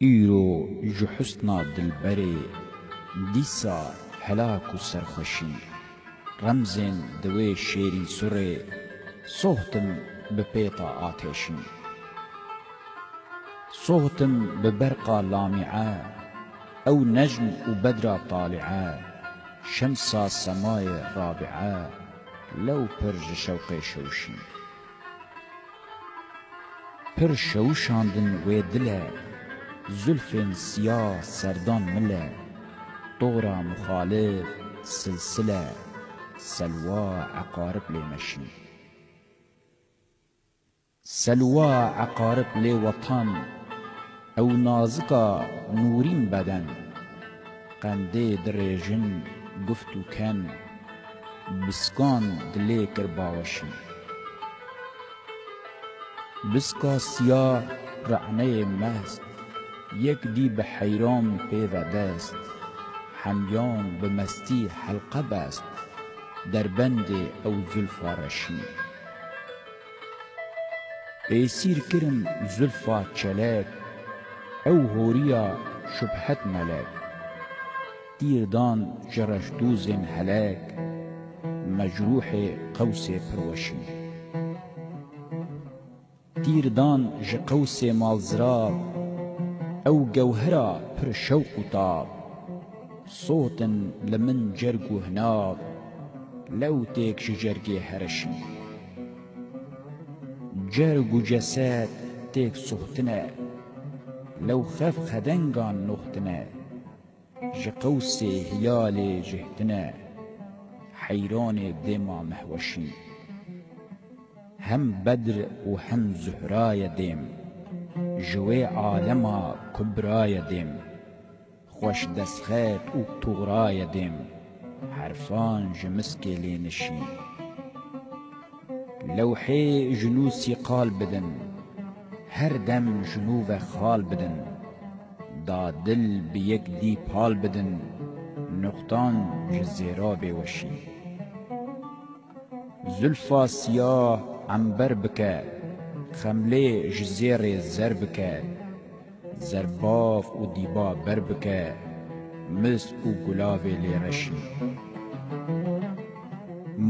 ایرو ji husna dilberê dîsa helak û serxweşî remzên di wê şêrînsurê sohtin bi pêta atêşî sohtin bi berqa lamîe ew necm û bedra talîe şemsa semayê rabîe lew pir ji şewqê şewşî pir şewşandin wê dile زلفên siyah serdan mile dora muxalif silsile selwa eqarib lê meşî selwa eqarib lê wetan ew nazika nûrîn beden qendê dirêjin guft û ken biskan dilê kir baweşî biska siyah re'neyê mest yek dî bi heyran pêve dest hemyan bi mestî helqe best derbendê ew zülfa reşî êsîr kirin zülfa çelek ew horiya şubhet melek dîr dan ji reşdûzên helek mecrûhê qewsê pir weşî dîr dan ji qewsê malzirav ew gewhera pir şewq û tab sotin li min cerg û hinav lewtêk ji cergê hereşî cerg û cesed têk sohtine lew xev xedengan noxtine ji qewsê hilalê jihtine heyranê dêma mehweşî hem bedr û hem zuhraye dêm ji wê alema kubraye dêm xweş destxet û tuğraye dêm herfan ji miskê lê nişî lewhê ji nû sîqal bidin her dem ji nû ve xal bidin da dil bi yek dî pal bidin nuqtan ji zêrabê weşî zülfa siyah ember bike xemlê ji zêrê zer bike zerbaf û dîba ber bike misk û gulavê lê reşî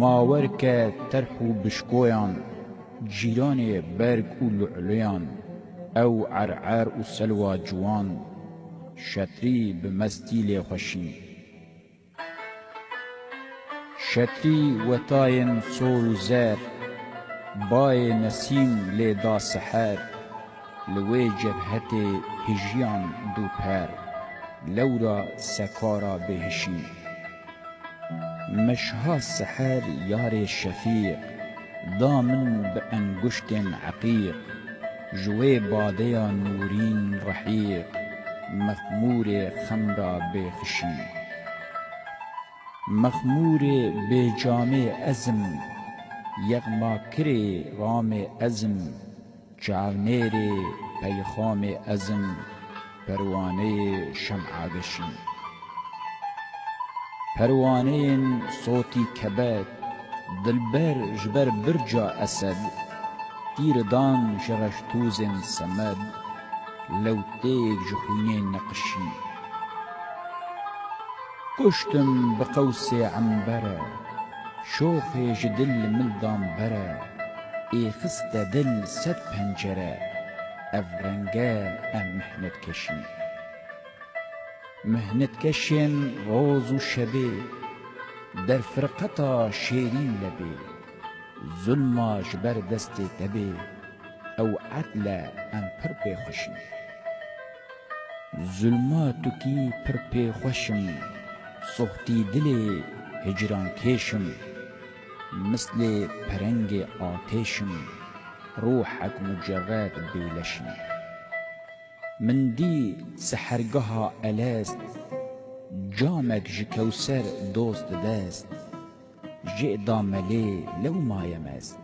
mawerke terh û bişkoyan cîranê berg û lu'luyan ew er'er û selwa ciwan şetrî bi mestî lê xweşî şetrî wetayên sor û zer bayê nesîm lê da seher li wê cebhetê hîjiyan dû per lewra sekara bêhişî meşha seher yarê şefîq da min bi enguştên eqîq ji wê badeya nûrîn rehîq mexmûrê xemra bêxişî mexmûrê bêcamê ezim yexmakirê ramê ezim çavnêrê peyxamê ezim perwaneyê şem'a geşî perwaneyên sotî kebed dilber ji ber birca esed dîr dan ji reştûzên semed lewtêk ji xwînê neqişî kuştim bi qewsê embere şoxê ji dil li mildan bere êxiste dil sed pencere ev renge em mihnetkeşî mihnetkeşên roz û şebê derfirqeta şêrîn lebê zulma ji ber destê te bê ew edle em pir pêxweşî zulma tukî pir pêxweşim sohtî dilê hicrankêşim mislê perengê atêşim ruhek mucerred bêleşî min dî sehergeha elest camek ji kewser dost didest jê da melê lew maye mest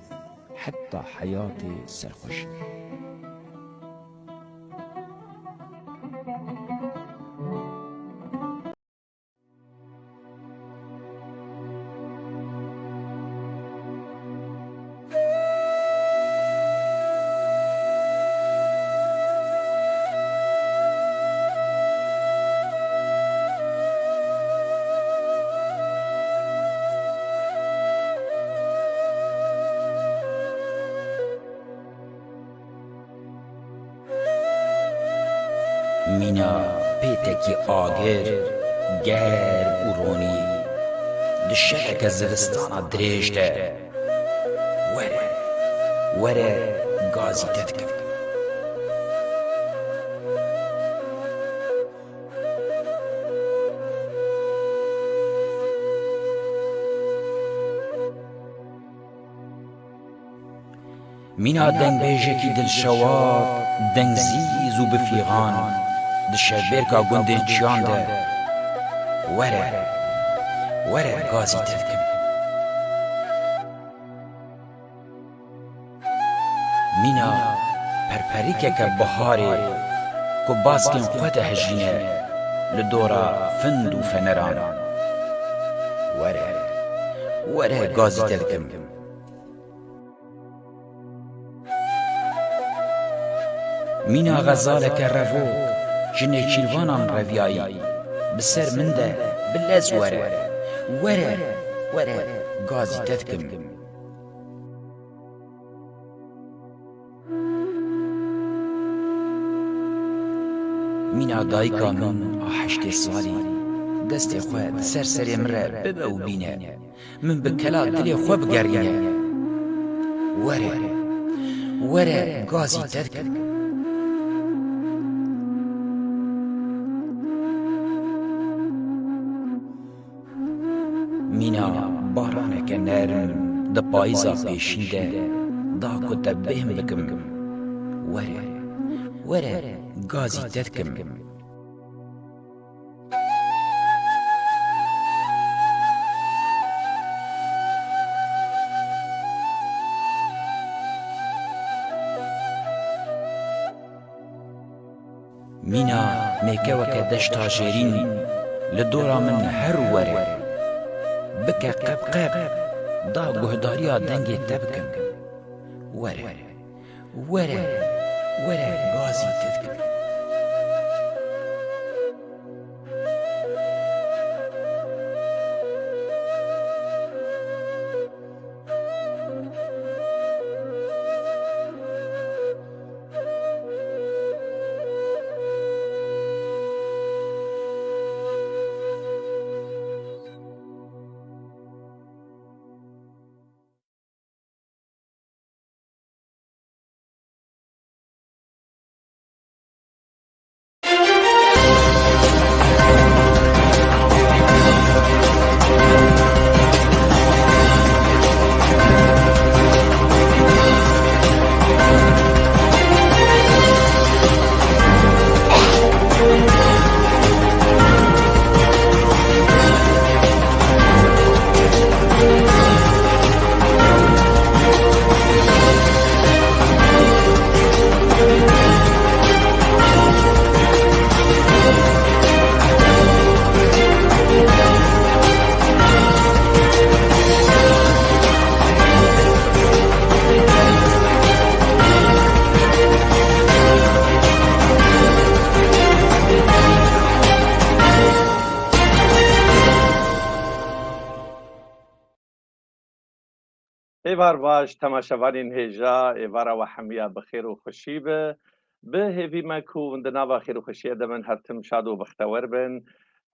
heta heyatê serxweşî مینا پیتکی آگر گر و رونی دشتک زلستانا دریج ده وره وره گازی تدکم مینا دنگ بیجکی دل شوار دنگ زیز و بفیغان دشبرکا گندن چیان ده وره وره گازی تدکم مینا پرپریکه که بهاره که باسکن خود هجینه لدورا فند و فنران وره وره گازی تدکم مینا غزالك الرفوق جني شيلفانان رفياي بسر من ده باللز ورا ورا ورا غازي تذكم مینا دایکا من آحشت سالي دست خواد سر مره ببو بینه من بکلا دل خو بگرینه ورا ورا غازي تذكم مینا بارانك نرم ده پایزا پیشنده دا کتا بهم بکم وره وره گازی تدکم مینا میکوک دشتا جرین لدورا من هر وره بکه قب قب دا گهداریا دنگی تبکم وره وره وره گازی تدکم ایوار باش تماشاوانین هیجا ایوارا و حمیا بخیر و خوشی به هیوی مکو اندنا خیر و خوشی دمن هرتم شاد و بختور بن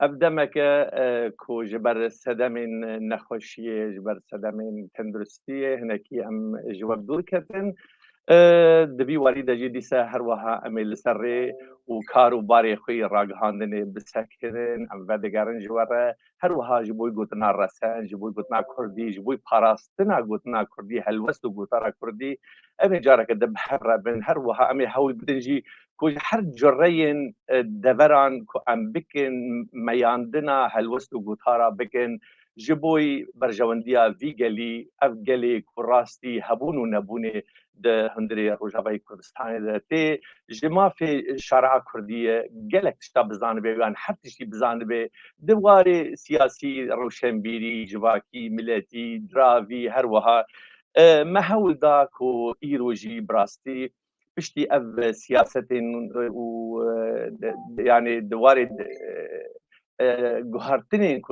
ابدمک کو جبر سدمین نخوشی جبر سدمین تندرستی هنکی ام جواب دور کردن دبی واری دجی دیسا هر وها امیل سری و کار و باری خوی راگهاندن بسکرن ام ودگارن جواره هر وها جبوی گوتنا رسان جبوی گوتنا کردی جبوی پاراستنا گوتنا کردی هلوست و گوتارا کردی امی جارک دب هر بن هر وها امی حول بدنجی کو هر جرین دوران کو ام بکن میاندنا هلوست و گوتارا بکن جبوی برجواندیا وی گلی اف گلی کراستی هبون و نبونه ده هندری روجاوی کردستان ده تی جما فی شارع کردیه گلک تشتا بزانه بیان هر تشتی بزانه بی دواره سیاسی روشنبیری جواکی ملتی دراوی هر وها محول دا کو ایروجی براستی پشتی اف سیاست و يعني دواره گوهرتنین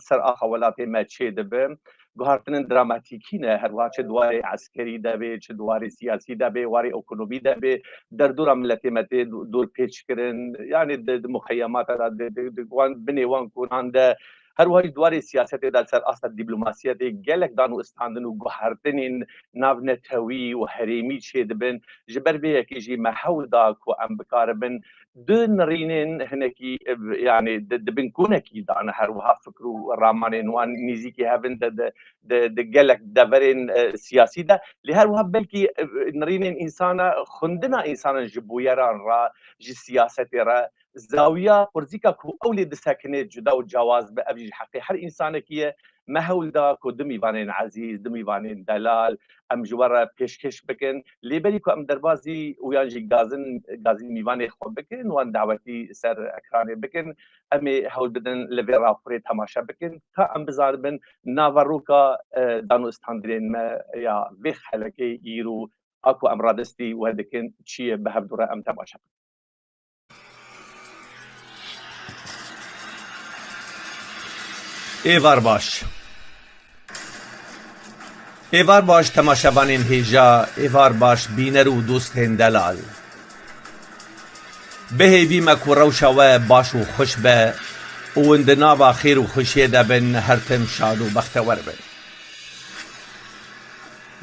سر آخوالات ما چه دبم گوهارتنن دراماتیکی نه هەروە چ دوای عسکەری دەبێت چ دواری سیاسی دەبێ واری ئۆکۆنۆمی دەبێ دەردوورە ملەتێ مەتێ دوور پێچکردن یعنی مخەیەماتە وان بنێوان کۆناندە هەروەی دواری سیاسەتێدا سەر ئاستا دیبلۆماسیەتێک gelek دان و ئستاندن و گوهارتنین ناونەتەوی و هەرێمی چێ دەبن ji ber vê yekê me hewl da ku em bikaribin du nirînên hinekî yani dibin konekî dane her wiha fikr û ramanên wan nîzîkî hevin di gelek deverên siyasî de lê her wiha belkî nirînên însana xwendina însanan ji bûyeran re ji siyasetê re zawiya qurzîka ku ew lê disekine cuda û cawaz bi ev jî heqê her însanekî ye me hewl da ku di mîvanên ezîz di mîvanên delal em ji we re pêşkeş bikin lêberî ku em derbasî ûyan jî gazîn mîvanê xwe bikin wan dawetî ser ekranê bikin em ê hewl bidin li vê raporê temaşe bikin ka em bizanibin navaroka dan û standîrên me ya vê xelekê îro a ku em radistî we dikin çi ye bi hevdû re em temaşe bikin. Êvar baş temaşevanên hêja, êvar baş bîner û dostên delal. Bihêvî me ku rewşa we baş û xweş be û hûn di nava xêr û xweşiyê de bin her tim şad û bextewer bin.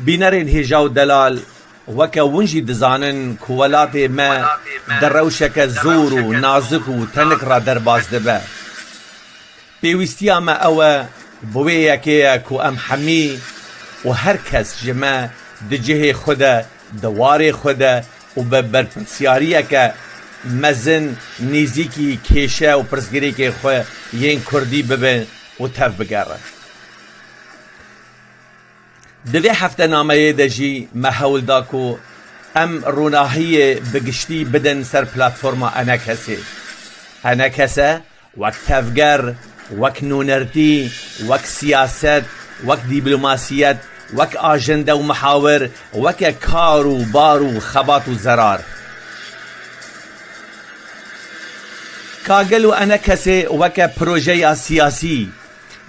Bînerên hêja û delal weke hûn jî dizanin ku welatê me di rewşeke zor û nazik û tenik re derbas dibe. Pêwîstiya me ew e bi wê yekê ye ku em hemî û her kes ji me di cihê xwe de di warê xwe de û bi berpirsyariyeke mezin nêzîkî kêşe û pirsgirêkê xwe yên Kurdî bibin û tev bigere. Di vê heftenameyê de jî me hewl da ku em ronahiyê bi giştî bidin ser platforma Enekesê. Enekese wek tevger, wek nûnertî, wek siyaset, wek dîplomasiyet, wek ajende û mihawir, weke kar û bar û xebat û zerar. Kagel û Enekesê weke projeya siyasî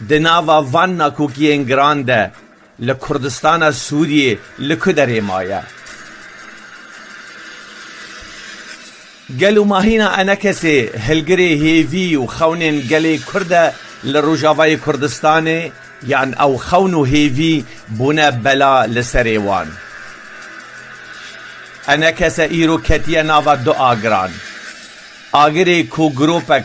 di nava van nakokiyên giran de li Kurdistana Sûriyê li ku derê maye. Gel û mahîna Enekesê hilgirê hêvî û xewnên gelê Kurd e li Rojavayê Kurdistanê yan ew xewn û hêvî bûne bela li serê wan. Enekese îro ketiye nava du agiran. Agirê ku giropek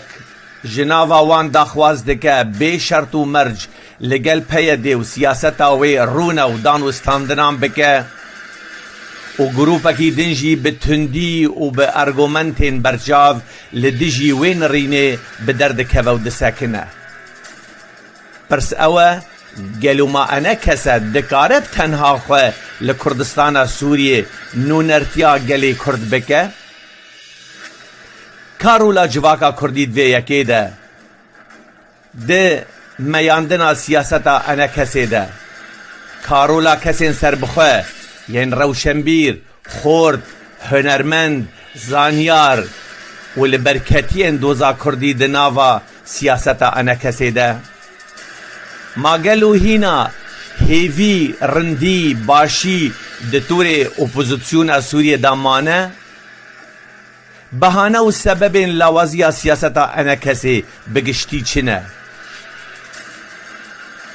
ji nava wan daxwaz dike bê şert û merc li gel peyedê û siyaseta wê rûne û dan û standinan bike û gropekî din jî bi tundî û bi argumentên berçav li dijî wê nirînê bi derdikeve û disekine. Pirs ew e gel û ma Enekese dikare bi tenha xwe li Kurdistana Sûriyê nûnertiya gelê Kurd bike? Karola civaka Kurdî di vê yekê de di meyandina siyaseta Enekesê de karola kesên serbixwe yên rewşenbîr, xort, hunermend, zanyar û li berketiyên doza Kurdî di nava siyaseta Enekesê de ma gel û hîna hêvî, rindî, başî di torê opozisyona Sûriyê de mane? Behane û sebebên lawaziya siyaseta Enekesê bi giştî çi ne?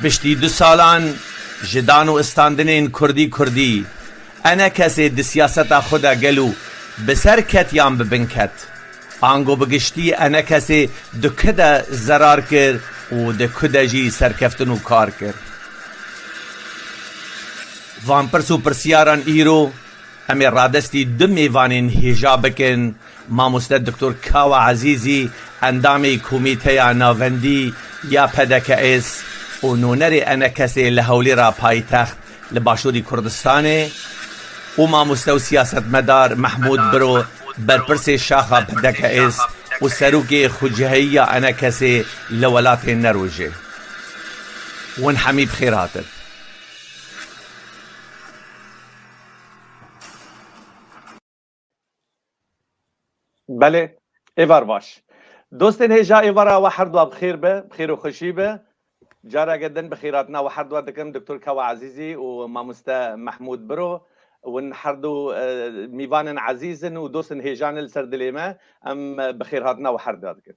Piştî du salan ji dan û istandinên Kurdî Enekesê di siyaseta xwe de gel û bi ser ket yan bi bin ket. Ango bi giştî Enekesê di ku de zerar kir û di ku de jî serkeftin û kar kir. Van pirs û pirsyaran îro em ê radestî du mêvanên hêja bikin Mamoste Dr. Kawa Ezîzî endamê komîteya navendî ya PDKS û nûnerê Enekesê li Hewlêra paytext li Başûrî Kurdistanê û mamoste û siyasetmedar Mehmûd Biro berpirsê şaxa PDKS û serokê xwecihîya Enekesê li welatê Nerojê. Wan hemî bi xêr hatin. بله ایوار باش دوستین هجا ایوارا و هر دو بخیر به بخیر و خوشی به جارة جدا بخيراتنا وحرد وردكم دكتور كوا عزيزي وماموستا محمود برو ونحردو ميفان عزيز ودوسن هيجان السردليمة ام بخيراتنا وحرد وردكم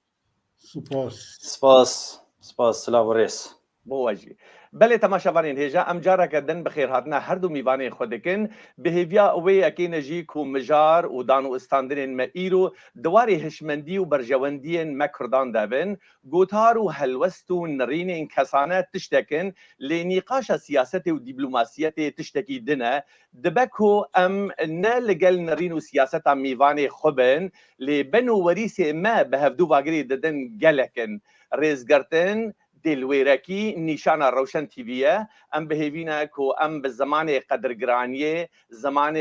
سپاس سلاو ریس بواجی بله تماشاوانین هجا ام جارا کردن بخیر هاتنا هر دو میوانی خودکن بهویا اوی اکین جی کو مجار و دانو استاندرین ما ایرو دواری هشمندی و برجواندین ما کردان دابن گوتار و هلوست و نرین کسانه تشتکن لنقاش سیاست و دیپلوماسیت تشتکی دنه دبکو ام نه لگل نرین و سیاست میوانی خوبن لبنو وریس ما بهفدو واگری ددن گلکن ریزگرتن دلویرکی نشان روشن تیویه ام بهوینا کو ام به زمان قدرگرانیه زمان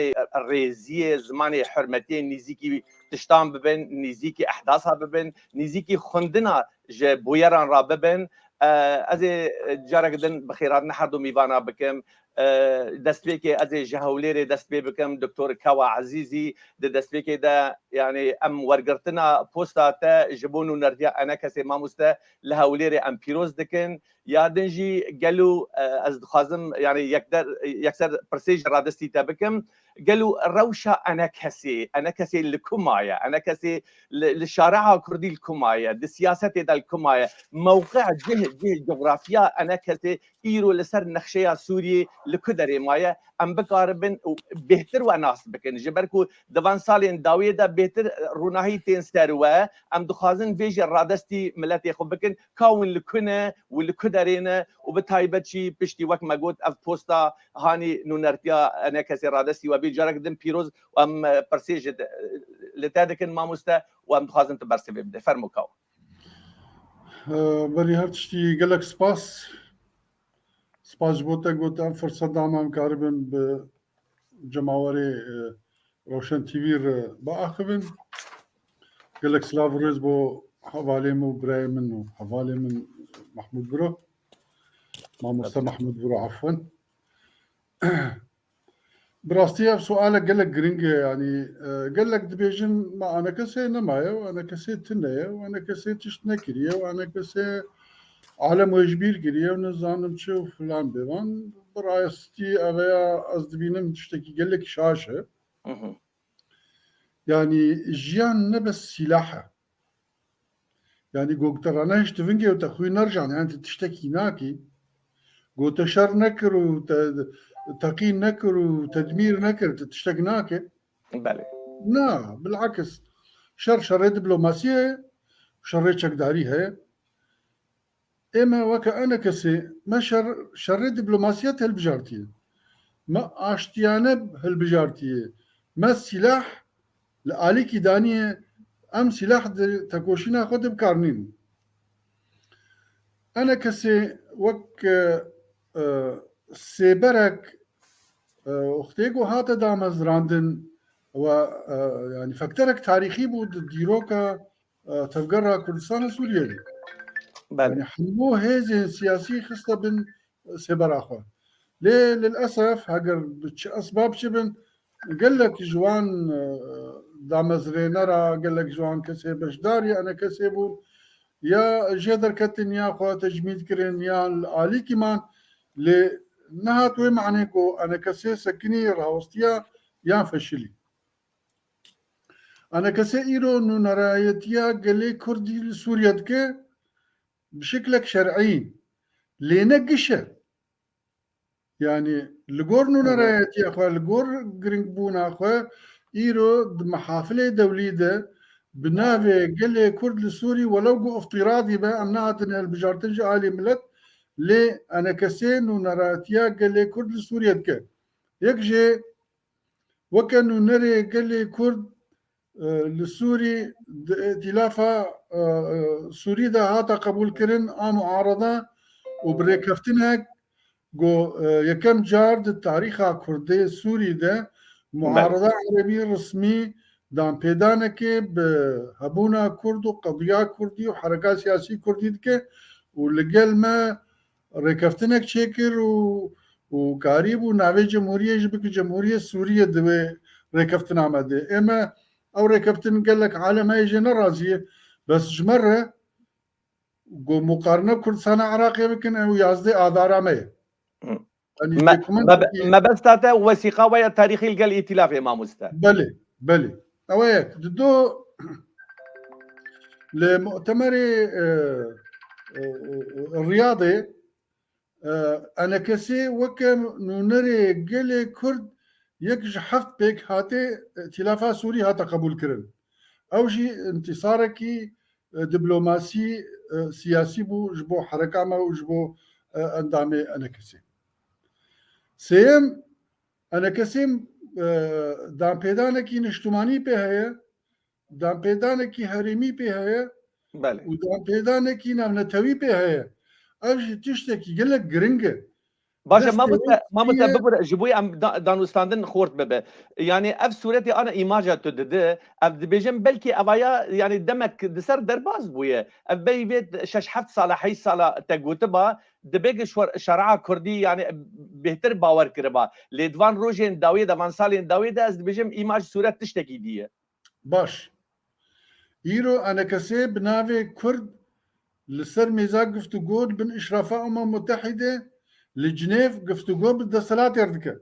ریزیه زمان حرمتی نزیکی تشتام ببن نزیکی احداثها ببن نزیکی خندنا ج بویران را ببن از جارا گدن بخیرات نحردو میوانا بکم دستبیکی از جهولیر دستبی بکم دکتور کوا عزیزی دستبیکی دا يعني ام ورقرتنا بوستا تا جبونو نرديا انا كسي ماموستا لهوليري ام بيروز دكن يا دنجي قالوا از خازم يعني يكسر برسيج رادستي تبكم قالوا روشة انا كسي الكماية انا كسي للشارع كردي الكماية دي سياسة دا الكماية موقع جه جغرافيا انا كسي ايرو لسر نخشيا سوري لكدري مايا ام بقاربن بهتر وناس بكن جبركو دوان سالين داوية دا بهتر روناهي تين ستاروا ام دخازن فيجي رادستي ملاتي خو بكن كاون لكنا والكدرينا وبتايبت شي بشتي وك ما قلت اف بوستا هاني نونرتيا انا كسي رادستي وبي جارك دم بيروز وام برسيج لتادكن ماموستا وام دخازن تبرسي ببدا فرمو كاو بری هر تشتی گلک سپاس بوده گوتم فرصت دامم کاربن به جماوری روشن تیویر با آخبن گلک سلاو ریز بو حوالی مو برای من و حوالی من محمود برو ماموستا محمود برو عفوا براستي اف سؤالك قال لك جرينجا يعني قال لك دبيجن ما انا كسي نمايا وانا كسي تنايا وانا كسي تشتنا كريا وانا كسي عالم وجبير كريا ونزانم تشوف فلان بيوان براستي اويا ازدبينم تشتكي قال لك شاشه يعني جيان نبس سلاحه يعني قلت انا اشتفنجي وتخوي نرجع يعني انت تشتكي ناكي قلت شر نكر تقيين نكر وتدمير نكر تشتقناك بله لا بالعكس شر دبلوماسية شر شكداريها إما وكأنا كسي ما شر دبلوماسية هالبجارتية ما اشتيانب هالبجارتية ما السلاح لآليكي دانية أم سلاح تكوشينا خد بكارنين أنا كسي وك سيبرك اختيجو هاتا دامز راندن و يعني فكترك تاريخي بود ديروكا تفقرها كردستان سوريا يعني حنبو هيزي سياسي خصة بن سيبر اخوة ليه للأسف هاجر أسباب شبن قال لك جوان دامز رينرا قال لك جوان كسي بشداري أنا كسيبو يا جدر كتن يا أخوة تجميد كرين يا الآلي كمان نهات وي معنيكو أنا كسي سكني راوستيا يا فشلي أنا كسي إيرو نو نرايتيا قلي كردي سوريا دكي بشكلك شرعي لينقشة يعني لقور نو نرايتيا أخوة لقور قرنقبونا أخوة إيرو محافلة دوليدة بنافي قلي كرد السوري ولو قو افتراضي بها أمناتنا البجارتنجي آلي ملت لي أنا كسين ونراتيا قال لي كرد سوريا دكا يكجي وكانوا نري قال لي كرد للسوري ائتلافا سوري دا هاتا قبول كرن معارضة وبريكفتنها جو يكم جارد التاريخ كردي سوري دا معارضة عربية رسمي دام بيدانك بهبونا كرد وقضية كردي وحركات سياسية كردي دكا ولقال ما ركفتنك شكر وقريب وناوي جمهورية جبك جمهورية سوريا دوي ركفتنا ماده اما او ركفتن قال لك عالم هاي جنرازية بس جمرة جو مقارنه كردستان عراقي بكن او يازدي آذارامه يعني ما بس تاتا وثيقه ويا تاريخي القل ائتلاف امام مستر بلي اويك دو لمؤتمر الرياضي انا كسي وكم نونري قلي كرد يكش حفت بيك هاتي ائتلافا سوري هاتا قبول كرن او جي انتصاركي دبلوماسي سياسي بو جبو حركة ما وجبو اندامي انا كسي سيم انا كسيم دام بيدانكي نشتماني بهاية دام بيدانكي هرمي بهاية ودام بيدانكي نامنتوي بهاية اوجي تشتكي قلك جرنجة باشا ما متببر جبوي ام دانوستاندن خورت ببه يعني اف صورتي انا ايماجا تدده اف دبيجن بلكي افايا يعني دمك دسر درباز بويا اف بيت ششحفت صالحي صالا تقوتبا دبيج شرعه كردي يعني بهتر باور كربا لدوان روجين داوي دفان سالين داوي ده از دبيجن ايماج صورت تشتكي دي باش ايرو انا كسي بنافي كرد لسر ميزاق قفتو قول بن اشرافات متحده لجنيف قفتو قول بدها صلاة يردك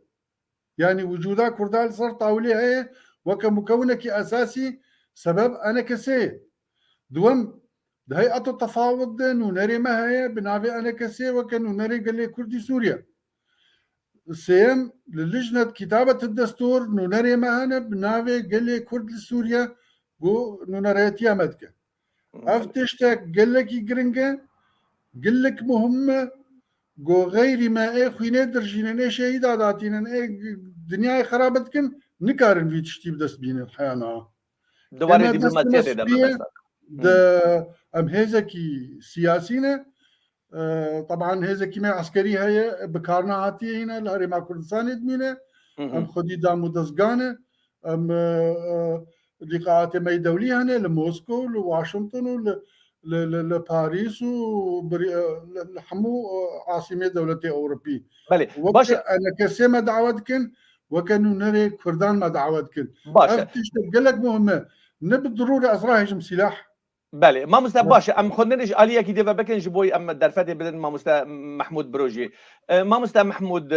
يعني وجودها كردال صار طاولي هي وكمكونك أساسي سبب أنا كسي دوم ده هي أتو تفاوض نونري ما هي بنابي أنا كسي وكنونري قال لي كردي سوريا سيم للجنة كتابة الدستور نونري ما هنا بنابي قال لي كرد سوريا جو نونريتيا مدك أفتشتك قال لك يقرنجا قال لك مهمة جو غير ما ايه خوينه درجينه ايه شهيد عداتين ايه دنيا خرابتكن نكارن في تشتيب دست بين الحياة دواري دبلوماسية ده ام هيزكي سياسينا طبعا هيزكي ما عسكري هي بكارنا عاتي هنا لهري ما كردستان ادمينه ام خدي دامو دزقانه ام لقاءات مي دولية هنا لموسكو لواشنطن لباريس ولحمو عاصمة دولة أوروبية بلي باشا أنا كسي ما دعوتكن وكانوا نري كردان ما دعوتكن باشا أفتش تقلك مهمة نبي ضروري أسرع هجم سلاح بله ما مست باشا ام خدنيش آلية كي ديفا بكن جبوي ام درفتي بدن ما مست محمود بروجي ما مست محمود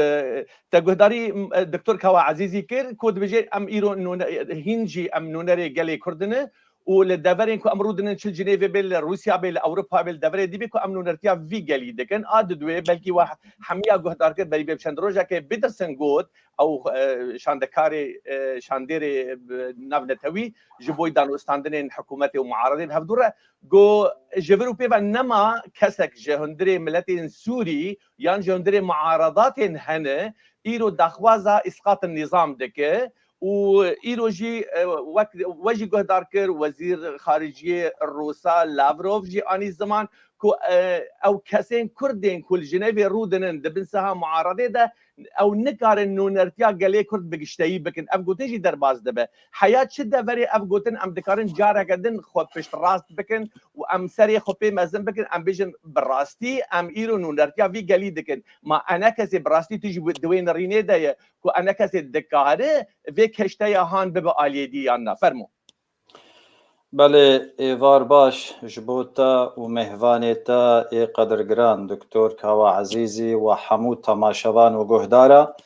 تقدري دكتور كوا عزيزي كير كود بيجي ام ايرو انه هينجي ام نونري قالي كردنه وللدفرين كو امرودن تشل جنيف بيل روسيا بيل اوروبا بيل دفري دي بيكو ام نونرتيا في قالي دكن اد دوي بلكي واحد حميه قهدار كر بري بشند روجا كي بيترسن جوت او شاندكاري شانديري نافنتوي جبوي دانو استاندنين حكومتي ومعارضين هفدوره جو جبرو بيبا نما كسك جهندري ملتين سوري يعني جهندري معارضات هنا ايرو دخوازا اسقاط النظام دكه وايرو جي وجي قهدار كر وزير خارجيه الروسا لافروف جي اني زمان كو او كاسين كردين كل جنيف رودن دبنسها معارضه ده او نكار انه نرتيا قالي كرد بقشتي بكن افغوتي درباز دبه حياه شده فري افغوتن ام دكارن جاره قدن خو بشت راست بكن وام سري خو بي مازن بكن ام بيجن براستي ام ايرو نو نرتيا في قالي دكن ما انا كسي براستي تجي دوين ريني ده كو انا كسي دكاره في كشتي هان ببا اليدي انا فرمو بله ایوار باش جبوتا و مهوانتا ای قدرگران دکتور کاوا عزیزی و حمود تماشوان و گهدارا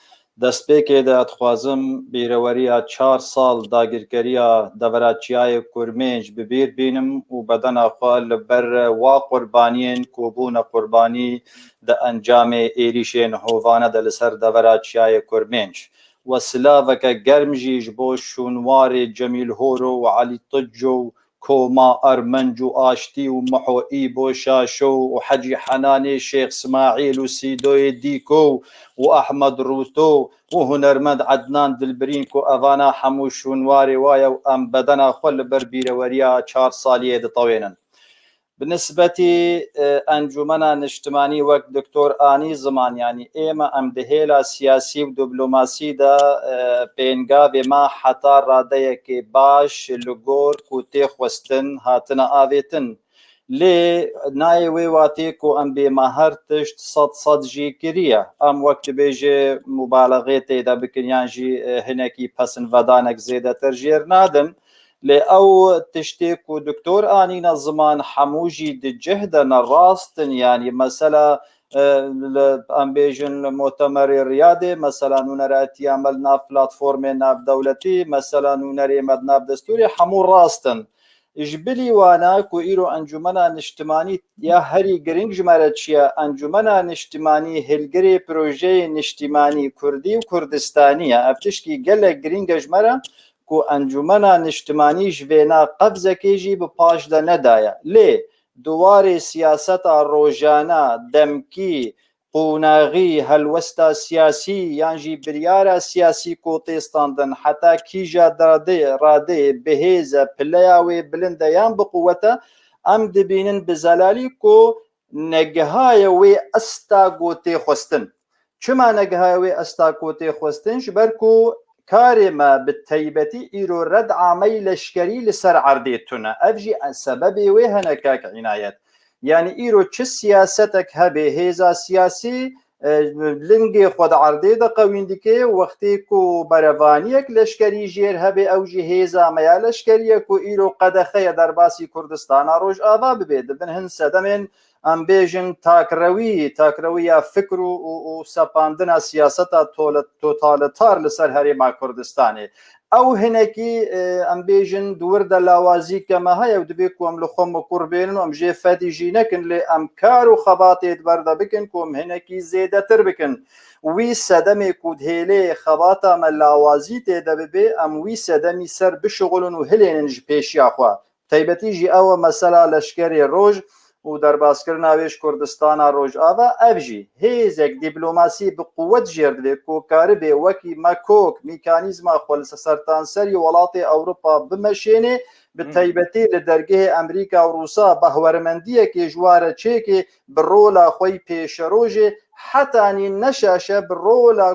دست پیکه ده اتخوازم بیروریا 4 سال داگیرگریا دوراتچیای کرمنج ببیر بینم و بدن اخوال لبر و قربانین کوبون قربانی ده انجام ایریشین هووانه ده لسر دوراتچیای کرمنج و سلاوک گرمجی جبو شونوار جمیل هورو و علی طجو كوما أرمنج وآشتي ومحوئي بوشاشو وحجي حناني شيخ اسماعيل وسيدوي ديكو وأحمد روتو وهنرمند عدنان دلبرينكو أفانا حموش ونواري وايا وأم بدنا خل بربير وريا 4 سالية طوينا بالنسبة أنجمنا نجتماني وقت دكتور آني زمان يعني إيما أم دهيلا سياسي ودبلوماسي دا بينغا بما حتى راديك باش لغور كوتي خوستن هاتنا آويتن لي ناي ويواتيكو أم بمهر تشت صد جي كريا أم وقت بيجي مبالغيتي دا بكن يانجي هناكي پسن ودانك زيادة ترجير نادن لێ ئەو تشتێک و دکتۆر ئانینە زمان حەمووژی دجهدەنە ڕاستن ینی مەسەلا ئەم بێژن مۆتەمەری ڕیادێ مەسەلا نونەرەتی ئەمەل ناو پلاتفۆرمێ ناو دەولەتی مەسەلا نونەرێمەد ناو دەستوری هەموو ڕاستن ژبلی وانە و ئیرۆ ئەنجومەنە نیشتمانی یا هەری گرنگ ژمارە چییە ئەنجومەنە نیشتمانی هێلگەری پرۆژەی نیشتیمانی کوردی و کوردستانیە ئەفتشکی گەلێک گرنگە ژمەرە و ئەنجومەنە نیشتمانی ژێنا قەبزەکێژی بە پاشدە نەدایە لێ دووارێ سیاسەتە ڕۆژانە دەمکی قوناغی هەلوەستە سیاسی یانژی بریارە سیاسی کۆتێستاندن حتا کیژە ڕادێ بەهێزە پلەیاوێ بلندە یان بقووەتە ئەم دەبینن بزەلالی کۆ نەگەهایە وێ ئەستا گۆتێ خۆستن چما نەگەهایە وێ ئەستا کۆتێ خۆستن ژبەرکۆ کارێمە بتەیبەتی ئیرۆ ڕەد عامەی لەشکەری لەسەر عەردێتونە ئەڤژی سەبەبێ وێ هەنە کاک عنایەت یعنی ئیرۆ چ سیاسەتێک هەبێ هێزا سیاسی لنگێ خۆدا عەردێ دەقەویندیکێ وەختێک و بەرەڤانیەک لەشکەری ژێر هەبێ ئەوژی هێزا مەیا لەشکەریەک و ئیرۆ قەدەخەیە دەرباسی کوردستانە ڕۆژ ئاوا ببێ دەبن هەن سەدەمێن ئەم بێژن تاکڕەویە فکر و سەپاندنە سیاسەتە تۆتالەتار لەسەر هەرێما کوردستانێ ئەو هەنێکی ئەم بێژن دووردە لاوازی کەمە هەیە و دەبێت کوم لە خۆم کوڕبێنن و ئەم ژێ فەتیژی نەکن لێ ئەم کار و خەباتێت بەردە بکن کۆم هەنێکی زێدەتر بکن وی سەدەمێک و هێلێ خەباتەمە لاوازی تێدە ببێ ئەم وی سەدەمی سەر بشغڵن و هلێنن ژ پێشیاخوا تایبەتیژی ئەوە مەسەلا لەشکەری ڕۆژ و دەرباسکردناوێش کوردستانە ڕۆژئاوا ئەڤژی هێزێک دیبلۆماسی بقووەت ژێردێ کۆکاری بێ وەکی مەکۆک میکانیزما خۆلسە سەرتانسەری وڵاتی ئەوروپا بمەشێنێ بە تایبەتی لە دەرگەی ئەمریکا و رووسا بە هەوەرمەندیەکی ژوارە چێکێ بڕۆلا خۆی پێشەڕۆژێ حتانی نەشاشە بڕۆلا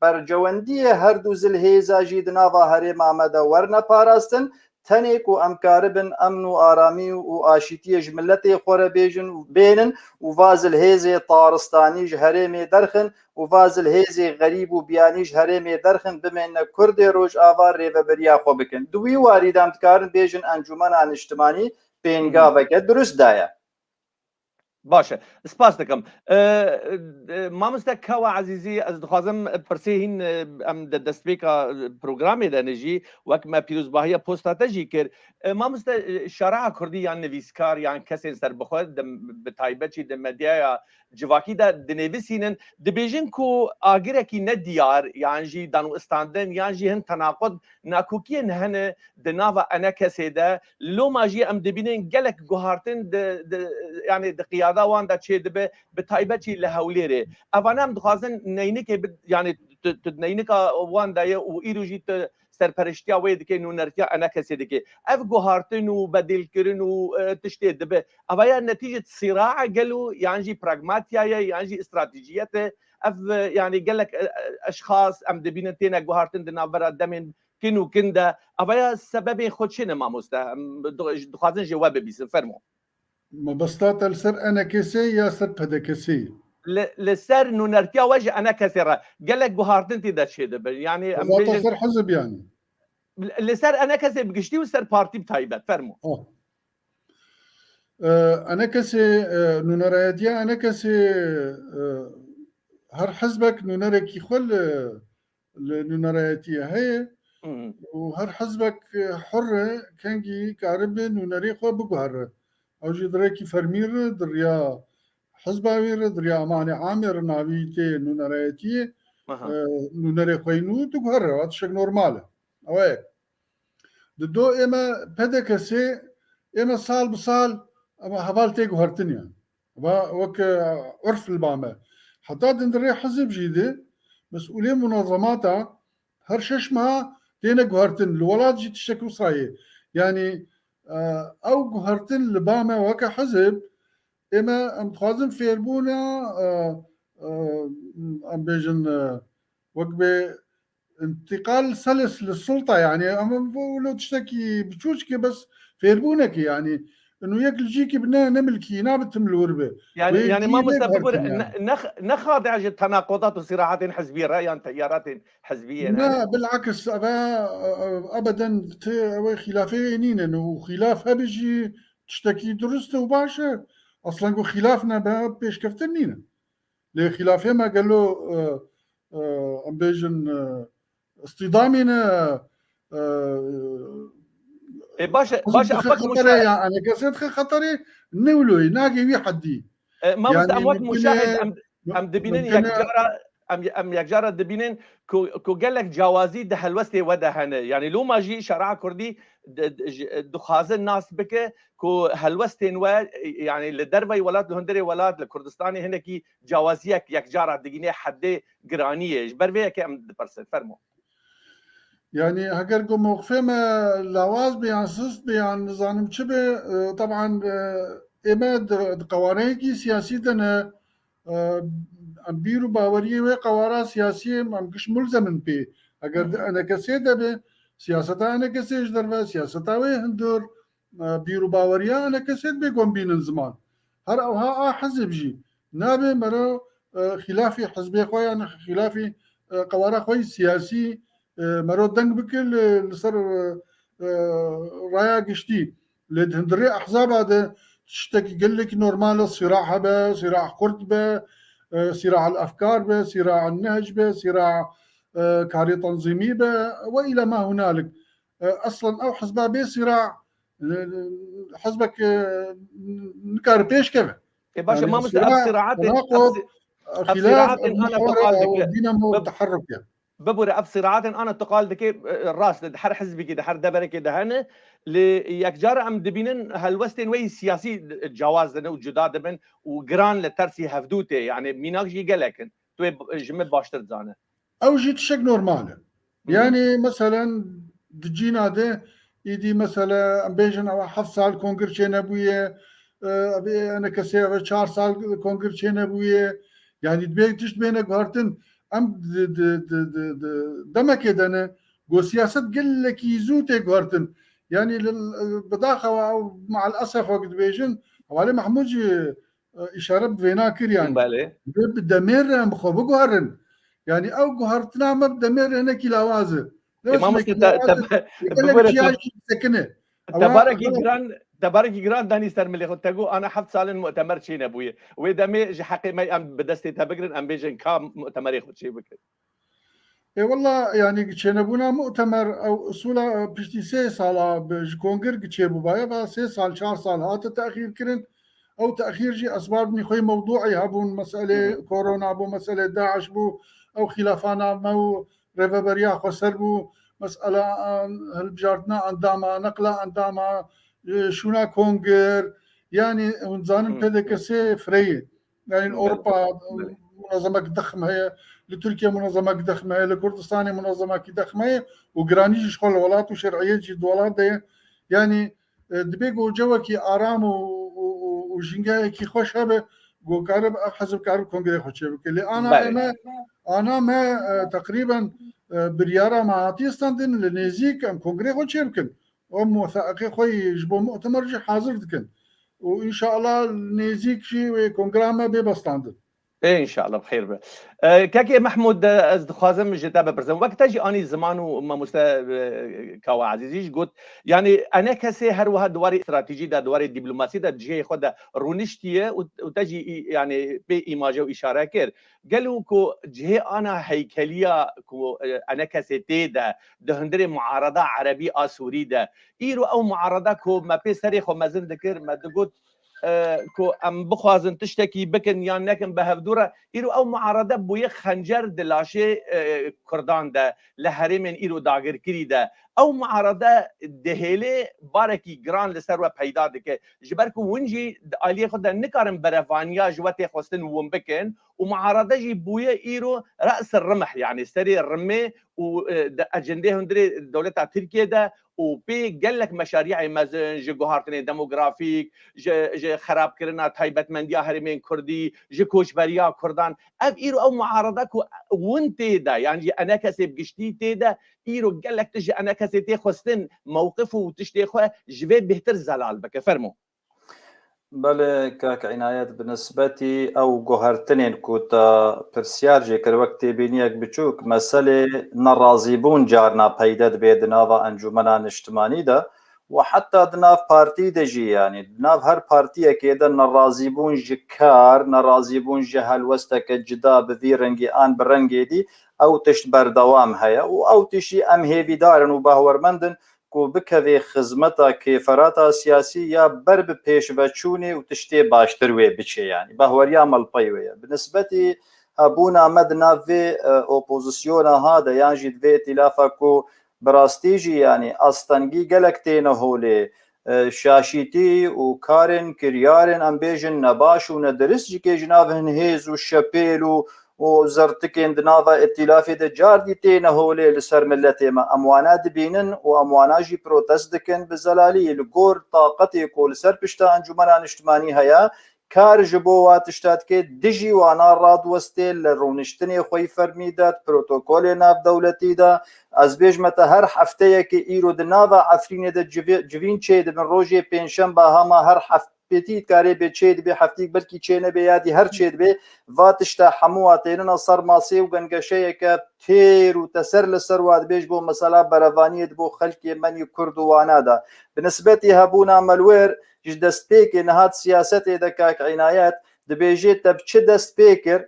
بەرجەوەندیە هەردوو زلهێزاژی دناوا هەرێما مەدە وەرنە پاراستن تەنێک و ئەمکارە بن ئەمن و ئارامی و ئاشتیەش ملەتێ خۆرە بێژن بێنن و ڤازل هێزێ تاڕستانیش هەرێمێ دەرخن و ڤازل هێزێ غەریب و بیانیش هەرێمێ دەرخن بمێنە کوردێ ڕۆژ ئاوا ڕێڤەبەریا خۆ بکەن دوی واریدام دکارن بێژن ئەنجومەنە نیشتمانی پێنگاوەکە دروستدایە باشە سپاس دەکەم مامۆستا کاوە عەزیزی ئەس دخوازم پرسێ هین ئەم دەستپێکە پرۆگرامێ دەنێژی وەک مە پیرۆزباهیە پۆستاتەژی کرد مامۆستا شەرع کوردی یان نویسکار یان کەسێن سەربەخۆ بە تایبەتی دە مەدیایە civakî de dinêvisînin dibêjin ku agirekî ne diyar yan jî danûistandin yan jî hin tenaqud nakokiyên hene di nava enekesê de loma jî em dibînin gelek guhartin yani di qiyada wan de çê dibe bi taybetî li Hewlêrê evane em dixwazin neynikê yani neynika wan de ye û îro jî serperiştiya wê dike nûnertiya enekesê dike ev guhartin û bedêlkirin û tiştê dibe evaya netîje sîra'a gelo yan jî pragmatiyaye yan jî stratejiyete ev yani gelek eşxas em dibînin têne guhartin di navbera demên kin û kin de evaya sebebê xwe çi ne mamoste dixwazin jê we bibîsin fermo مبسطات لسر انکسê ya ser pedekesê li ser nûnertiya we ji enekesê re gelek guhartin tê de çê dibe yani em ser hizb yani li ser enekesê bigiştî û ser partî taybet fermo enekesê nûnerayetiya enekesê her hizbek nûnerekî xwe li nûnerayetiye heye û her hizbek hur e kengî karibe nûnerê xwe biguhere ew jî direkî fermî re diriya hizba wê re diriya amanê amê re navî tê nûnerayetiyê nûnerê xwe nû diguhere wat şek normal e ew ye di do ême pedekesê ême sal bi sal heval tê guhertin yani wek urf li bame heta dindirê hizb jî de mes'ûlê munazemata her şeş meha têne guhertin li welat jî tiştek wisa ye yani ew guhertin li bame weke hizb ême em dixwazin fêrbûna em bêjin wek bê انتقال سلس للسلطة يعني أما لو تشتكي بتشوشكي بس فيربونك يعني انه ياك الجيكي بنا نملكي نابتم الوربه يعني ما مسبب نخاضع تناقضات وصراعات حزبيه رأيان تيارات حزبيه لا بالعكس ابدا خلافين انه خلافها بيجي تشتكي درست وباشا اصلا قو خلافنا بيش كفتنينا ليه خلافه ما قال له ام بيجن اصطدامنا باشا خطري يعني كسيت خطري نولوي ناقي وي حدي ما يعني اموات مشاهد ام دبينين يك جارة دبينين كو قال لك جوازي ده هلوستي ودهنه يعني لو ما جي شرع كردي دخاز الناس بك كو هلوستين و يعني لدربي ولاد الهندري ولاد الكردستاني هنكي جوازيك يك جارة دقينه حدي قرانيه جبر بيه كم برسل فرمو يعني هكر قو موقفه ما لواز بيان سس بيان نظام شبه طبعا إماد قوانينكي سياسيتنا بيرو باوريه وقوارا سياسية مش ملزم بي اگر انا كسيدة به سياستا انا كسيج دربا سياستا وي هندور بيرو باوريه انا كسيد بيقوم بين زمان هر او ها حزب جي نابي مرو خلافي حزبي خويا انا خلافي قوارا خوي سياسي مرو دنگ بكل لصر رايا قشتي لدهندري احزاب هذا تشتكي قال لك نورمال صراع به صراع كرد به صراع الافكار به صراع النهج به صراع كاري تنظيمي به والى ما هنالك اصلا او حزبها به صراع حزبك نكار بيش كيف باشا ما مستقب صراعات خلاف المحور دينامو التحرك يعني ببوري اب صراعات انا تقال دكي الراس دحر حزبي كده دحر دبر كده هنا ليكجار ام دبينن هالوستين وي سياسي جواز لنا وجداد بن وجران لترسي هفدوتي يعني ميناك جي قالك تو جمع باشتر زانه او جيت شك نورمال يعني مثلا دجينا ده يدي مثلا بيجن او حف سال كونغرشين ابويه انا كسي 4 سال كونغرشين ابويه يعني تبيك تشت بينك هارتن ام دمك دنا جو سياسه قال لك يزوتي غارتن يعني بداخه مع الاسف وقت بيجن حوالي محمود اشاره بفيناكر يعني بدمير مخبو غارن يعني او غارتنا ما بدمير هنا كلاوازه ما ممكن تبارك جران داني سرملي خد تقول انا حفت سال مؤتمر شي نبويه ودمي حقي ما ام بدستي تبقرن ام بيجن كام مؤتمر ياخذ شي بكر اي والله يعني شنبونا مؤتمر او اصولا بشتي 6 سال بكونغر كتشيبو بايا 6 سال 4 سال هات تاخير كرن او تاخير جي اسباب ني خوي موضوعي هابون مساله كورونا بو مساله داعش بو او خلافانا مو ريفبريا خسر بو مساله هل بجارتنا عندما نقله عندما شونا كونغر يعني ونزانم بدا كسي فري يعني اوروبا منظمه ضخمه هي لتركيا منظمه ضخمه هي لكردستان منظمه ضخمه هي وجراني شغل ولات وشرعيه جد ولات يعني دبيجو جوكي ارام وجنجاي كي خوش هبه جو كارب حزب كارب كونغري خوش اللي انا ما تقريبا برياره مع تيستاندن لنيزيك ام كونغري خوش يمكن ام وثائقي خوي يجبو مؤتمر جي حاضر دكن وان شاء الله نيزيك شي كونغراما ببستاندن ان شاء الله بخير كاكي محمود از خوازم جتابه برزم وقت تجي اني زمانو ما مستا كوا عزيزيش قلت يعني انا كسي هر وها دواري استراتيجي دا دواري دبلوماسي دا جهه خد رونشتيه وتجي يعني بي ايماجه واشاره كير قالوا كو جهه انا هيكليه كو انا كسي تيدا دهندري معارضه عربي اسوري دا ايرو او معارضه كو ما بي سري خو مازن ذكر ما تقول كو ام بخوازن تشتكي بكن يعني نكن بهفدوره ايرو او معارضه بويه خنجر دلاشي كردان ده لهرمن ايرو داغر كري ده او معارضه دهيله باركي جران لسر و پیدا دکه جبركو ونجي اليه خد نكارن برفانيا جوتي خوستن ومبكن ومعارضه جي بويه ايرو راس الرمح يعني سري الرمي واجنده هندري دوله تركيا ده وبي قال لك مشاريع مازن جي جوهارتني ديموغرافيك جي خراب كرنا تايبت منديا هرمين كردي جي كوشبريا كردان اف ايرو او معارضه وانت دا يعني انا كسب قشتي تيدا ايرو قال لك تجي انا كسيتي خوستن موقفه وتشتي خو جبي بهتر زلال بك فرمو بله کاک عنایت بنسبتی او گوهرتنین کوتا پرسیار جکر وقت بینیک بچوک مسئله نرازی بون جارنا پیدا دبی دناوا انجمنان اجتماعی ده و حتی دناف پارتی دجی یعنی دناف هر پارتی که ده نرازی بون جکار نرازی بون جهل وسته که جدا بوی رنگی آن برنگی دی او تشت بردوام هیا و او تشی ام هیوی دارن و باورمندن کو بکوی خزمتا کیفراتا سیاسی یا بر به پیش وچونی و تشتی باشتر وی بچه یعنی باوریا ملپی وی بنسبتی هبونا مدنا في اوبوزيسيون هذا ينجد في ائتلافكو براستيجي يعني استنجي جلكتين هولي شاشيتي وكارن كريارن ام بيجن نباش وندرس جي جنابهن هيز وشابيل وزرتكين دنافا ائتلافي د جاردي تين هولي لسر ملتي ما اموانا دبينن واموانا جي بروتست دكن بزلالي لغور طاقتي كل سر بشتا انجمنان اجتماعي هيا کار جبو واتشتات که دجی وانا راد وسته لرونشتنی خوی فرمیداد پروتوکول ناف دولتی دا از بیج متا هر هفته که ایرو دناوا عفرین دا جوین چه دبن روژه پنجشنبه هما هر هفته کاری به چه دبی هفته بلکی چه نبی یادی هر چه دبی واتشتا حمواتین صار ماسی و گنگشه که تیر و تسر لسر واد بیج بو مثلا بروانیت بو خلکی منی کرد وانا دا بنسبتی هبونا ملویر جش دست پیکر نهاد سیاست دکاک عنایت دبیجی تب چه دست پیکر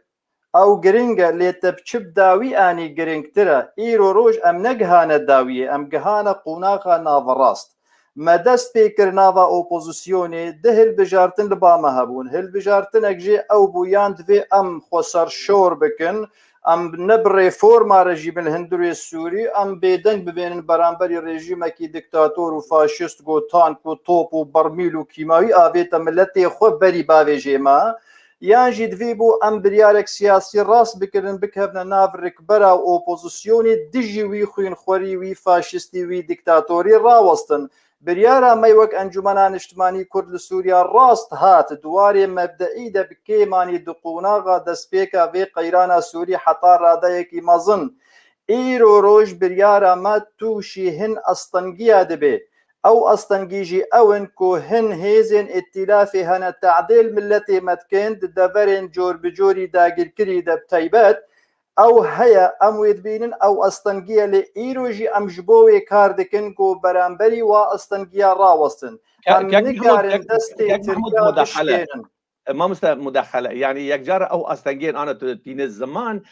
او گرینگه لی تب چه بداوی آنی گرینگ تره ایرو روش ام نگهانه داویه ام گهانه قوناقا ناوراست ما دست پیکر ناوا اپوزیسیونی ده هل بجارتن لبامه هبون هل بجارتن اگجی او بویاند وی ام خسر شور بکن ام نب ريفورم رژیم الهندوری سوری ام بیدنگ ببینن برانبری رژیم کی دیکتاتور و فاشیست گو تانک و توپ و برمیل و کیماوی آویت ملت خو بری باویجه ما یانجی دوی بو ام بریارک سیاسی راست بکرن بکهبن ناف رکبرا و اپوزیسیونی دجی وی خوین خوری وی فاشیستی وی دیکتاتوری راوستن بریارا میوک انجمنان اجتماعی کرد سوریا راست هات دواری مبدئی ده بکیمانی دقوناغا دسپیکا وی قیرانا سوری حتا راده کی مزن ایرو روش بریارا ما توشی هن استنگیا دبی او استنگیجی اون کو هن هیزن ائتلافی هن تعدیل ملتی متکند دبرن جور بجوری داگیر کری دب تایبت او هيا امويد بينن او استنجيا لايروجي ام جبوي كاردكن كو برامبري واستنجيا راوستن ام نقارن دستي تركا بشكينن ما مداخله يعني يكجار او استنجين انا تين الزمان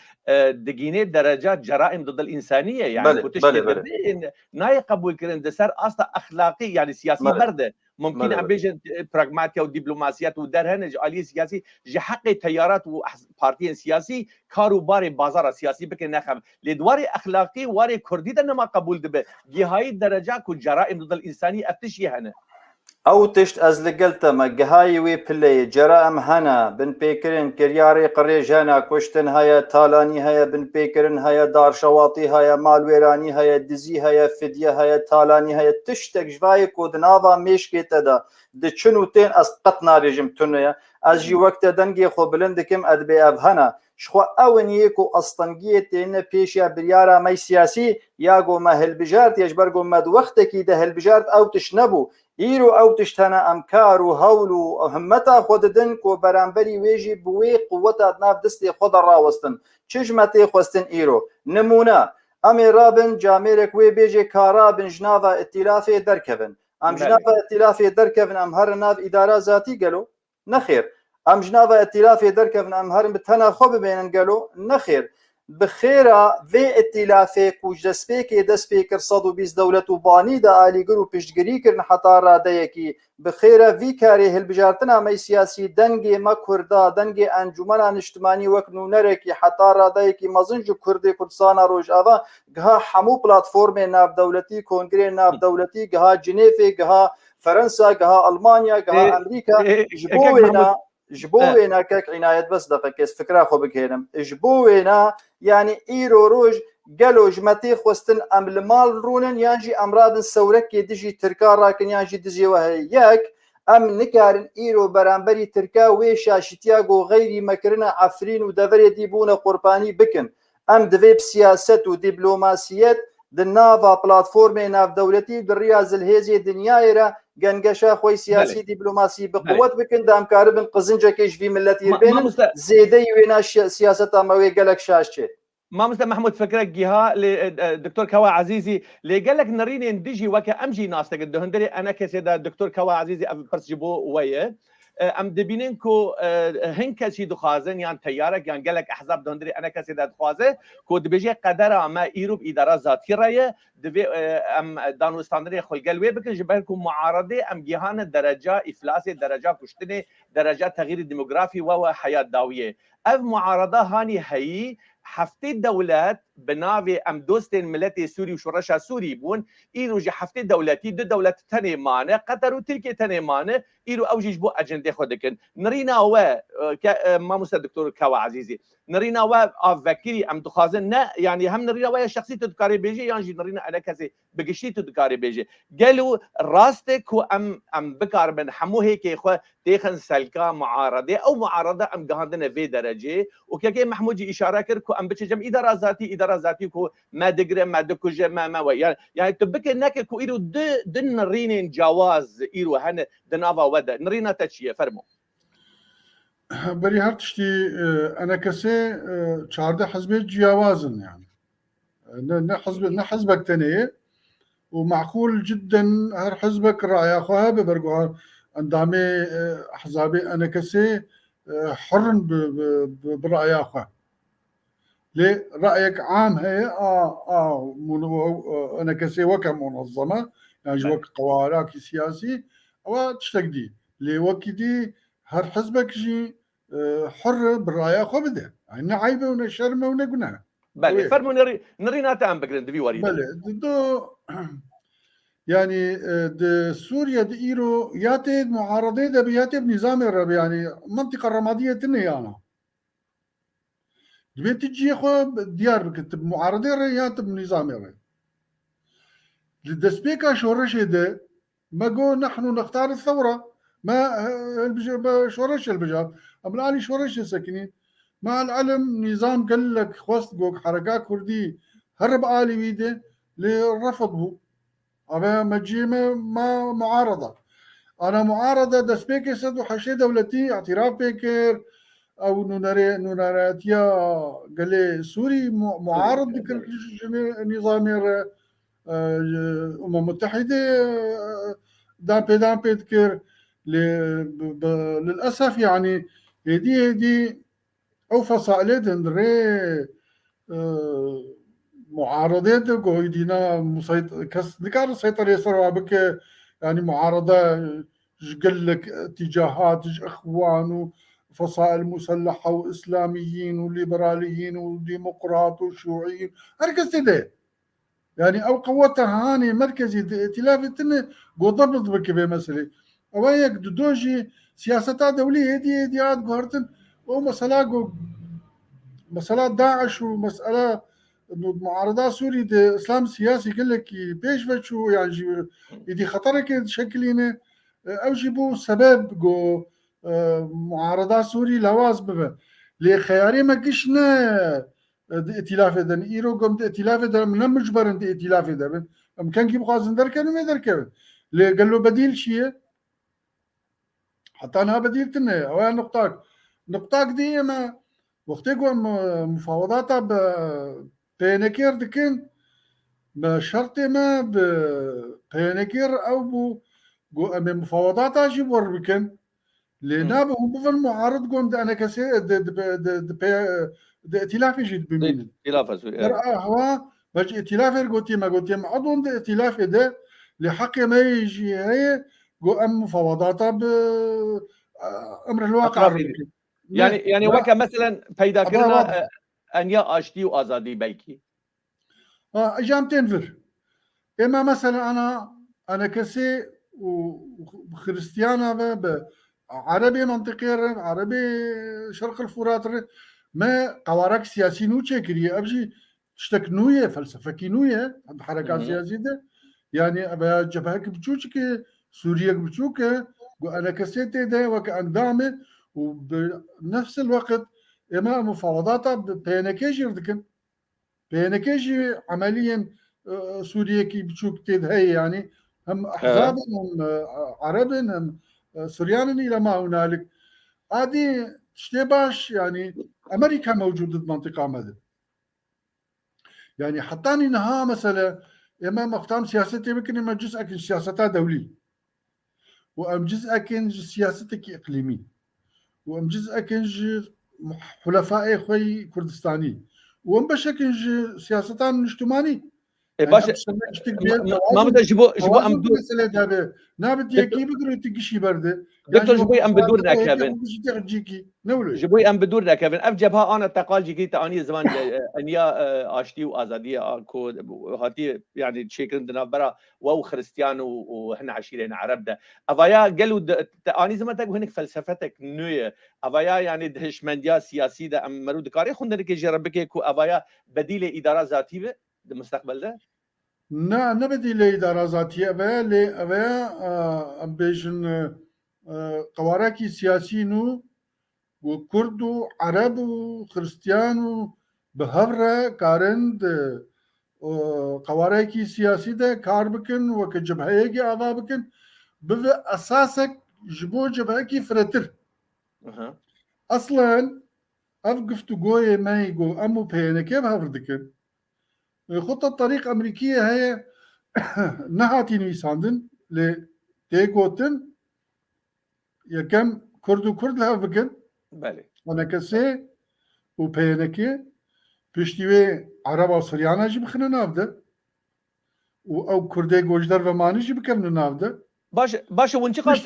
دقينه درجات جرائم ضد الانسانيه يعني كنتش ناي قبول كرن دسر اصلا اخلاقي يعني سياسي برده ممكن ام بيجن براغماتيا ودبلوماسيات ودرهن علي سياسي جي حق تيارات وبارتيين سياسي كاروبار بازار سياسي بكن نخم لدواري اخلاقي واري كردي ده ما قبول دبه جهاي درجات جرائم ضد الانسانيه افتشي هنا او تشت از لقلتا ما جهاي وي بلاي جرائم هنا بن بيكرن كرياري قريجانا كوشتن هيا تالاني هيا بن بيكرن هيا دار شواطي هيا مالويراني هيا دزي هيا فدية هيا تالاني هيا تشتك جواي كودنافا ميشكي تدا دچنو تين از قطنا رجم تنيا از جي وقت دنگي خو بلندكم ادبي ابهنا شخوا اونيه كو استنگيه تين بيشيا بريارا مي سياسي ياغو ما هلبجارت يجبرغو مد وقتكي ده هلبجارت او تشنبو ایرو او تشتنا امکار و هول و همتا خود دن کو برانبری ویجی بوی قوت ادناف دستی خود راوستن چشمتی خوستن ایرو نمونه امی رابن جامرک وی بیجی کارا بن جناوا ائتلاف درکبن ام جناوا ائتلاف درکبن ام هر ناف اداره ذاتی گلو نخیر ام جناوا ائتلاف درکبن ام هر بتنا خو ببینن گلو نخیر بخيرا في ائتلافي كوج دسبيكي دسبيكر 120 دولة وباني دا آلي قرو بشتگري كرن حتى راديكي بخيرا في كاري هالبجارتنا مي سياسي دنگي ما كردا دنگي انجمنا اجتماعي وكنو نركي حتى راديكي مزنجو كردي كردستانا روج آوا گها حمو بلاتفورمي ناف دولتي كونگري ناف دولتي گها جنيفي گها فرنسا گها ألمانيا گها أمريكا جبوينا كاك عناية بس دقيقة فكرة خو بكينم جبوينا يعني ايرو روج قالوا جمتي خوستن ام المال رونن يانجي امراض سورك يدجي تركا راكن يانجي دجي وهي ياك ام نكارن ايرو برانبري تركا ويشا شتياغو غيري مكرنا عفرين ودفر يديبون قرباني بكن ام دفي بسياسة ودبلوماسيات دنافا بلاتفورمي ناف دولتي بالرياز الهيزي دنيايرا جنجشا خوي سياسي دبلوماسي بقوة بكن دام كاربن قزنجا كيش في ملتي بين زيدي وينا سياسة ما ويقلك شاشة ما مستر محمود فكرك جهه لدكتور كوا عزيزي اللي قال لك نريني ندجي وكا امجي ناس تقدو هندري انا كسيدا دكتور كوا عزيزي برس جبو ويا ام دبينكو هنك شي دخازن يعني تيارك يعني قال لك احزاب دهندري انا كسيدا دخوازه كود بيجي قدر ما ايروب اداره ذاتي رايه دبي ام دانو استاندري خل قلبي بكن جبهكم معارضه ام جهان درجه افلاس درجه كشتني درجه تغيير الديموغرافي وحياه داويه اف معارضه هاني هي حفتي دولات بناوي ام دوستين ملتي سوري وشرشا سوري بون ايرو جي حفتي دولتي دو دولات تاني مانه قطر وتركيا تاني مانه ايرو اوجي جبو اجنده خودكن نرينا و ما مستر دكتور كوا عزيزي نرينا و افكري ام دخازن نا يعني هم نرينا و شخصي تذكاري بيجي يعني نرينا انا كسي بقشي تذكاري بيجي قالوا راستك ام بكار من حمو هيك خو تيخن سلكا معارضه او معارضه ام قهندنا في درجه وكاكي محمود اشاره كركو ام بتش جم اداره ذاتي كو ما دقره ما دكوجه ما يعني تبك انك كو ايرو دن رينين جواز ايرو هن دنافا ودا نرينا تشيه فرمو بري هرتشتي انا كسي 14 حزب جوازن يعني حزبك تانية ومعقول جدا هر حزبك رأي اخوها ببرقوها اندامي احزابي انا كسي حر برأي اخوها ليه رأيك عام هي انا كسي وكا منظمة يعني وك قوارك سياسي او تشتقدي ليه وكدي هر حزبك جي حر بالرأي اخو بده يعني عيبه ونشرمه ونقناه بله فرمو نرينا تام بقرن دبي وريد بله دو يعني سوريا ديرو ياتي معارضه ده بياتي بنظام الرب يعني منطقه رماديه تنيانا دبي تجي خو ديار بكتب معارضه ريات بنظام الرب للدسبيكا شورش ده ما قو نحن نختار الثوره ما شورش البجار أملاني شورش ساكنين مع العلم نظام قال لك خوست قوك حركات كردي هرب آلي بيده لرفضه أبا مجيمة ما معارضة أنا معارضة دسبيك سدو حشي دولتي اعتراف بكر أو نوناراتيا قال لي سوري معارض ذكر نظام الأمم المتحدة دامبي ذكر للأسف يعني هدي أو فصائلات دري معارضات قويدينا مسيطر كس نكار سيطر يسروا بك يعني معارضة قال لك اتجاهات اخوان وفصائل مسلحة واسلاميين وليبراليين وديمقراط وشيوعيين هركز ده يعني او قوتها هاني مركزي ائتلاف التنة قضبط بك بمسألة او هيك دوجي سياسات دولية دي عاد قهرتن ومسألة داعش ومسألة انه معارضة سوري ده اسلام سياسي قال لك بيش بتشو يعني يدي خطرك شكلينه او جيبوا سبب جو معارضة سوري لواز ببا لخياري ما كشنا ائتلاف ده ايرو قمت ائتلاف ده من مجبر انت ائتلاف ده كان كيف خازن دركن وما دركن قال له بديل شيء حتى انا بديل تنه وين نقطاك دي ما وقتی مفاوضات بينكير دكين بشرط ما بينكير او مفاوضات اجي بوربكن لنا هم بفن معارض قوم ده انا كسي ده ائتلاف يجي بمين ائتلاف هو باجي ائتلاف قلت ما عضو ده ائتلاف ده لحق ما يجي هي قوم مفاوضات بامر الواقع يعني وكا مثلا پیدا كرنا انيا اشتي وازادي بيكي اجامتين فر اما مثلا انا كسي وخريستيانا عربي منطقي عربي شرق الفرات ما قوارك سياسي نو تشكري ابجي تشتكنويه فلسفه كينويه عند حركات سياسيه ده يعني ابا جبهك بتشوك سوريا بتشوك انا كسيت ده وكان دامه وبنفس الوقت اما مفاوضات بينكيجي ردكن بينكيجي عمليا سوريا كي بتشوك هي يعني هم أحزاب هم عرب هم سوريان إلى ما هنالك عادي اشتباش يعني أمريكا موجودة بمنطقة مدى يعني حتى نها مثلا إما مقتام سياستي يمكن إما جزء أكن سياستها دولي وأم جزء أكن سياستك إقليمي وأم جزء أكن حلفاء خوي كردستاني وأم بشكل سياستان اجتماعي يعني باش ما بدنا جبو ام دور مسألة دابا نابت ياكي بقدروا تقشي برده دكتور جبوي ام بدورنا كابن جبوي ام بدورنا كابن اف جبهه انا تقال جيكي تاني زمان انيا اشتي وازاديه كو هاتي يعني تشيكن دنا برا و خريستيان وهنا عشيرين عرب ده افايا قالوا اني زمان تقول هناك فلسفتك نويه افايا يعني دهشمنديا سياسي ده ام مرود كاري خندنا كي جربك كو افايا بديل اداره ذاتيه المستقبل ده نبدي لإدارة ذاتية أبا بيجن قواراكي سياسينو وكرد وعرب وخريستيان بهبرة كارند قواراكي سياسي ده كار بكن وكجبهيكي أعضاء بكن بذا أساسك جبو جبهيكي فرتر أصلا أفقفتو قوية ما يقو أمو بينكي بهبر دكن خطة طريق أمريكية هي نهاتي نيساندن لتيكوتن يكم كردو كرد لها بكن بله أنا كسي وبينكي بيشتوي عرب وصريانا جي بخنا نافده أو كردي جوجدار وماني جي بكمنا نافده باش وانتقال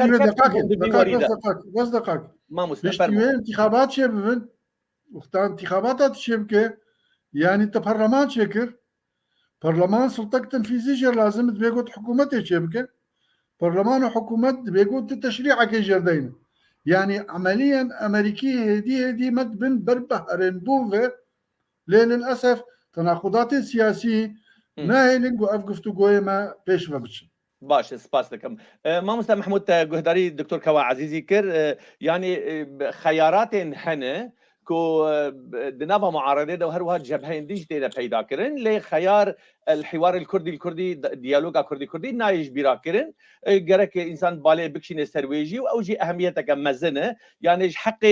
دقائق ما بيشتوي انتخابات شبابن وقتها انتخابات شبكة يعني انت برلمان شكر برلمان سلطة تنفيذية لازم تبيقود حكومته شبكة برلمان وحكومة بيقود التشريع كي جردين يعني عمليا أمريكية دي مد بن بربهرن بوفة للأسف تناقضات سياسية ناهلين وأفقفتو قوية ما بيش وبتش باش سباس لكم ما مستر محمود جهداري دكتور كوا عزيزي كر يعني خيارات هنا كو دنابا معارضه ده وهروها جبهين ديجيتال پیدا کرن لی خيار الحوار الكردي ديالوغا كردي نايج بيرا کرن گرك انسان بالي بكشين سرويجي او جي اهميتك مزنه يعني حق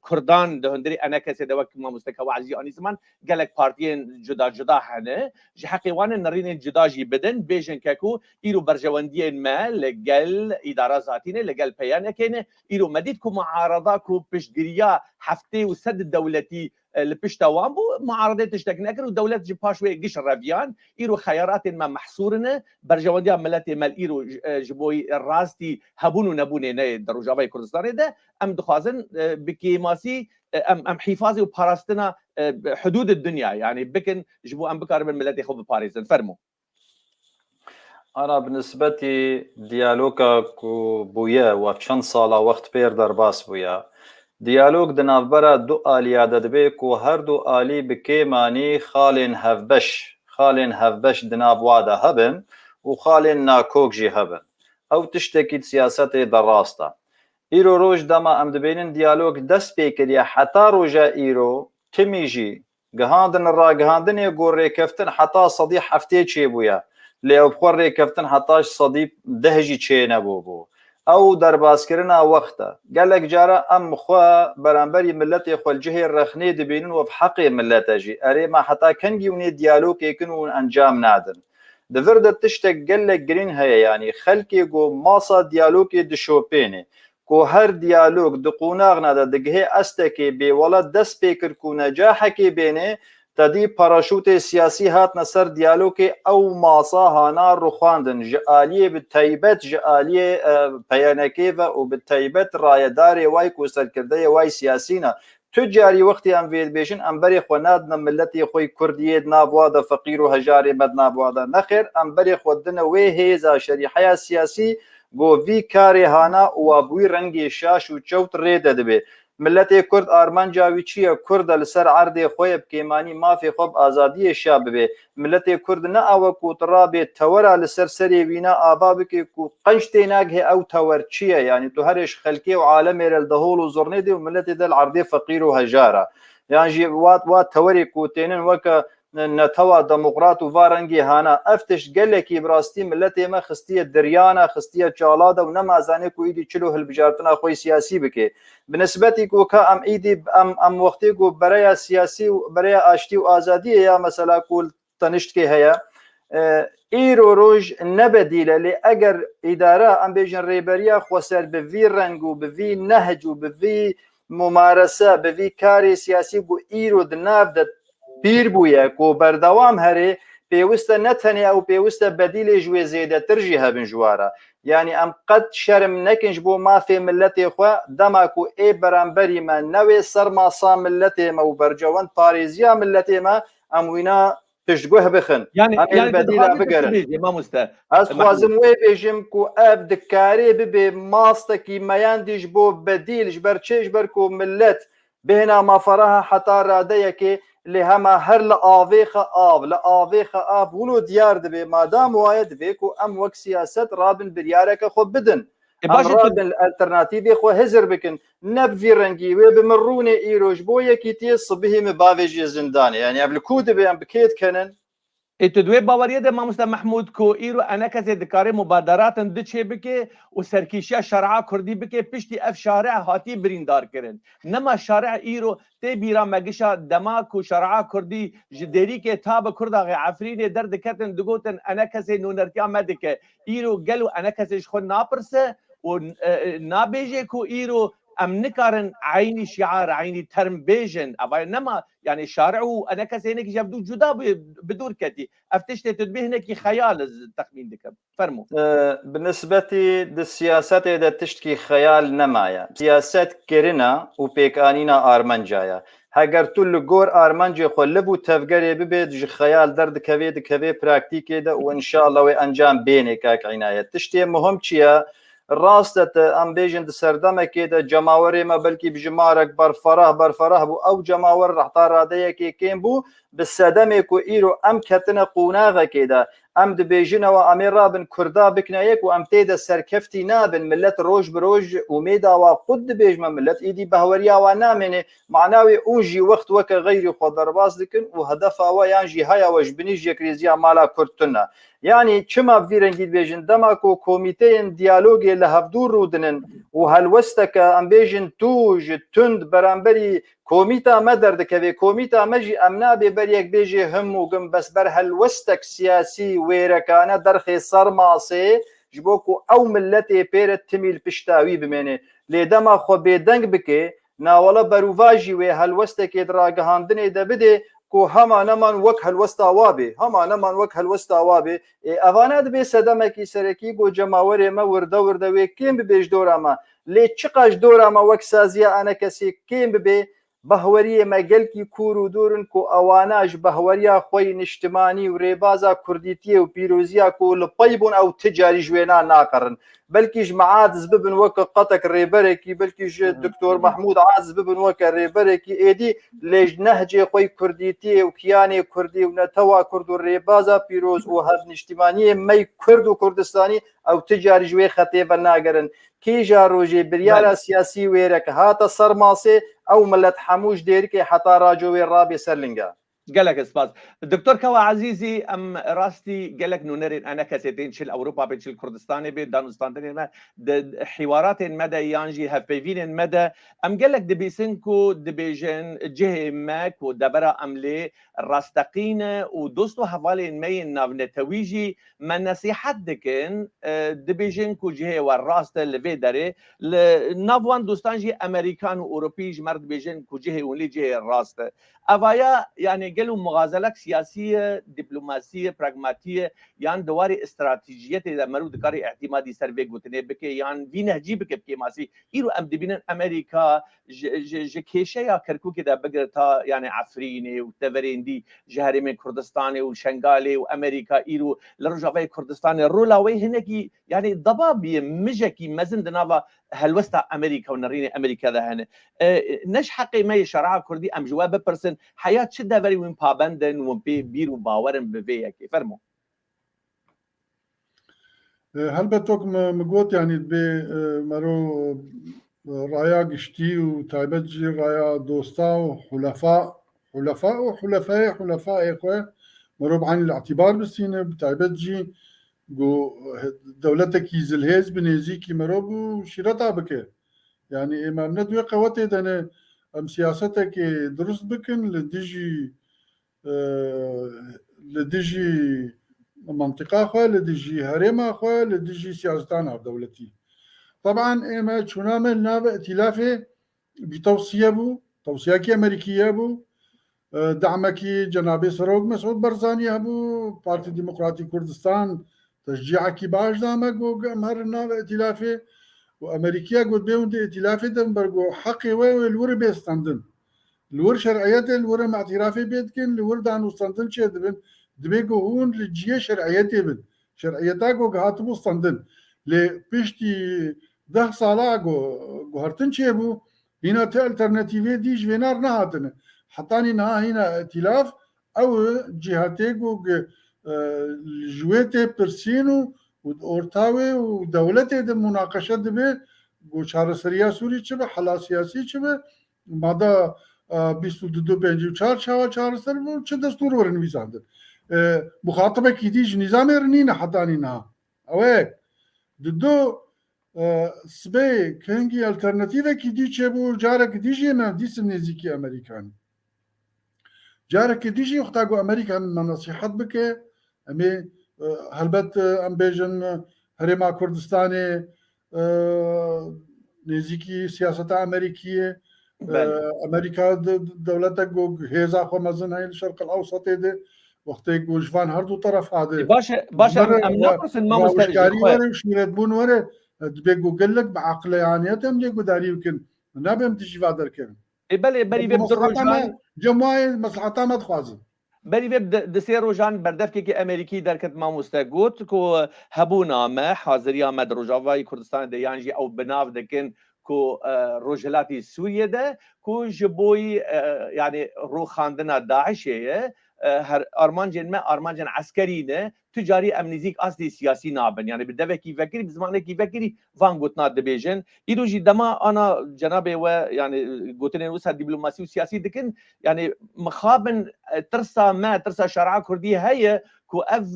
كردان دهندري انا كسي دوك ما مستكوا عزيزي اني زمان قالك بارتيين جدا هنا جي حقي وان نرين جدا جي بدن بيجن كاكو ايرو برجوانديين ما لقل اداره ذاتينه لقل بيان كاين ايرو مديدكم معارضاكو بشدريا حفتي وسد الدولتي لبشتا وامبو معارضه تشتكناكر ودولت جي باشوي قش الرافيان ايرو خيارات ما محصورنا برجوانديا ملاتي مال ايرو جبوي الراستي هبونو نبوني ناي دروجاباي كردستان ده ام دخوازن بكيماسي ام حفاظي وباراستنا حدود الدنيا يعني بكن جبو ام بكار من ملاتي خو بباريس فرمو أنا بالنسبة لي ديالوغا كو بويا وشن صالة وقت بير درباس بويا ديالوغ دنافبرا دو آلية دبيك وهر دو آلي بكيماني خالين هفبش دناف وادا هبن وخالين ناكوك جي هبن أو تشتكي سياسة دراستا إيرو روج دما أم دبينن ديالوغ دس بيكريا حتى روجا إيرو تميجي قهاندن قهاندن يقول ريكفتن حتى صديق حفتي تشي بويا لأو بخور ريكفتن حتاش صديق دهجي تشي نبو او درباسکرنا وقتا قالك جارا ام خوا برانبري ملتي خو الجهه رخني دبينن وبحق ملتاجي اري ما حتى كان يوني ديالوج يكون انجام نادن دفرد تشتك قالك جرين هي يعني خلكي جو ماسا ديالوج دشوبيني كو هر ديالوج دقوناغنا دغه استكي بي ولا دس بيكر كو نجاحكي بينه تدي باراشوت سياسي هات نصر ديالوكي او ماسا هانا رخواندن جاليه بالتيبت جاليه بيانكيفا وبالتيبت رايداري واي كوسر كرديه واي سياسينا تجاري وقتي ام فيد بيشن ام بري خنادنا ملتي خوي كرديه نابوادا فقير وهجاري مدنا بوادا نخير ام بري خدنا وهيزا شريحه سياسي بو في كاري هانا وابوي رنگي شاش وچوت ريد دبي ملت کرد آرمان جاوی چیه کرد لسر عرض خویب کیمانی مافی خوب آزادی شاب به ملت کرد نه او کوتراب تورا لسر سری وینا آباب که کو قنشتی ناگه او تور چیه يعني تو هرش خلقی و عالم الدهول و زرنیدی و ملت دل عرض فقیر و هجاره يعني وات توري كوتينن وك نتوا ديمقراط وفارنجي هانا افتش قالكي براستي ملتي ما خستيه دريانا خستيه جالاده ونما زانيكو ايدي تشلو هالبجارتنا خوي سياسي بكي بالنسبه كو كام ايدي ام وقتي كو بريا سياسي بريا اشتي وازادي يا مثلا كول تنشتكي هيا ايرو روج نبديله لاجر اداره ام بيجن ريبريا خوسر بفي رنگ وبفي نهج وبفي ممارسه بفي كاري سياسي بو ايرو دناف پیر بوویە کۆ بەردەوام هەرێ پێویستە نەتەنیا و پێویستە بەدیلێ ژوێ زێدەترژی هەبن ژوارە یعنی ئەم قەت شەرم نەکەنج بۆ مافێ ملەتێ خوا دەماک و ئێ بەرامبەریمە نەوێ سەرماسا ملەتێمە و بەرجەوەند پارێزیا ملەتێمە ئەم وینا پشتگوه بخن ئەم بەدیلا بگەرن ئەس خوازم وێ بێژم و ئەف دکارێ ببێ ماستەکی مەیاندیش بۆ بەدیلش بەرچێش بەرک و ملەت بهێنا مافەڕەها حتا ڕادەیەکێ لێ هەما هەر لە ئاوێخە ئاو لە ئاوێخە ئاو ولو دیار دەبێ مادام وایە دەبێت و ئەم وەک سیاست رابن بریارێکە خۆ بدن رابن ئەلتەرناتیڤێ خۆ هزر بکن نەبڤی ڕەنگی وێ بمڕوونێ ئیرۆژ بۆ یەکی تێ سبهێمە باوێژی زندانێ یعنی ئەف لە کو دەبێ ئەم بکێت کەنن دوێ باوەریە دە مامۆستا محمود کۆ ئیر و ئەنە کەسێ دکارێ مبادراتن دچێ بکێ و سەرکیشیە شەرعا کوردی بکێ پشتی ئەف شارع هاتی بریندارکردن نەما شارع ئیرۆ تێ بیرا مەگشا دەماک و شەرعا کوردی ji derîkê ta bi Kurdaxê Efrînê derdiketin digotin ئەنە کەسێ nûnertiya me dike îro gel û ئەنە کەسێ ji xwe napirse û nabêje ku îro ام نکارن عینی شعار عینی ترم بیژن اما نما يعني شارع و انا كسينك جابدو جدا بدور كتي افتشت تدبهنك خيال التخمين دكم فرمو بالنسبه للسياسات اذا تشتكي خيال نمايا سياسات كرنا وبيكانينا ارمنجايا هاگر تو لگور ارمنجي خلبو تفگري ببيت ج خيال درد كوي كوي براكتيكي ده وان شاء الله وانجام بينك عنايه تشتي مهم چيا راستت ام بیژن د سردمکې د جماورې ما بلکې بجمارک برفراه بو او جماور رحتا راده کې کېم بو بسدمې کو ایرو ام کتنه قوناغه کې ده ام د بیژن او امیر رابن کردا بکنایک و ام ته د سرکفتی نابن ملت روج بروج امید او قد بیژم ملت ایدی بهوریا و نامنه معناوي اونجي وقت وک غیر خضرباز لكن وهدف او يانجي هيا وجبني جكريزيا مالا كرتنا يعني چما فيرنگي بيجن دماكو كوميتين ديالوجي لهفدور رودنن وهالوستك ام بيجن توج تند برامبري كوميتا مدرد كوي كوميتا مجي امنا ببريك بيجي هم وقم بس بر هالوستك سياسي ويركانا درخي صرماسي جبوكو او ملتي بيرت تميل بشتاوي بمني لدما خو بيدنگ بكي ناولا بروفاجي وي هالوستك دراغهاندني ده بده کو هما نمان وک هلوستا وابه هما نمان وک هلوستا وابه اوانات به صدمکی سرکی گو جماوره ما ورده و کیم بیج دورما لی چقاش دورما وک سازیا انا کسی کیم به بهوری مگل کی کورو دورن کو اواناج بهوریا خوی نشتمانی و ریبازا کردیتی و پیروزیا کو لپیبون او تجاری جوینا ناقرن بلکې جماعات زببن وک قطک ریبرکی بلکې دکتور محمود عاز زببن وک ریبرکی ایدی لج نهج خوی کردیتی و کیانی کردی و نتوا کرد و ریبازا پیروز و هب نشتمانی می کرد و کردستانی او تجاری جوی خطیب ناگرن کی جاروجی بریالا سیاسی ویرک هات سرماسه او ملت حموش دیرکی حتا راجوی رابی سرلنگا قالك اسباز الدكتور كوا عزيزي ام راستي قالك نونرين انا كاسيتين شل اوروبا بين شل كردستان بين دانستان حوارات مدى يانجي هفيفين مدى ام قالك دبيسنكو دبيجن جه ماك ودبرا املي راستقين ودوستو حوالي مين نافنتويجي من نصيحت دكن دبيجنكو جه والراست اللي داري نافوان دوستانجي امريكان واوروبيج مرد بيجنكو جه ولي جه الراست افايا يعني قالوا مغازلك سياسيه دبلوماسيه براغماتيه يعني دواري استراتيجيه اذا مرو دكاري اعتمادي سربي قوتني بك يعني في نهجي بك بكي ماسي يرو ام دبين امريكا جكيشه يا كركو كده بقرتا يعني عفريني وتفريندي جهري من كردستاني وشنغالي وامريكا يرو لرجعي كردستاني رولاوي هناكي يعني ضبابي مجكي مزن دنافا هلوستا امريكا ونريني امريكا ده هنا نش حقي ما شرع كردي ام جواب برسن حياه شده بري وين بابندن وين بيرو باورن بفيك فرمو هل بتوك مقوت يعني بي مرو رايا قشتي وتايبت جي رايا دوستا وحلفاء حلفاء إخوة مروا بعين الاعتبار بالسينة بتعبت جي جو دولتك يزلهز بنيزيكي مروا شيرتا بك يعني إمام ندوي قوتي دنا أم سياستك درست بكن لديجي منطقة أخوة لديجي هرم أخوة لديجي سياستان دولتي طبعا إما شنامل ناب ائتلافي بتوصية بو توصية أمريكية بو دعمك جناب سروق مسعود برزاني أبو بارتي ديمقراطي كردستان تشجيعك باش دامك ومهر ناب ائتلافي وأمريكية قد بيون دي ائتلافي دم برقو حقي والور بيستندن الور شرعيته الور مع اعترافي بيتكن الور دانو استندن شي دبيقو هون لجيه شرعيته بن شرعيتاقو قهاتبو استندن لبشتي 10 صالاقو هرتن شي بو هنا الترناتيفي دي جوينار نهاتن حطاني نها هنا ائتلاف او جهاتيقو جويته برسينو وأورتاوي ودولته ده مناقشة دبي وشار سريا سوري چبه حلا سياسي چبه مادا 22 شار سر چه دستور ورن ويساندن مخاطبه كيديج نظام رنينا حطانينا اوه ددو سبي كنجي الترناتيفه كيدي چبو جارك ديجي ما ديس نزيكي امريكان جارك ديجي يختاقو امريكان من نصيحت بك امي هلبت ام بيجن هرما كردستاني نزيكي سياسة أمريكية أمريكا دولتك هيزا خو مزن هاي الشرق الأوسط ده وقتك وجفان هردو طرف هذا باشا ام نقص ما مسترجي ورا وشيرت بون ورا بيقو قال لك بعقلانيتهم ليقو داري يمكن نابم تجي فادر كان بلي بدروجان جماعة مصلحتها ما تخوازن بری وب دسیر روزان بردفتی که امریکی در کت ما مستقود کو هبونا ما حاضری آمد روزاوای کردستان دیانجی او بناو دکن کو روجلاتی سوریه ده کو جبوی يعني رو خاندنا داعشیه هر ارمانجن عسکری نه تجاری امنیزیک اصلی سیاسی نابن يعني بدبه کی فکری بزمانه کی فکری وان گوتنا دبیجن ایدو جی دما انا جناب و يعني گوتنه وسا دیپلوماسی و سیاسی دکن يعني مخابن ترسا شرع كردي هي كو اف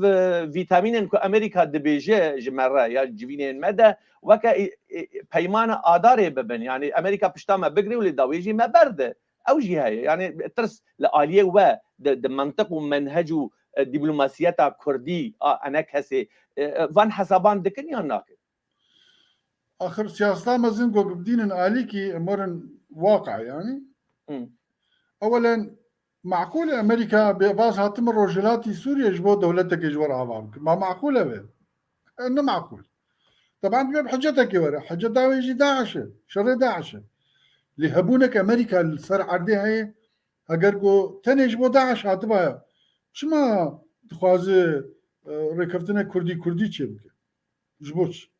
فيتامين كو امريكا دبيجه جمره يا جوينين مدى وكا بيمان اداري ببن يعني امريكا بشتامه بقري ولي داويجي ما برده او جي هي يعني ترس لاليه و منطق ومنهج دبلوماسيتا كردي انا كسي فان حسابان دكن يا ناك اخر سياسه مازن جو بدين اليكي امر واقع يعني اولا معقولة أمريكا بباسها تمر رجلاتي سوريا جبوا دولتك جورها بابك ما معقولة به إنه معقول طبعا بيب حجتك ورا حجتها ويجي داعش شر داعش اللي هبونك أمريكا السر عردي هاي هجرجو تاني جبوا داعش هاتبها شو ما تخوازي ركفتنا كردي تشبك جبوش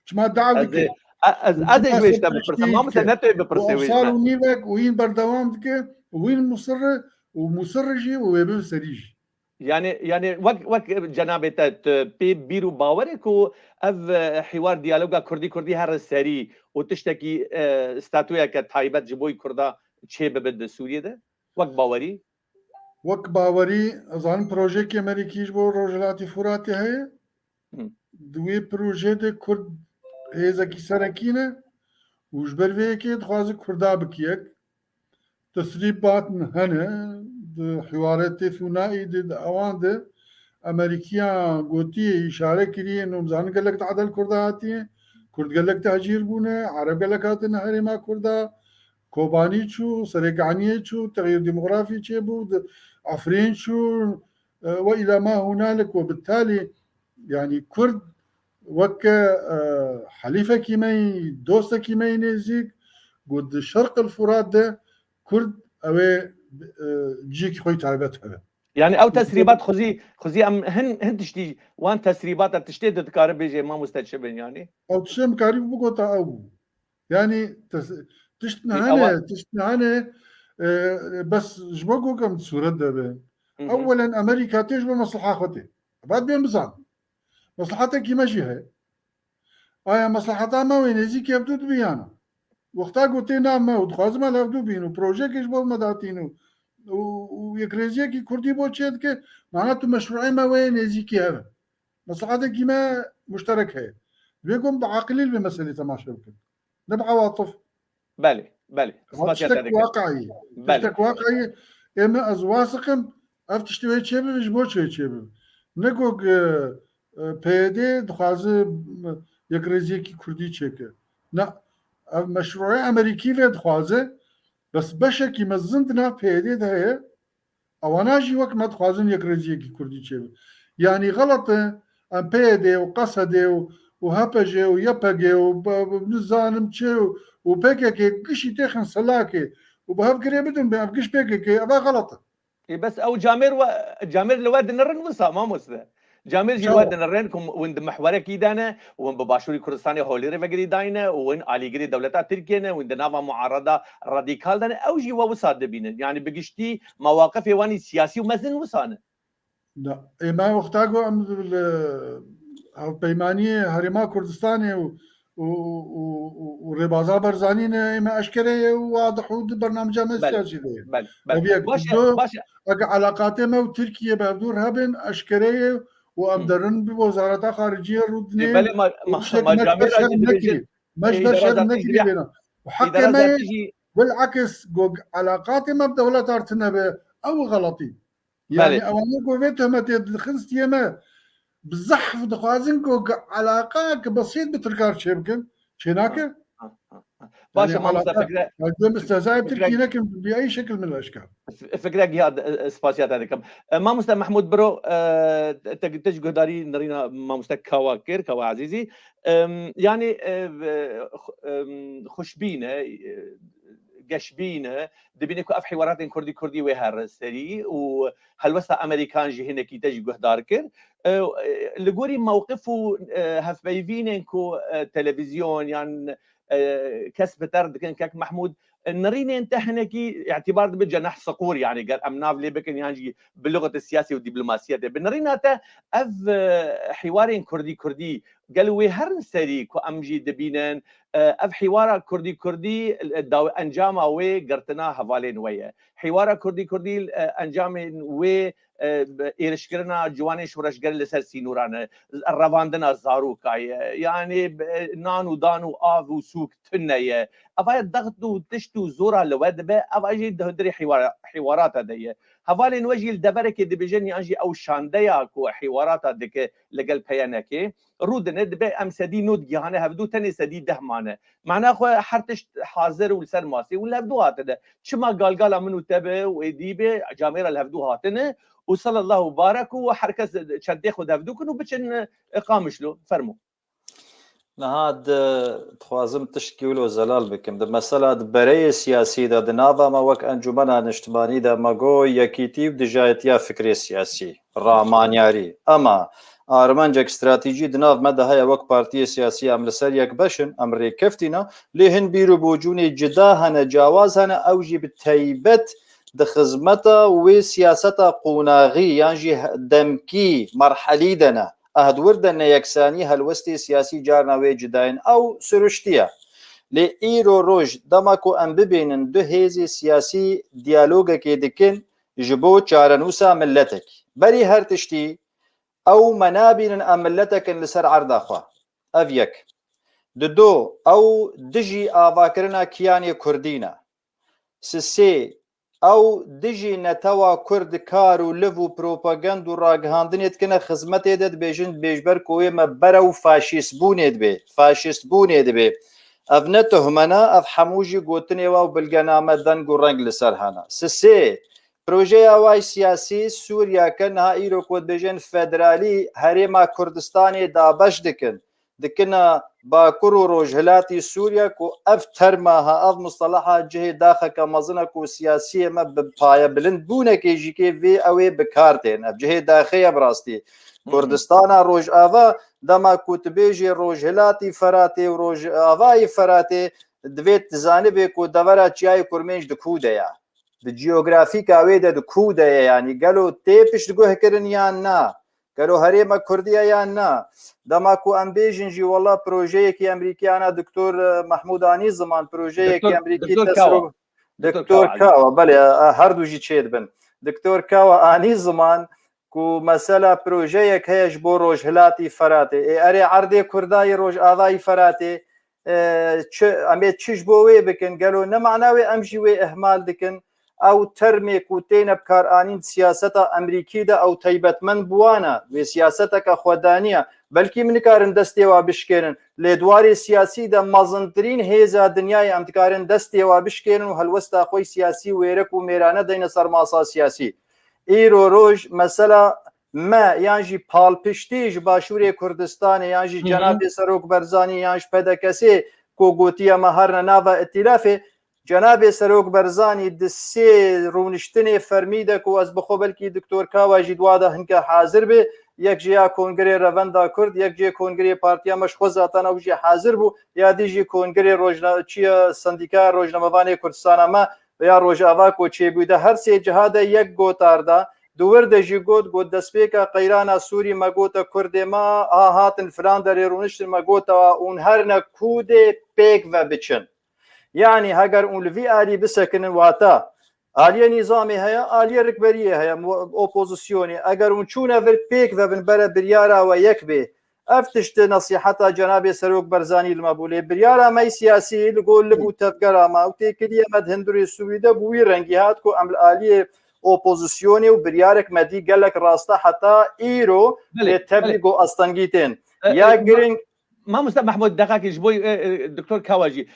شو ما دعوتك از ايش بس ما مثلا نتو ببرسوي وصاروا نيفك وين بردوام دك وين مصر جي ويبل سريج يعني وك جنابت بيرو باوركو اف حوار ديالوجا كردي هر سري وتشتكي استاتويا كتايبت جبوي كردا تشي ببد سوريا ده وك باوري اظن بروجيك امريكي جبو روجلاتي فراتي هي دوي بروجي دي كرد هيزا كي سركينه وجبر فيكي تخوازي كردا بكيك تسريبات هنا حوارات ثنائي دي اوان دي امريكيان قوتي اشاره كري انه مزان قال لك تعدل كرداتي كرد قال لك تهجير بونه عرب قال لك هاتن هرما كردا كوباني شو سرقانيه شو تغيير ديموغرافي شو عفرين شو والى ما هنالك وبالتالي يعني كرد وك حليفه كيمي دوسته كيمي نزيك قد شرق الفرات ده كرد اوي جيك خوي تعبتها يعني او تسريبات خزي ام هن تشتي وان تسريبات تشتي تذكر بيجي ما مستشبن يعني او تشم كاري بوقتا او يعني تشتنا هنا بس جبوكو كم صورة ده اولا امريكا تجبر مصلحه اخوتي بعد بين بزان مصلحتك كيما جي هي مصلحتها ما وين يجيك يبدو بيانا وقتا قلت نامه ودخوازم لفدو بين وبروجي كيش بو مداتينو ويكريزيكي كردي بو تشيد كي معناته مشروعي ما وين يزيكي هذا مصلحتك كيما مشترك هي بيكون بعقليل بمسألة تماشا بكم نبقى عواطف بله تشتك واقعية تشتك واقعية اما از واثقم افتشتوي تشيبه مش بو تشيبه نكوك بيدي دخوازه يكريزيكي كردي تشيكه نا مشروعي امريكي في دخوازه بس بشكي مزنتنا بيدي ده هي اواناجي وقت ما دخوازن يكريزيكي كردي تشيبه يعني غلطه ام بيدي وقصدي وهبجي ويبجي وبنزانم تشي وبيكي قشي تخن سلاكي وبهب قريبتن بقش بيكي ابا غلطه بس او جامير الواد نرن وصا ما مسده جامير جي الواد نرنكم وند محورك يدانا وين بباشوري كردستاني هوليري فقري داينا وين علي قري دولتا تركينا وين نافا معارضه راديكال دانا او جي وصاد بينا يعني بقشتي مواقف واني سياسي ومزن وصانه لا ما وقتاقو ام بيمانيه هرما كردستاني وربازا برزانين ما اشكره واضح برنامج السياسي ده باشا علاقاته ما وتركيا بهدور هبن اشكره وامدرن بوزاره خارجيه رودني ما جامير مش برشا نجري بينا وحكى ما بالعكس علاقاته ما بدولة ارتنا او غلطي يعني اوانيكو فيتهم تدخلت يما بزحف دخوازنكو علاقاك بسيط بتركار شبكن شناك باشا ما مستفكرة استهزاء بتركي لكن باي شكل من الاشكال فكره جهاد سباسيات هذيك ما مست محمود برو تجي داري نرينا ما مست كواكر كوا عزيزي يعني خشبينه قشبينه دبينكو اف حوارات كردي وهر سري وهلوسا امريكان جي هنا كي تجي داركر لقوري موقفه هف بيفينكو تلفزيون يعني كسب ترد كان محمود نريني انت هناكي اعتبار بجناح صقور يعني قال امناف لي بكن يعني باللغه السياسيه والدبلوماسيه بنرينا تا اف حوارين كردي قالوا وهرن سري كو امجي دبينن اف حوار كردي انجام وي قرتنا هفالين ويا حوار كردي انجام وي ايرشكرنا جواني شورشگر لسر سينوران الرواندنا زاروكاي يعني نانو دانو آف وسوك تنية افاي ضغطو تشتو زورا لود به افاجي دهدري حوارات هديه هفالين وجي الدبرك دبجني انجي او شانديا كو حوارات دك لقل بيانكي رودن دبي ام سدي نود جهانه هبدو تني سدي دهمانه معناه خو حرتش حاضر ولسر ماسي ولا هبدو هاتده شما قال منو تبه ويديبه جامير الهبدو هاتنه وصلى الله وبارك وحركه شديخ ودافدوكن وبچن اقامش له فرمو نهاد تخوازم تشكيلو زلال بكم ده مسألة بري سياسي ده دنابا ما وك انجمنا اجتماعي ده ماغو يكيتيب دجايتيا فكري سياسي رامانياري اما ارمانجك استراتيجي دناف مدى هيا وك بارتي سياسي امر سريك بشن امري كفتنا لهن بيرو بوجوني جداهن جوازهن اوجي بالتيبت دخزمتا وسياستا قوناغي يعني دمكي مرحلي دنا اهدوردن يكساني هلوستي سياسي جارنا وجداين او سرشتيا لإيرو روج دماكو ام ببينن دو هيزي سياسي ديالوغا كي دكن جبو چارنوسا ملتك بري هرتشتي او منابين ام ملتك لسر عرض اخوا افيك دو او دجي آواكرنا كياني كردينا سسي او دجي نتوا كرد كارو لفو بروباغاند و راگهاندنیت کنه خدمت داد بیجن بیجبر کوی مبرو فاشیست بونید به افنه تهمنا اف حموجي گوتنی و بلگنامه دن گو رنگ لسر هانا سه پروژه اوای سیاسی سوریا کنها ایرو کود بیجن فدرالی هریما کردستانی دابش دكنا باكرو روجهلاتي سوريا كو افترماها اف مصطلحها جهه داخل كمزنه كو سياسيه ما ببايا بلند بونه كي جي كي في اوي بكارتين اف جهه داخليه براستي كردستان روج افا دما كتبيجي روجهلاتي فراتي وروج افاي فراتي دويت زانبه كو دورا چاي كرمنج دكوديا د جيوغرافيك اوي د كوديا يعني قالوا تيبش دغه كرن يا نا قالوا هەرێمە کوردیە یان نا دەماکو ئەم بێژنجی وەڵا پرۆژەیەکی ئەمریکیانە دکتۆر محمودانی زمان پرۆژەیەکی ئەمریکی دکتۆر کاوە بەڵێ هەردووژی چێت بن دکتۆر کاوە ئانی زمان و مەسەلا پرۆژەیەک هەیەش بۆ ڕۆژهلاتی فەراتێ ئەرێ عەردێ کوردای ڕۆژ ئاوای فەراتێ ئەمێت چش بۆ وێ بکەن گەلۆ نەماناوێ ئەمژی وێ ئەهمال دکن ئەو تەرمێک و تێنە بکارئانین سیاسەتە ئەمریکیدا ئەو تایبەتمەند بوانە وێ سیاسەتەکە خۆدانیە بەلکی منکارن دەستێوا بشکێنن لێ دواری سیاسیدا مەزنترین هێزا دنیای ئەمتکارن دەستێوا بشکێنن و هەلوەستا خۆی سیاسی وێرەك و مێرانە دەینە سەر ماسا سیاسی ئیرۆ ڕۆژ مەسەلا مە یانژی پاڵپشتیش باشووری کوردستانی یانژی جەنابێ سەرۆک بەرزانی یانش پەدەکەسێ کۆگوتیە مەهەرنە ناوە ئەتیلافێ جەنابێ سەرۆک بەرزانی دسێ ڕوونشتنێ فەرمی دەک و ئەس بخۆ بەلکی دکتۆر کاواژی دوادا هەنکە حازر بێ یەک جیا کۆنگرێ ڕەڤەندا کورد یەک جێ کۆنگرێ پارتیا مەشخۆزاتانە وژی حازر بوو یا دیژی کۆنگرێ چیە سندیکا ڕۆژنەمەوانی کوردستانەمە یا ڕۆژاوا کۆچێ بوویدە هەر سێ جهادە یەک گۆتاردا دووەردەژی گۆت قەیرانە دەستپێکە سووری مەگۆتە کوردێما هاتن فران دەرێ ڕوونشتن مەگۆتەوە ئون هەرنە کودێ پێک بە بچن یعنی هەگەر ئون لڤی ئالی بسەکنن واتە ئالیە نیزامی هەیە ئالیە ڕکبەریە هەیە ئۆپۆزیسیۆنی ئەگەر ئون چوونە بر پێک بەبن بەرە بریاراوە یەک بێ ئەف تشتە نەسیحەتا جەنابێ سەرۆک بەرزانی لمەبوو لێ بریارە مەی سیاسی لەگۆل لەبوو تەفگەراما و تێکردی ئەمەد هەندوری سوویدە بووی ڕەنگی هات و ئەم ئالیە ئۆپۆزیسیۆنی و بریارێک مەدی گەلک ڕاستە حتا ئیرۆ لێ تەبلیغ و ئەستەنگیتێن یا گرنگ مامۆستا محمود دقیقش بۆی دکتۆر کاواژی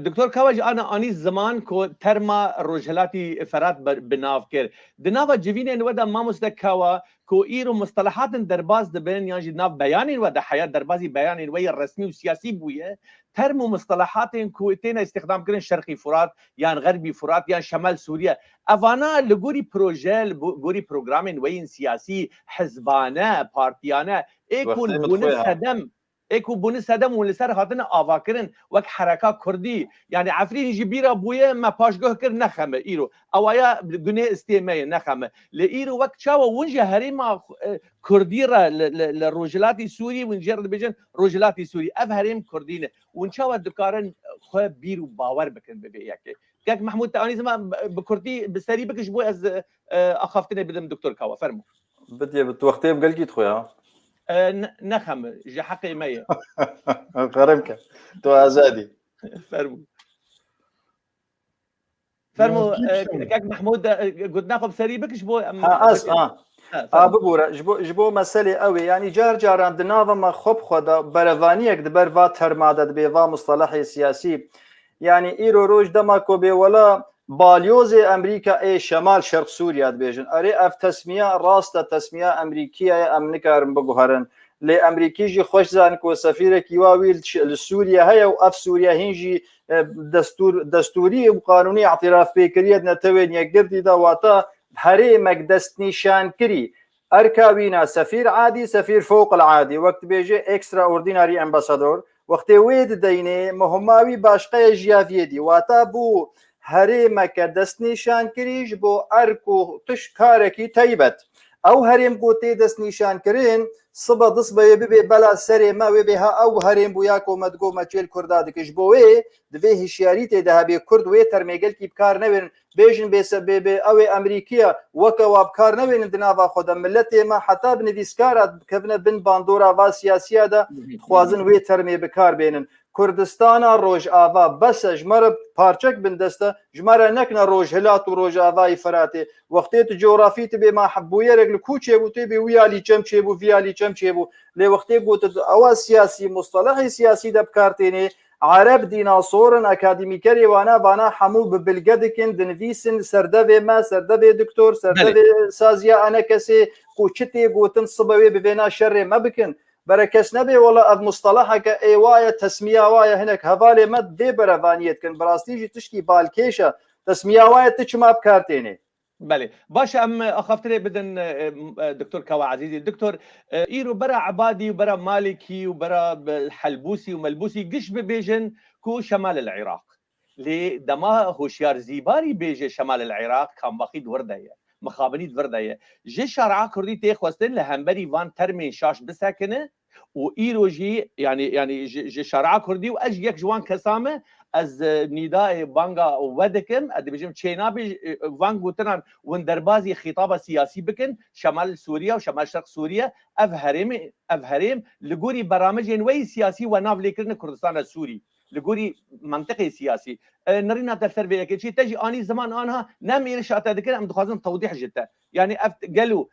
دکتۆر کاواژی ئانی زمان کۆ تەرما ڕۆژهلاتی فەرات بناو کرد دناوە جڤینێن وەدا مامۆستا کاوە کۆ ئیرۆ مستەلەحاتن دەرباز دەبن یانژی ناو بەیانین وەدا حەیات دەربازی بەیانین وەی ڕسمی و سیاسی بوویە تەرم و مستەلەحاتن کۆ تێنە استخدامکردن شەرقی فرات یان غەربی فرات یان شەمال سووریە ئەڤانە لە گۆری پرۆژە گۆری پرۆگرامین وەین سیاسی حزبانە پارتیانە ئێکون بوونە سەدەم ئێک و بوونە سەدەم و لەسەر هاتنە ئاواکردن وەک حەرەکا کوردی یعنی عەفرینیژی بیرە بوویە مە پاشگۆه کرد نەخەمە ئیرۆ ئەوایە گونێ ئستێمەیە نەخەمە لە ئیرۆ وەک چاوە ونجە هەرێما کوردیڕە لە ڕۆژهلاتی سووری ونجێر دەبێژن ڕۆژهلاتی سووری ئەف هەرێم کوردینە ونچاوە دکارن خۆ بیر و باوەڕ بکەن ببێ یەکێ کاک محمود تەوانی زمان بە کوردی بسەری بکش بۆ ئەز ئەخافتنە بدەم دکتۆر کاوە فەرموو بدێ بتوەختێ بگەلگیت خۆیان نەخەم ژە حەقی مەیە غەرمکە تۆ ئازادی فەرموو کاک محمود گوت ناخۆ بسەری بکش بۆ ببوورە ji bo meselê ew ê yanî car caran di nava me xwe bixweda berevaniyek di ber va termada dibe va mustelehê siyasî yanî îro roj dema ku bêwela balyozê Emerîka ê şemal şerq Sûriya dibêjin erê ev tesmiya rast e tesmiya Emerîkiye em nikarin biguherin lê Emerîkî jî xweş zanin ku sefîrekî wa wî li Sûriye heye û ev Sûriye hîn jî destûrî û qanûnî etirafpêkiriyê netewên yekgirdî da wata herêmek destnîşankirî erkawîna sefîr adî sefîr fowqil adî wekt dibêje extraordinarî ambasador wextê wê dideyne mihuma wî başqeya jiyaviyê dî wata bû herêmeke destnîşankirî ji bo erk û tiş karekî taybet ew herêm gotê destnîşankirin siba disbeyê bibê bela serê me wê bê ha ew herêm bûya ku me digo me çêl Kurda dike ji bo wê divê hişyarî tê de hebe Kurd wê termêgelkî bikar nevêrin bêjin bê ew ê Emerîkiya weke wa bikar nevênin di nava xwe de milletê me heta bi nivîskara dikevine bin bandora va siyasiya de dixwazin wê termê bikar bênin Kurdistana Rojava bese ji me re parçek bin deste ji me re nekine rojhilat û Rojavayî Feratê wextê tu coğrafî tibê me hebûyerek li ku çêbû tê bê wî alî çem çêbû vî alî çem çêbû lê wextê got ewa siyasî mustelehê siyasî de bikar têne Arab dînasorin akademîkerê wana vana hemû bi bilge dikin dinivîsin serdevê me serdevê diktor serdevê saziya enekesê ku çi tê gotin sibe wê bi vêna şerrê me bikin berekes nebê wala ev musteleheke ê waye tesmiya waye hinek hevalê me vê berevaniyê dikin bi rastî jî tiştî balkêşe tesmiya waye ti çima bikar têne بله باش ام اخافتري بدن دكتور كوا عزيزي دكتور ايرو برا عبادي وبرا مالكي وبرا حلبوسي وملبوسي قش ببيجن كو شمال العراق لدما هوشيار زيباري بيجي شمال العراق كان باقي ورده مخابنی وردایه جه شارع کردی تی خواستن لهمبری وان ترمین شاش بسکنه و ایروجی یعنی جه شارع کردی و اج یک جوان کسامه از نداء بانگا ودکم ادی بجم چینا وان گوتران ون دربازی خطاب سیاسی بکن شمال سوریا و شمال شرق سوریا افهریم لگوری برامج وی سیاسی و ناف لیکرن کردستان السوري لگوری منطقي سياسي نرينا دفتر بيك شيء تجي اني زمان انها نم يرشات ذكر ام دخازن توضيح جدا يعني قالوا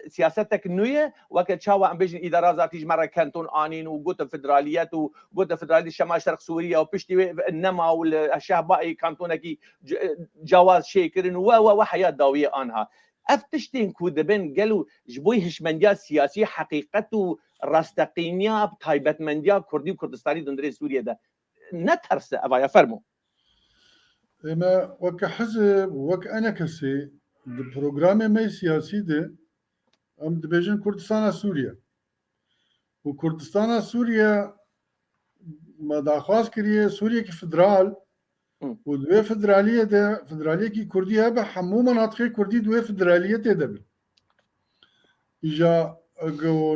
سياستك نويه وقت شاوا ام بيجن اداره ذاتي مره كانتون انين وقوت فدراليات وقوت فدرالي شمال شرق سوريا وبشتي النما والشهبائي كانتونكي جواز شيكرن وحياه داويه انها افتشتين كودبن قالوا جبوي هشمنديا سياسي حقيقته راستقينيا بتايبت منديا كردي وكردستاني دندري سوريا ده نترس ابا يفرموا اما وك حزب وك انا كسي البروغرام مي سياسي ده ام دبيجن كردستان سوريا وكردستان سوريا ما داخواز كريه سوريا كفدرال ودوي فدراليه ده فدراليه كي كرديه بحمو مناطق كردي دوي فدراليه ده اجا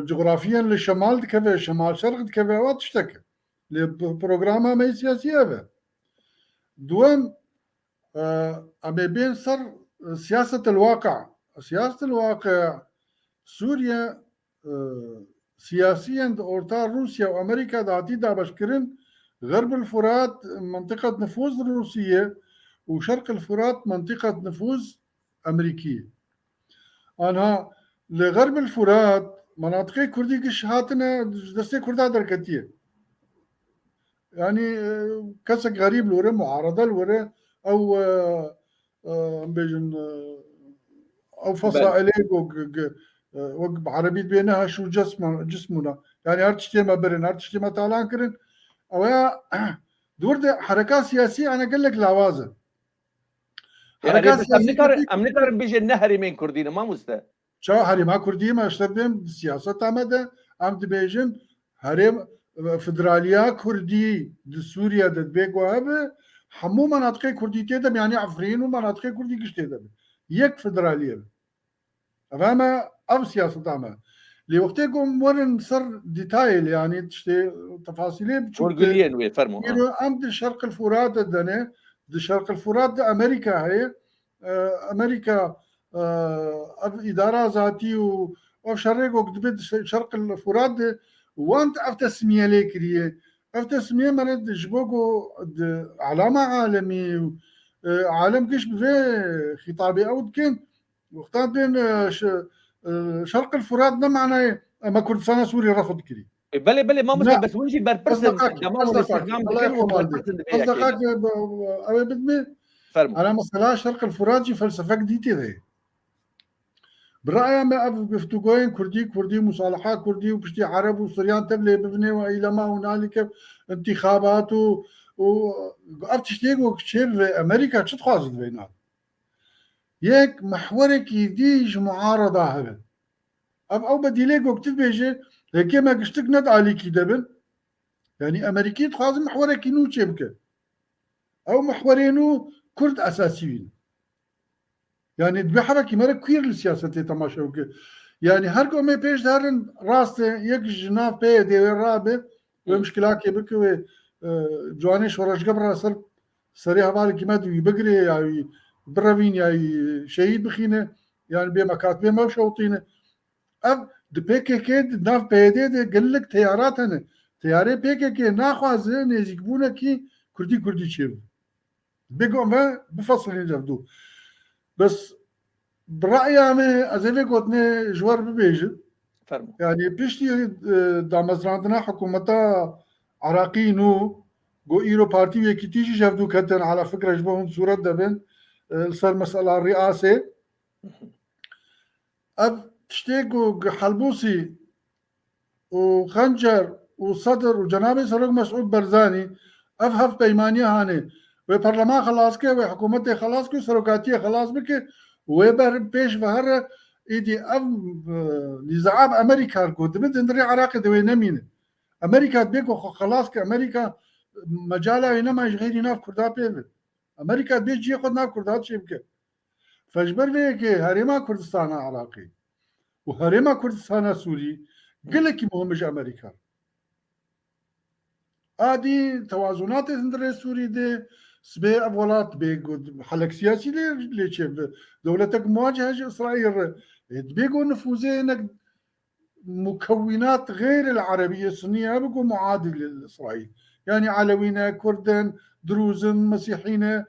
جغرافيا للشمال دكفي شمال شرق دكفي واتشتكى لبروغرام مي سياسيه به دوم أبي بين صار سياسة الواقع سوريا سياسيا أورتا روسيا وأمريكا دعتي دا بشكرن غرب الفرات منطقة نفوذ روسية وشرق الفرات منطقة نفوذ أمريكية أنا لغرب الفرات مناطق كردي كش هاتنا دستي كردا دركتية يعني كسك غريب لورا معارضة لورا أو بيجن أو فصائلين وق عربي بينها شو جسمنا يعني هرتشتي ما برن هرتشتي ما تعلان كرن أو يا دور ده حركات سياسية أنا أقول لك لوازم حركات سياسية أمنكر بيجن نهري من كردين ما مستا شو هري ما كردي ما اشتبهم سياسة تامده أم بيجن هري فدراليا كردي سوريا دبيك وهذا حمو مناطق كردي تدم يعني عفرين ومناطق كردي كش تدم يك فدرالية فما أو سياسة تامه لوقتكم ورن صار ديتايل يعني تشتي تفاصيله بتشوفين ويفرموا أم دي شرق الفرات الدنيا دي شرق الفرات ده أمريكا هي أمريكا إدارة ذاتي وشرق وكتبت شرق الفرات ده وانت افتسمية ليكريه افتسمية مرد جبوكو علامة عالمي عالم كش بفي خطابي او كن وقتها بين شرق الفرات ده معناه ما كردستان سوري رفض كري بلي ما مسلم بس ونجي بربرسن اصدقائك او بدمي انا مثلا شرق الفرات جي فلسفة جديدة ذي برأيي ما بفتوقين كردي مصالحات كردي وبشتي عرب وسريان تبلي ببني وإلى ما هنالك انتخابات وأفتشتيق وكتير أمريكا تخاصد بينها يك محورك يديج معارضة هذا أو بديليك وكتب بيجي هيك ما قشتك ند عليكي دبن يعني أمريكي تخاصد محورك ينو تشبك أو محورينو كرد أساسيين يعني بحركة مرة كوير السياسة تماشى وكي يعني هر قومي بيش دارن راسته يك جناف بيه دي رابه ومشكلات يبكي جواني شورش قبر صار سريع بالك ما دوي بقري يعني برافين يعني شهيد بخينه يعني بمكاتبه ما بشوطينه اب دبيكي ناف بيه دي قال لك تيارات انا تياري بيكي ناخوازه نزيكبونه كي كردي تشير بيقوم ما بفصل يجردو بس برأيي أنا أزيفك وطني جوار ببيجي يعني بيشتي دامزراندنا حكومتا عراقينو جو إيرو بارتي ويكي تيجي جفدو كتن على فكرة جبهم صورة دبن صار مسألة الرئاسة أب تشتيقو حلبوسي وخنجر وصدر وجنابي سرق مسعود برزاني أفهف بيمانية هاني وبرلمان خلاص كي وحكومتي خلاص كي سرقاتية خلاص بكي وبر بيش فهر إيدي نزاعات أمريكا كود بدن دري عراق دوي نمين أمريكا بيكو خلاص كأمريكا مجالها إنما غير ناف كردات بيبل أمريكا بيجي ياخد ناف كردات شيء بك فجبر بيك هريما كردستان عراقي وهريما كردستان سوري قلك مهمش أمريكا عادي توازنات اندري سوري دي سبي أولات بيقود حلق سياسي ليش دولتك مواجهة إسرائيل بيقول نفوذينك مكونات غير العربية السنية بيقول معادل لإسرائيل يعني علويين كردن دروزن مسيحيين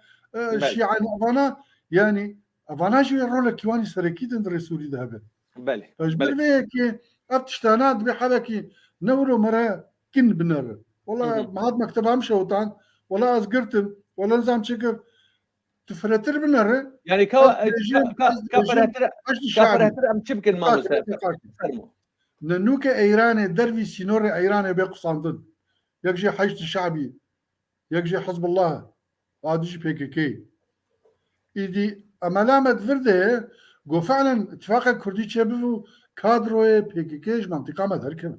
شيعة أفانا يعني أفانا شو يرون لك يواني سركيت اندري سوري ذهبت بله فجبر فيك أبتشتانات بحالك نورو مرة كن بنر والله ما هاد مكتبها مشوطان ولا أزقرتم ولا نظام شكر تفرتر بنر يعني كفرهتر أم تشبكن ما مسافر ننوك إيران دربي سينور إيران بيقصاندن يكجي حشد الشعبي يكجي حزب الله عادش بي كي إذا أملامة فرده جو فعلا اتفاق كردي تشبه كادرو بي كيش منطقة ما دركنا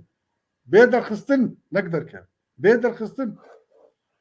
بيدر خستن نقدر كان بيدر خستن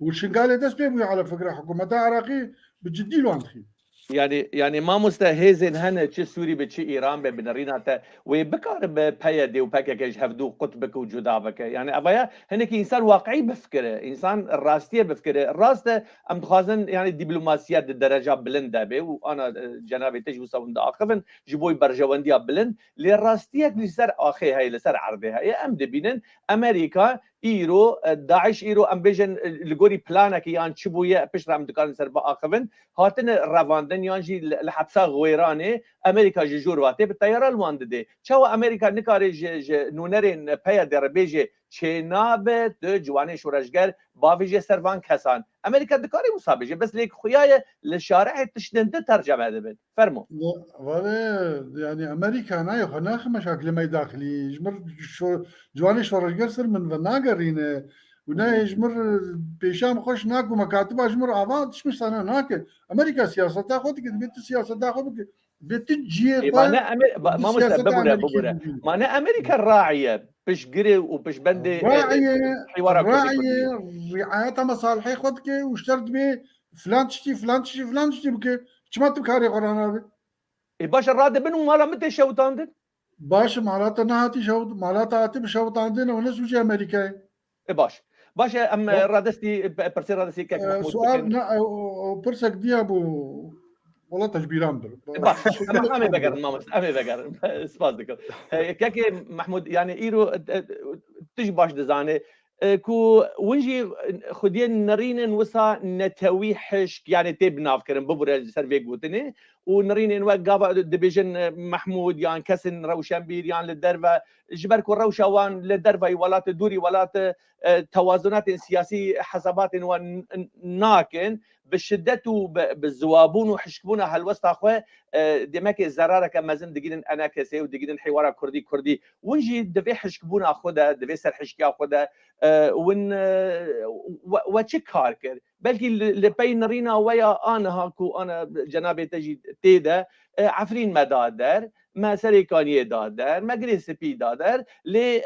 والشنقالي دس بيبوي على فكرة حكومة عراقي بتجدي له عندخي يعني ما مستهزن هنا تشي سوري بتشي ايران بنرينا وبكار بيدي وباكاكيج هفدو قطبك وجدابك يعني ابايا هناك انسان واقعي بفكره انسان الراستيه بفكره الراسته ام تخازن يعني الدبلوماسيات الدرجه بلنده به وانا جنابي تجو سوند اخفن جبوي برجونديا بلند للراستيه اللي سر اخي هاي لسر عرضها يا ام دبينن امريكا ايرو داعش ايرو ام بيجن لغوري بلانك يان تشبويه بشرا ام دكان سر باخفن هاتن رافاندن يانجي لحبسا غويراني امريكا ججور واتي بالطياره الواند دي شو امريكا نكاري نونرين بيا دربيجي چناب دو جواني شورشگر بافيجي سروان كسان امريكا دكاري مصابجي بس ليك خويايه للشارع تشدنت ترجمه دبن فرمو يعني امريكا نايو خناخ مشاكل ما داخلي جمر جواني شورشگر سر من وناغرين ونا يجمر بيشام خوش ناكو مكاتبه جمر عواد مش انا ناك امريكا سياسه تاخذ بيت السياسه تاخذ بيت تجي ما انا امريكا الراعيه بش قري وبش بندي راعيه رعايتها مصالحي خذك واشترت به فلان تشتي بك ما تبكاري قران هذا باش الراد بنو مالا متى شوطاندن باش مالاتها نهاتي شوط مالاتها هاتي بشوطاندن وناس وجه امريكاي باش ام رادستي برسي رادستي كيك محمود سؤال برسك دي ابو والله تجبيران باش امي بقر مامس امي بقر سبازك كيك محمود يعني ايرو تج باش دزانه كو ونجي خدين نرين وسا نتوي حشك يعني تيب نافكرن ببر سيرفي قوتني ونرين وقابا ديفيجن محمود يعني كسن روشنبير يعني للدربه جبركو روشوان للدربه ولات دوري ولات توازنات سياسي حسابات وناكن بالشدة بالزوابون وحشكبون هالوسط اخوه دمك الزراره كما زين دقيقه انا كسي ودقيقه حوار كردي ونجي دفي حشكبون اخوده دفي سر حشكي اخوده ون وتشك هاركر بلكي لبين نرينا ويا انا هاكو انا جنابي تجي تيدا عفرين ما دادر ما سريكانيه دادر ما جريسبي دادر ل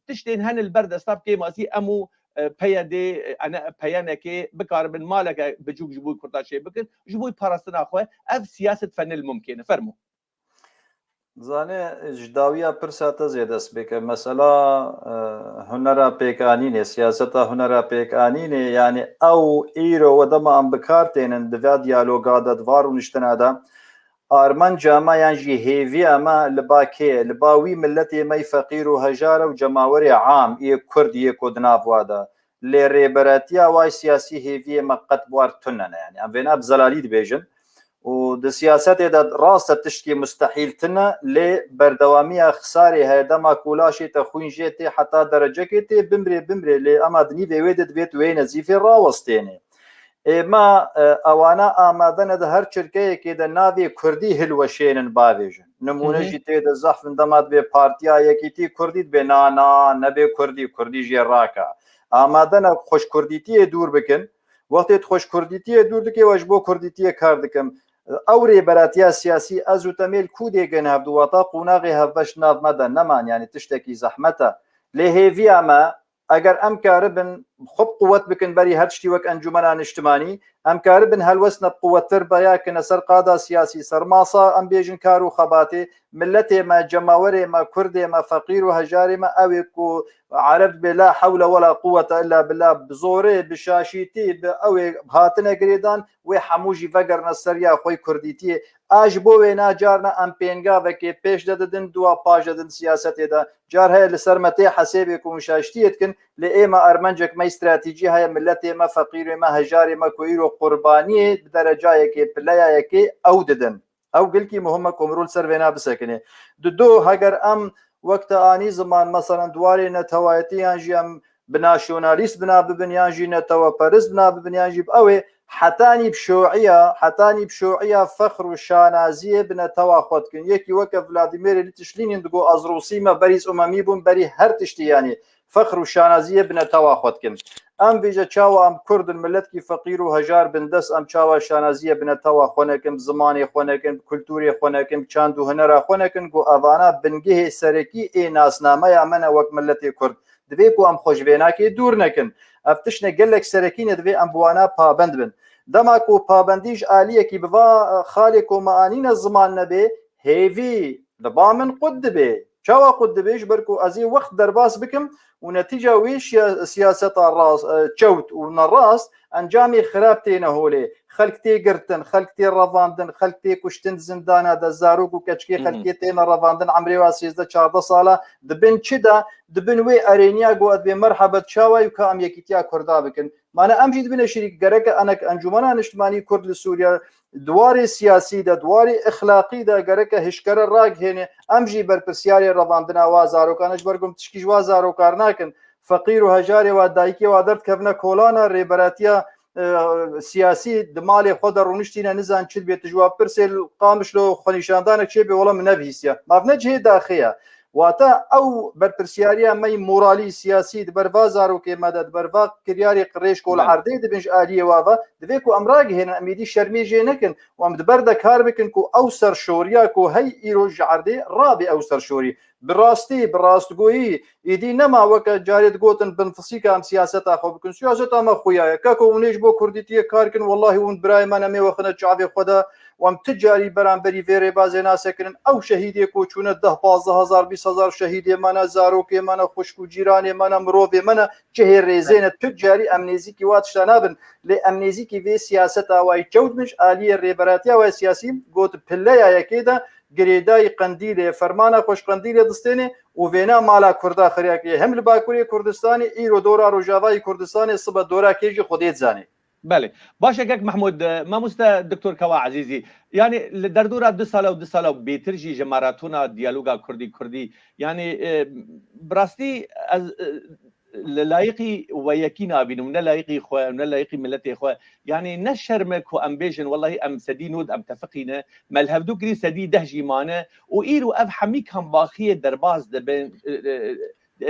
تشتين هن البرد استاب كي ماسي امو پیاده انا پیانه بکار من مالک بجوب جبوی کرداشه بکن جبوی پاراستنا خواه اف سیاست فن الممکنه فرمو زانه جداویا پرساته زیدست بکه مثلا هنرا پیکانینه سیاستا هنرا پیکانینه یعنی او ایرو ودما ام بکارتینن دوا دیالوگا ددوار و نشتنادا آرمان جاما یعنی هیوی اما لباکه لباوی ملتی می فقیر و هجار و جماوری عام ای کرد ای کدناف وادا لریبراتیا وای سیاسی هیوی مقت بوارتنن یعنی ام وینا بزلالی بیجن و د سیاست د راست تشکی مستحیل تنه ل بردوامی خساری هدا ما کولاشی ته خوینجه ته حتی درجه کې ته بمری ل امادنی وېد بیت وې نزیف راوستینه ما اوانا آمادن د هر چرکه کې د ناوی کردی هلوشینن باویجن نمونه جته د زحف اندمات به پارتیا یکیتی کردی به نه به کردی جراکا آمادن خوش کردیتی دور بکن وقتی خوش کردیتی دور دکی واجبو کردیتی کار دکم اوری براتیا سیاسی ازو تمیل کودی گن هفدو واتا قوناغی هفش ناف مدن نمان یعنی تشتکی زحمتا لهیوی اما اگر ام کاربن خب قوت بکن بری هر شتی وەک ئەنجومەنان نیشتمانی ئەم کار بن هەلوەستنە قوتتر بەیاکەنە سەر قادا سیاسی سەرماسا ئەم بێژن کار و خەباتێ ملەتێمە جەماوەرێمە کوردێمە فەقیر و هەژارێمە ئەوێک و عرب بێ لا حول ولا قوة إلا بالله بزۆرێ بشاشیتی بە ئەوێ هاتنە گرێدان وێ هەمووژی ڤەگەرنە سەریا خۆی کوردیتیە ئاژ بۆ وێ ناجارنە ئەم پێنگاوەکێ پێش دەدەدن دوا پاش دەدن سیاسەتێدا جار هەیە لەسەر مەتێ حەسێبێک و مشاشتیەتکن لە ئێمە ئەرمەنجێکمە استراتیجی هەیە ملەتێمە فەقیرێمە هەژارێمە کویر و قوربانیە دەرەجایەکێ پلەیەکێ ئەو دەدن ئەو گلکی مهمە کۆمرول سەر وێنا بسەکنێ دو هەگەر ئەم وەکتە ئانی زمان مەسەرەن دوارێ نەتەوایەتیان ژیان بناشۆنالیست بنا ببنیانژی نەتەوە پەرست بنا ببنیانژی ئەوێ حتانی بشوعیە فەخر و شانازیە بنەتەوا خۆتکن یەکی وەکە ڤلادیمێری تشلینین دگۆ ئەزروسیمە بەریز ئومەمی بوون بەری هەر تشتیانی فەخر و شانازیە بنەتەوا خۆتکن ئەم ویژە چاوە ئەم کوردن ملەتکی فەقیر و هەژار بندەست ئەم چاوە شانازیە بنەتەوا خۆنەکەم زمانی خۆنەکەن کولتوری خۆنەکەم چاند و هەنەرا خۆنەکەن گۆ ئەوانە بنگهێ سەرەکی ئێ ناسنامەیە منە وەک ملەتی کورد دەبێت و ئەم خۆشبێناکێ دوور نەکەن ئەف تشتە گەلێک سەرەکینە دەبێ ئەم بوانە پابند بن دەماک و پابندیش عالیەکی بڤ خالێک و مەعانینە زمان نەبێ هێوی دەبا من قوت دەبێ چاوا قوت دەبێش بەرک و ئەزی وەخت دەرباس بکەم و نەتیجە وێ سیاسەتا ڕاست چەوت و نەڕاست ئەنجامی خراپ تێنە هۆلێ خەلک تێگرتن خەلک تێ ڕەڤاندن خەلک تێ کوشتن زیندانە دە زارۆک و کەچکێ خەلکێ تێنە ڕەڤاندن ئەمرێوا 13-14 ساڵە دبن چدا دبن وێ ئەرێنیا گۆ ئەدبێ مەرحەبەت چاوای و کە ئەم یەکیتیا کووردا بکەن مانە ئەمژی دبنە شریک گەرەکە ئەنەک ئەنجومەنە نیشتمانی کورد لە سووریا دوارێ سیاسیدا دواری ئەخلاقیدا گەرەکە هشکەرە ڕاگهێنێ ئەمژی بەرپرسیاری ڕەڤاندنا وا زارۆکانش بەرگم تشکیش وا زارۆکار ناکەن فەقیر و هەژارێوا دایکێوا دەردکەونە کۆلانە ڕێبەرەتیە سیاسی دمالێ خۆدا ڕوونشتینە نزان چ بێت جواب پرسێ قامشلۆ خۆنیشاندانێک چێ بێ وەڵام نەڤیسە مافنەجێ داخەیە واتە ئەو بەرپرسیاریە مەی مۆرالی سیاسی دبەروا زارۆکێمەدە دبەروا کریاری قڕێش کۆل عەردەی دەبنج ئالیەوابە دەبێت و ئەمراگهێنە ئەمیدی شەرمێژێ نەکەن وام دبەردە کار بکەن و ئەو سەرشۆریە و هەی ئیرۆژ عەردەی ڕابێ ئەو سەرشۆری براستی براستگۆیی ئیدی نەما وەکە جارێت گوتن بنفسیکە ئەم سیاسەتا خۆ بکن سیاست ئەمە خویایە کەکە ونێژ بۆ کوردیتیە کارکن واللهی ون برایمانە مێوەخنە چاوێ خۆدا وام تجاری بەرامبەری vێرێ بازێ ناسەکردن ئەو شەهیدێک و چوونە 10,000-15,000 شەهیدێمانە زارۆکێمانە خوشک و جیرانێمانە مرۆڤێمانە چهێ ڕێزێنە تجاری ئەمنێزیکی وات شتا نابن لێ ئەمنێزیکی vێ سیاسەتا وای چەوتمش ئالیە ڕێبەراتیا وای سیاسی گوت پلەیە یەکێدا گرێدای قەندیلێ فەرمانە خۆش قەندیلێ دەستێنێ و وێنا مالا کووردا خەریاکێ هەم لە باکووری کوردستانی ئیرۆ دۆرا ڕۆژاوای کوردستانی سبە دۆرا کێژی خودێت زانێ بله باشه گەک محمود مامۆستا دکتۆر کەوا عزیزی یعنی لە دەردورا 2 ساڵە و 2 ساڵە بێترژی ژەماراتۆنا دیالۆگا کوردی یعنی براستی لە لایقی وەیەکی نابینم نە لایقی خۆ نە لایقی ملەتی خۆ یعنی نە شەرمێک و ئەم بێژن وەڵی ئەم سەدی نود ئەم تەفقینە مەلهەفتوو گری سەدی دەژیمانە و ئیر و ئەف هەمی کەمباخیە دەرباز دەبن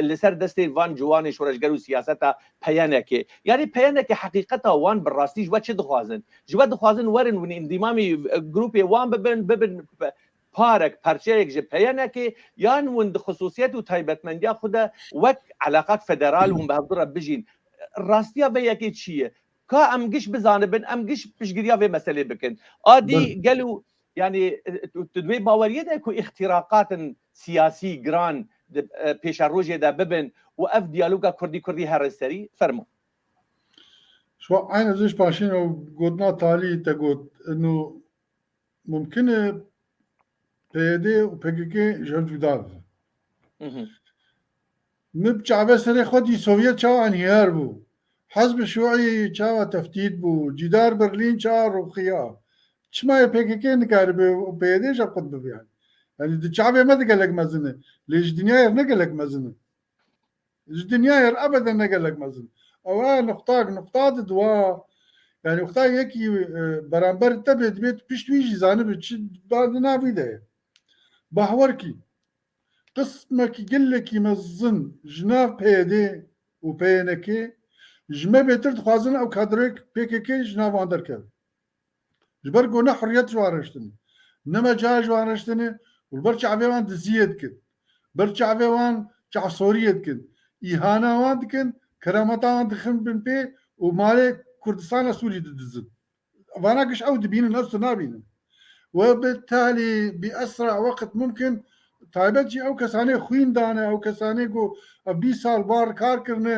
لەسەر دەستی وان جوانی شۆرەشگەر و سیاسەتا پەیانێکێ یعنی پەیانێکی حقیقەتا وان بەڕاستی ژوە چ دخوازن ژوە دخوازن وەرن ون ئیندیمامی گروپێ وان ببن پارێک پەرچەیەک ژ پەیانێکێ یان ون خصوصیت و تایبەتمەندیا خودە وەک علاقات فەدەرال ون بەهەفتوورە بژین ڕاستیە بەیەکێ چییە کا ئەم گشت بزانبن ئەم گشت پشگیریا vê meselê bikin adî gel û yani tu dibê baweriyê de ku îxtîraqatin siyasî giran pêşa rojê de bibin û ev diyaloga kurdî here serî fermo شو عين زيش باشين وقدنا تالي تقول انه ممكن PYD و PKK جهل جدا مبجعبه سري خودي سوفيت چاو انهيار بو حزب شيوعي چاو تفتيت بو جدار برلين چاو روخيا چما PKK نكاربه و PYD جا قد ببيان يعني دي چاوه ما دقلق مزنه ليش دنيا نقلق مزنه ليش دنيا ابدا نقلق مزنه او نقطات دوا يعني وقتا يكي برامبر تبت بيت بيشتويجي زانب بعد نافيده باوركي قسمك يقلك يمزن جناف PYD و PNK جمع بيتر تخوازن او كادريك PKK جناف اندركب جبرقونا حريات جوارشتني نما جا جوارشتني والبرشا عبيوان دزيد كن برشا عبيوان جا سوريت كن إهانة وان كن كرامتان دخن بن بي ومالي كردستان سوري ددزن وانا قش او دبين نفس نابين وبالتالي باسرع وقت ممكن تایبەتی ئەو کەسانەی خوین دانێ ئەو کەسانەی گۆ 20 ساڵ بار کار کردنێ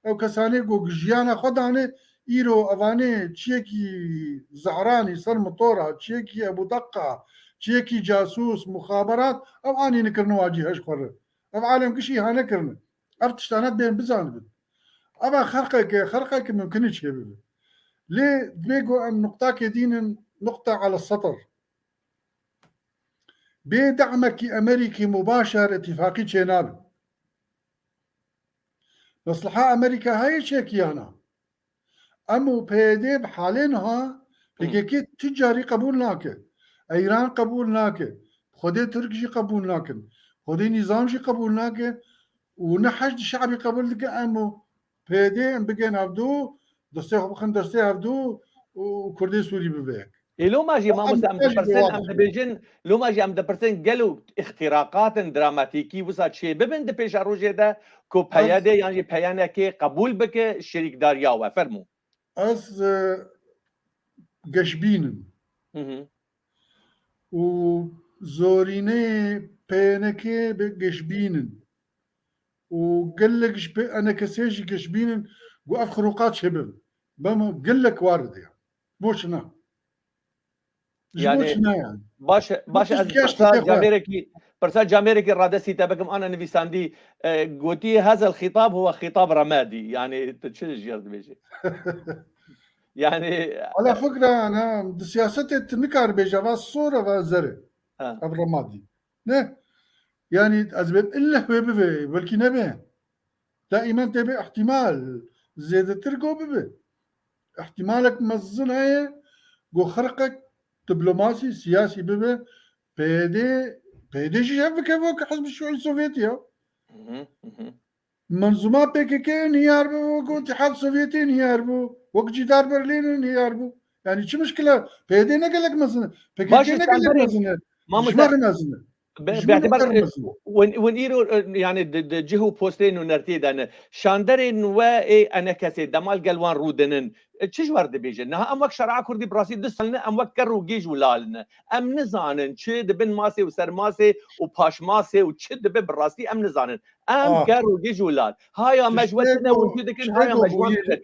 ئەو کەسانەی گۆ گژیانە خۆدانێ ئیرۆ ئەوانێ چیەکی زعرانی سەر متۆرە چیەکی ئەبوو دەقا چیەکی جاسوس مخابرات ئەو ئانی نکردنەوەجی هەش خوڕێ ئەو عالم گشی هانەکردن ئەف تشتانەت بێن بزان بن ئەمە خەرقێکی ممکنی چێ ببێ لێ دوێ ئەم نقطاکێ دینن نقطة على السطر بدعمك أمريكي مباشر اتفاقي تشيناب مصلحة أمريكا هاي شيكيانا أمو بيدي بحالينها بيكي تجاري قبول ناكي إيران قبول ناكي خودي تركي قبول ناكي خودي نظامشي قبول ناكي ونحشد شعبي قبول لك أمو بيدي بقين عبدو دستي بخن دستي عبدو وكردي سوري ببيك لو ما جي ما مسا ام دبرسن لو ما جي ام دبرسن قالوا اختراقات دراماتيكي وصا شي ببن دبيش روجه ده كو بياده يعني بيانه كي قبول بك شريك داريا وفرمو از قشبين و زوريني بينكي بقشبين وقال لك انا كسيجي قشبين وقف خروقات شبل بما قال لك وارد يعني بوشنا يعني باش برسال جاميريكي الرادسي تبكم انا نفيساندي قوتي هذا الخطاب هو خطاب رمادي يعني تشج يرد بيجي يعني على فكره انا سياستي تنكر بجواز الصوره وزرع الرمادي نه يعني ازبد الا ببي بلكي نبي دائما تبي احتمال زيادة ترقو ببي احتمالك مزن هي جو خرقك دبلوماسي سياسي ببي بيدي شاف كيفك حزب الشيوعي السوفيتي منظومات بيكيكي نياربو والاتحاد السوفيتي نياربو وقت جدار برلين نياربو يعني شو مشكلة بيدي نقول لك مثلا بيكيكي نقول لك مثلا ما مثلا باعتبار وين ايرو يعني جهو بوستين ونرتيدان شاندرين واي انا كاسي دمال قلوان رودنن تشج ورد بيجن نها ام وك شرع كردي براسي دسلنا ام وك كرو جيج ولالنا ام نزانن تشد بن ماسي وسر ماسي وباش ماسي وتشد براسي ام نزانن ام كرو جيج ولال هاي مجوتنا وجودك هاي مجوتك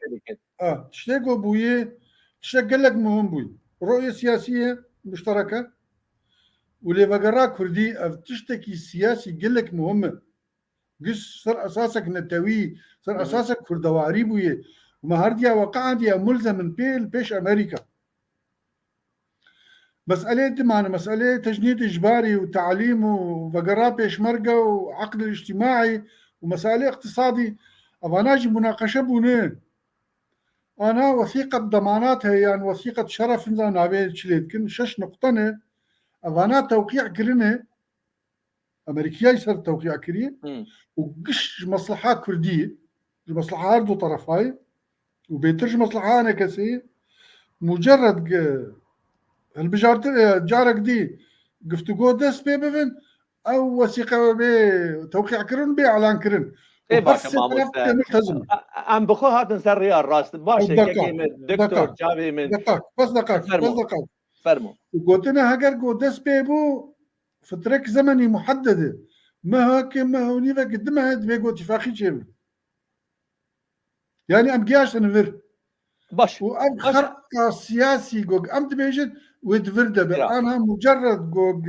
تشتاقوا بويه تشتاق لك مهم بوي رؤيه سياسيه مشتركه ولي بقرا كردي تشتكي السياسي قال لك مهمه قش صار اساسك نتوي صار اساسك كردواري بويه ومهارديا وقعديا ملزم بيش امريكا مساله معنا مساله تجنيد اجباري وتعليم وبقرا بيش مرقه وعقد الاجتماعي ومساله اقتصادي افاناجي مناقشه بونه انا وثيقه ضمانات هي يعني وثيقه شرف نزان عبيد شليت كن شش نقطه أفانا توقيع كرنه أمريكية يصير توقيع كريه وقش مصلحة كردية المصلحة عرض طرفاي وبيترج مصلحة أنا كسي مجرد البجارة جارك دي قفتو قودس بيبفن أو وثيقة بي توقيع كرن بي إعلان كرن ايه باشا ام بخو هات نسر ريال راس باشا دكتور جابي من دقائق فرمو قلتنا هاجر قدس بيبو فترك زمني محددة ما هاك ما هو نيفا قدمها بيقو اتفاقي جيب يعني ام جياش نفر باش وام خرق سياسي جوج ام تبيجن ويتفرده انا مجرد جوج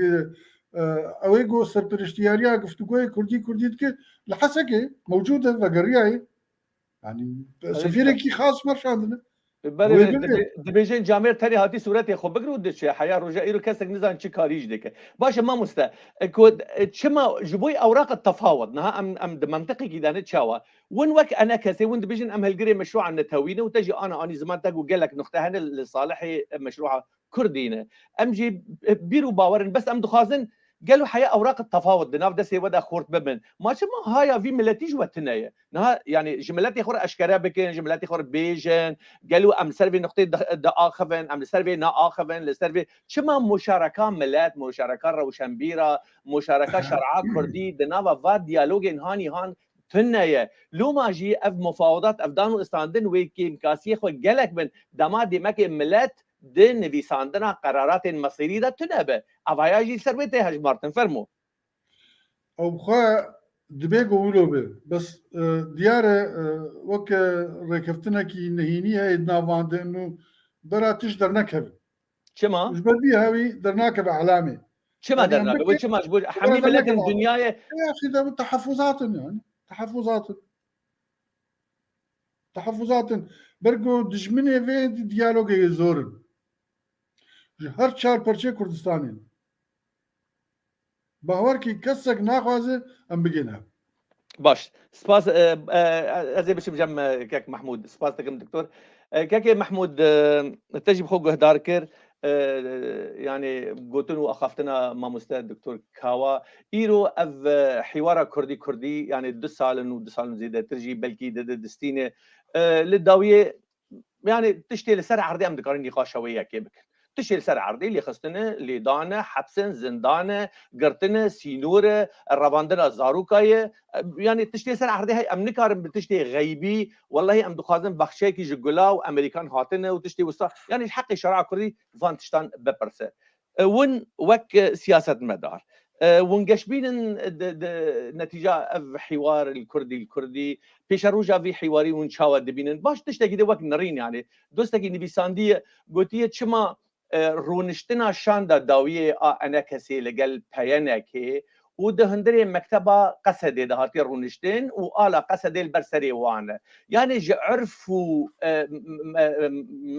اويجو سربرشتياريا قفتوكوي كردي كي لحسكي موجوده فقرياي يعني سفيركي خاص مرش عندنا دبيجن جامير تاني هاتي صورتي خو بقرو دش حياه رجا ايرو كسك نزان شي كاريج ديك باشا ما مستا كود شما جبوي اوراق التفاوض نها ام منطقي كده نتشاوا وين وك انا كسي وين دبيجن ام هالقري مشروع النتاوينه وتجي انا زمان تاقو قال لك نقطه هنا لصالح مشروع كردينه ام جي بيرو باورن بس ام دخازن قالوا حياه اوراق التفاوض دناف دسي ودا خورت بمن ما شما هاي في ملتيج وتنايه نها يعني جملاتي خور اشكرا بكن جملاتي خور بيجن قالوا ام سيرفي نقطه دا اخفن ام سيرفي نا اخفن لسيرفي شما مشاركه ملات مشاركه روشنبيره مشاركه شرعه كردي دناف فاد ديالوج هاني هان تنايا لو ماجي اف مفاوضات افدانو استاندن ويكي كاسي خو جلك من دما ديمك ملت دين في ساندنا قرارات مصيريه ده تنبه افاياجي سربته هاج مارتن فرمو او بخوا دبي قولوا به بس دياره وك ركفتنا كي نهيني هاي نافاند انه برا تشدر نكب شما وش بدي هاوي درناكب علامه شما يعني درنا أمريكا وشما حمي ملت الدنيا يا اخي ده تحفظات يعني تحفظات برگو دجمنه و دیالوگ زورن هر چهار پرچه کردستانی باور کی کسک ناخوازه ام بگینه باش سباس ازي باش بجم كاك محمود سباس تكم دكتور كاك محمود تجي بخوك هداركر يعني قلتنو اخافتنا ما مستاذ دكتور كاوا ايرو اف حوار كردي يعني 2 سال و 2 سال زياده ترجي بلكي دستينه للداويه يعني تشتي لسر عرضي ام دكارين نقاش شويه كيبك تشتي لسر عرضي اللي خصتنا اللي دانا حبسن زندانه قرتنا سينوره الرباندنا زاروكايه يعني تشتي سر عرضي هاي ام نكارم بتشتي غيبي والله ام دخازن بخشيكي جولا وامريكان هاتنا وتشتي وسط يعني الحق شرع كردي فانتشتان ببرسه ون وك سياسه مدار ونقشبين نتيجه حوار الكردي پیشروجا وی حواری اون چاوا دبینن باش تشتگی ده وقت نرین يعني دوستگی نویساندی گوتیه چما رونشتنا شاندا داویه انا کسی لگل پیانه که و ده هندري مكتبه قصدي ده هاتي رونشتين وآلا قصدي البرسري وانا يعني عرفوا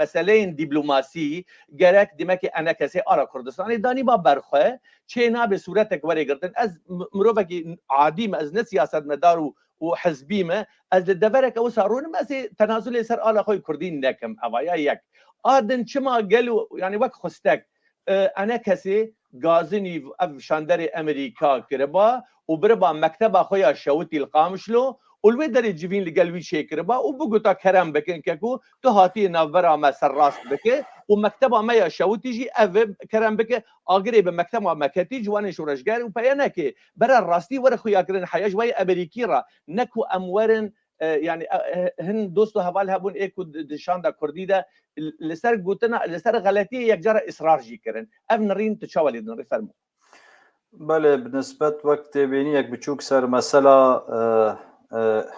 مسألين دبلوماسي جرك دمك انا كسي ارا كردستاني داني با برخه چينا بصورتك وري قرتن از مروفك عادي از سياسه مدار وحزبي ما از الدبرك او صارون ما سي تنازل سر آلا خوي كردين نكم هوايا يك آدن چما قالوا يعني وك خستك انا كسي غازني اف شاندر امريكا كربا وبربا مكتبه خويا شوتي القامشلو والويدر جيفين لقلبي شيكربا وبقطا كرم بكن كاكو تهاتي نافرا ما سراست بك ومكتبه ما يشوتي جي اف كرم بك اغري بمكتبه ما كاتيج وانا شورشجار وبيانك برا الراستي ور خويا كرن حياج وي امريكيرا نكو امورن يعني هن دوستو هوال هبون ايكو دشاندا كرديدا لسر قوتنا لسر غلطيه يكجر اصرار جي كرن اف نرين تشاولي نري فرمو بله بالنسبه وقت بينيك بتشوك سر مساله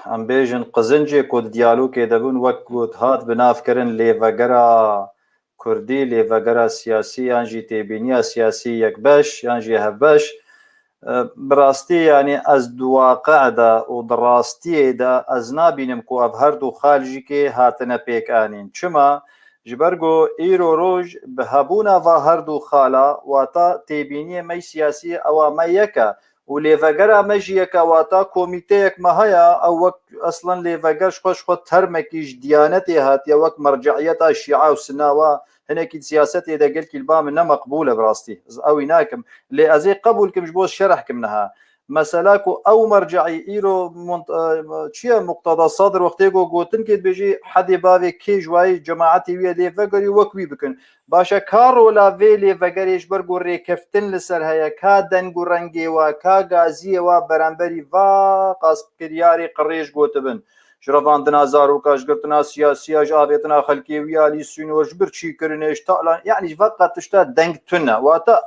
ام بيجن قزنجي كود ديالوج دبون وقت هات بناف كرن ليفغرا كردي ليفغرا سياسي انجي تبينيا سياسي يكبش انجي هبش براستي يعني از دوا قاعده ودراستي دا از نابينم كو افهردو خالجي كي هاتنا بيك انين چما جبرگو ایرو روج به هبونا و هردو خالا واتا تبینی می سیاسی او ما یکا و لیوگرا مجی یکا واتا کمیته یک مهیا او وک اصلا لیوگرش خوش خود ترمکیش دیانتی هات یا وک مرجعیتا شیعه و سناوا هناك سياسات اذا قلت البام انها مقبوله براستي او هناكم اللي ازي قبول كم جبوس شرحكم منها مسالاكو او مرجعي ايرو تشيا مقتضى صادر وقتيكو قوتن كي بيجي حد بابي كي جواي جماعتي ويا لي فغري وكوي بكن باشا كارو لا فيلي فغريش برغو ريكفتن لسر هيا كا دنغو رنگي وا كا غازي وا برامبري وا قاس كرياري قريش قوتبن شرفان دنازار وكاش قرتنا سياسية جابتنا خلقي ويالي سينو جبرتشي كرنيش طالع يعني فقط تشتا دنگ تنا واتا